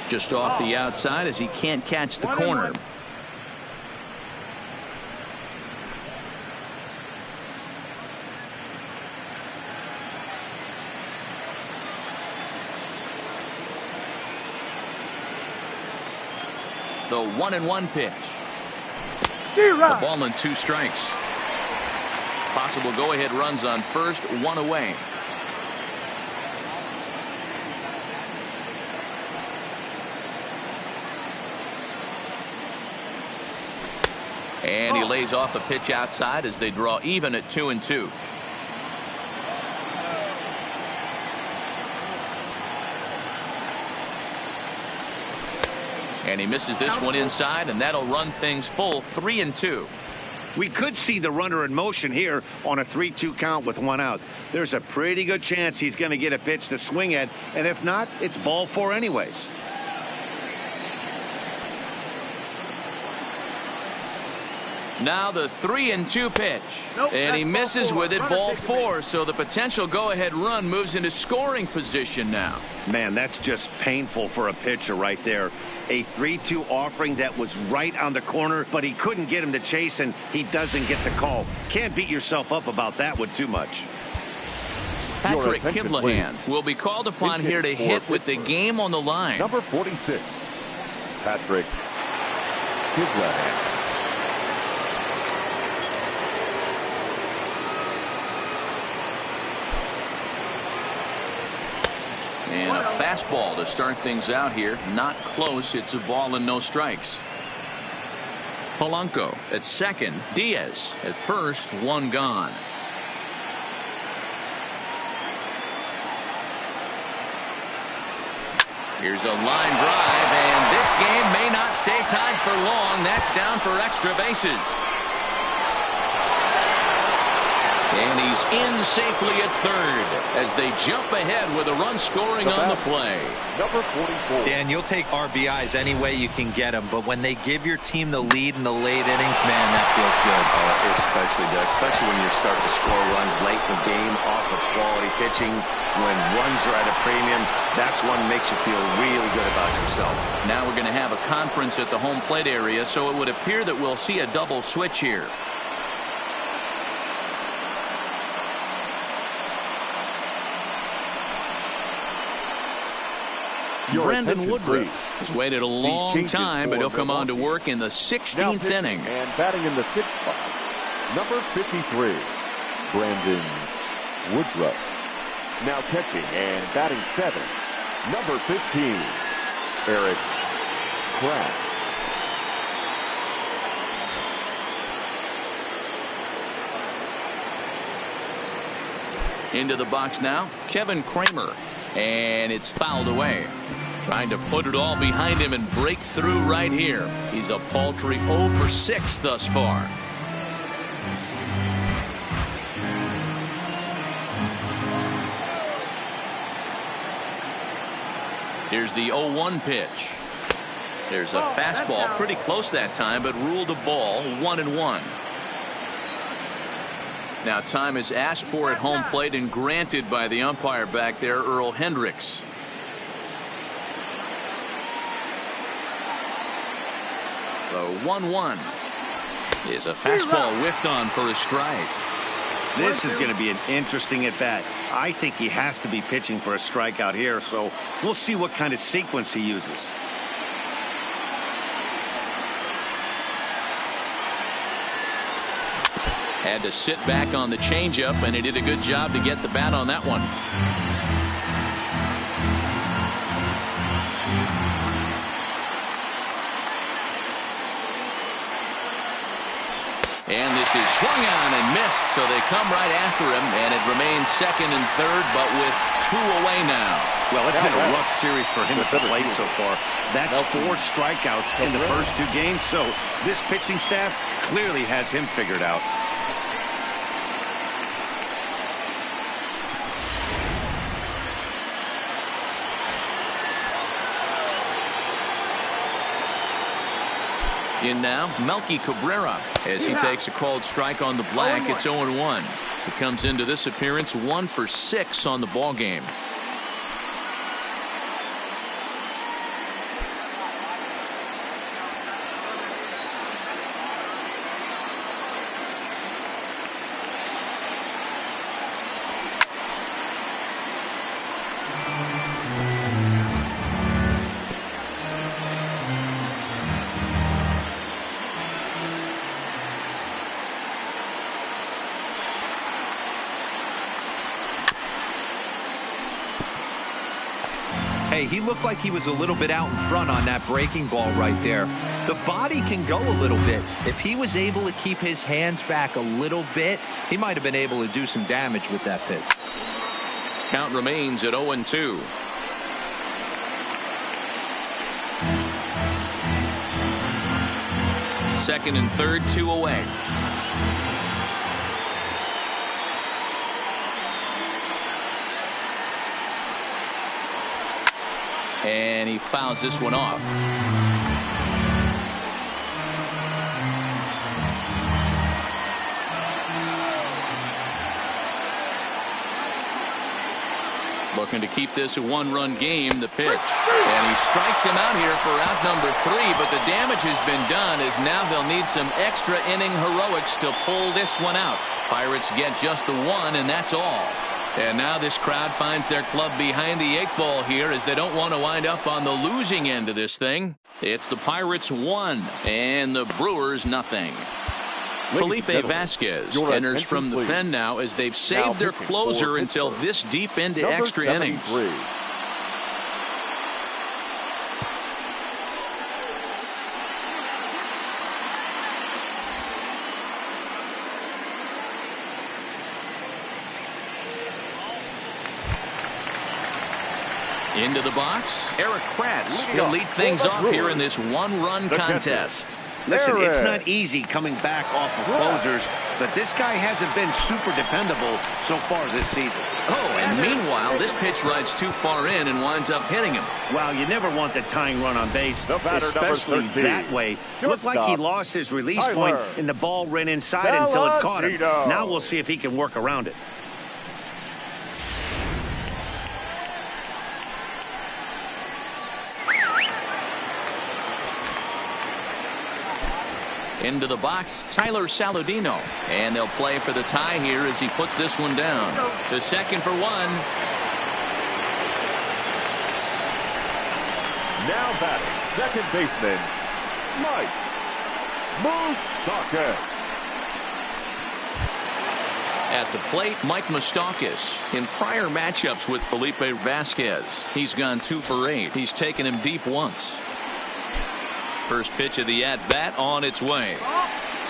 Just off the outside as he can't catch the corner. The 1-1 pitch. A ball and 2 strikes. Possible go-ahead runs on first, 1 away. And he lays off a pitch outside as they draw even at 2-2. And he misses this one inside, and that'll run things full 3-2. We could see the runner in motion here on a 3-2 count with 1 out. There's a pretty good chance he's going to get a pitch to swing at, and if not, it's ball 4 anyways. Now the 3-2 pitch. And he misses with it, ball 4. So the potential go-ahead run moves into scoring position now. Man, that's just painful for a pitcher right there. A 3-2 offering that was right on the corner, but he couldn't get him to chase, and he doesn't get the call. Can't beat yourself up about that one too much. Patrick Kivlahan will be called upon here to hit with the game on the line. Number 46, Patrick Kivlahan. And a fastball to start things out here. Not close. It's a ball and no strikes. Polanco at second. Diaz at first. 1 gone. Here's a line drive, and this game may not stay tied for long. That's down for extra bases. And he's in safely at third as they jump ahead with a run scoring on the play. Number 44. Dan, you'll take RBIs any way you can get them, but when they give your team the lead in the late innings, man, that feels good. Especially does, especially when you're starting to score runs late in the game off of quality pitching. When runs are at a premium, that's one that makes you feel really good about yourself. Now we're going to have a conference at the home plate area, so it would appear that we'll see a double switch here. Brandon Woodruff has waited a long time, but he'll come on to work in the 16th inning. And batting in the 6th spot, number 53, Brandon Woodruff. Now catching and batting 7th, number 15, Eric Kraft. Into the box now, Kevin Kramer, and it's fouled away. Trying to put it all behind him and break through right here. He's a paltry 0 for 6 thus far. Here's the 0-1 pitch. There's a fastball pretty close that time, but ruled a ball. 1-1. Now time is asked for at home plate and granted by the umpire back there, Earl Hendricks. The 1-1 is a fastball whiffed on for a strike. This is going to be an interesting at bat. I think he has to be pitching for a strikeout here, so we'll see what kind of sequence he uses. Had to sit back on the changeup, and he did a good job to get the bat on that one. And this is swung on and missed, so they come right after him, and it remains second and third, but with 2 away now. Well, it's been a rough series for him at the plate so far. That's 4 strikeouts in the first 2 games, so this pitching staff clearly has him figured out. In now, Melky Cabrera as he takes a called strike on the black. It's 0-1. He comes into this appearance 1 for 6 on the ball game. Hey, he looked like he was a little bit out in front on that breaking ball right there. The body can go a little bit. If he was able to keep his hands back a little bit, he might have been able to do some damage with that pitch. Count remains at 0-2. Second and third, 2 away. And he fouls this one off. Looking to keep this a one-run game, the pitch. And he strikes him out here for out number 3, but the damage has been done as now they'll need some extra inning heroics to pull this one out. Pirates get just the one, and that's all. And now this crowd finds their club behind the 8 ball here as they don't want to wind up on the losing end of this thing. It's the Pirates 1 and the Brewers nothing. Felipe Vasquez enters from the pen now as they've saved their closer until this deep into extra innings. Into the box, Eric Kratz will lead things off here in this one-run contest. Listen, it's not easy coming back off of closers, but this guy hasn't been super dependable so far this season. Oh, and meanwhile, this pitch rides too far in and winds up hitting him. Well, you never want the tying run on base, especially that way. Looked like he lost his release point, and the ball ran inside until it caught him. Now we'll see if he can work around it. Into the box, Tyler Saladino. And they'll play for the tie here as he puts this one down. To second for 1. Now batting, second baseman, Mike Moustakas. At the plate, Mike Moustakas. In prior matchups with Felipe Vasquez, he's gone 2 for 8. He's taken him deep once. First pitch of the at-bat on its way.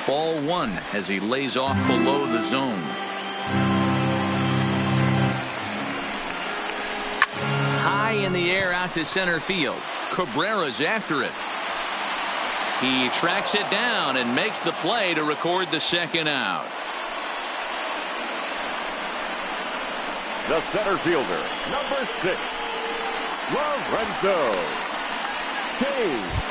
Ball 1 as he lays off below the zone. High in the air out to center field. Cabrera's after it. He tracks it down and makes the play to record the second out. The center fielder, number 6, Lorenzo Cain.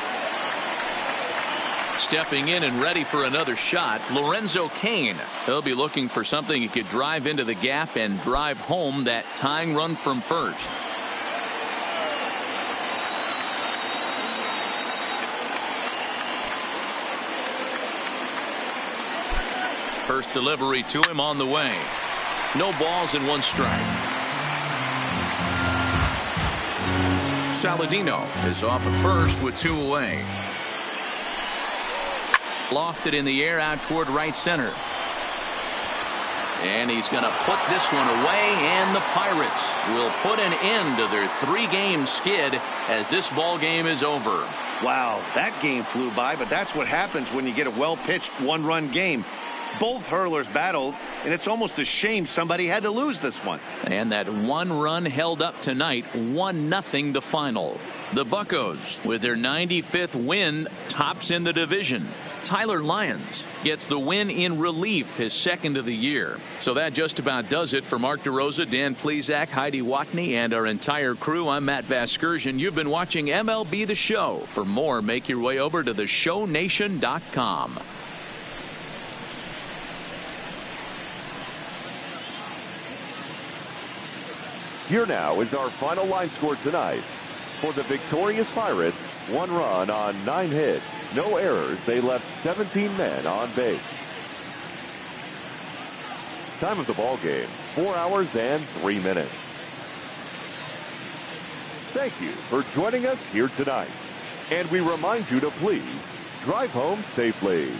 Stepping in and ready for another shot, Lorenzo Cain. He'll be looking for something he could drive into the gap and drive home that tying run from first. First delivery to him on the way. No balls and 1 strike. Saladino is off at first with 2 away. Lofted in the air out toward right center. And he's going to put this one away, and the Pirates will put an end to their 3-game skid as this ball game is over. Wow, that game flew by, but that's what happens when you get a well-pitched 1-run game. Both hurlers battled, and it's almost a shame somebody had to lose this one. And that 1 run held up tonight, 1-0 the final. The Buccos, with their 95th win, tops in the division. Tyler Lyons gets the win in relief, his 2nd of the year. So that just about does it for Mark DeRosa, Dan Plesac, Heidi Watney, and our entire crew. I'm Matt Vasgersian. You've been watching MLB The Show. For more, make your way over to theshownation.com. Here now is our final line score tonight. For the victorious Pirates, 1 run on 9 hits, no errors. They left 17 men on base. Time of the ball game, 4 hours and 3 minutes. Thank you for joining us here tonight. And we remind you to please drive home safely.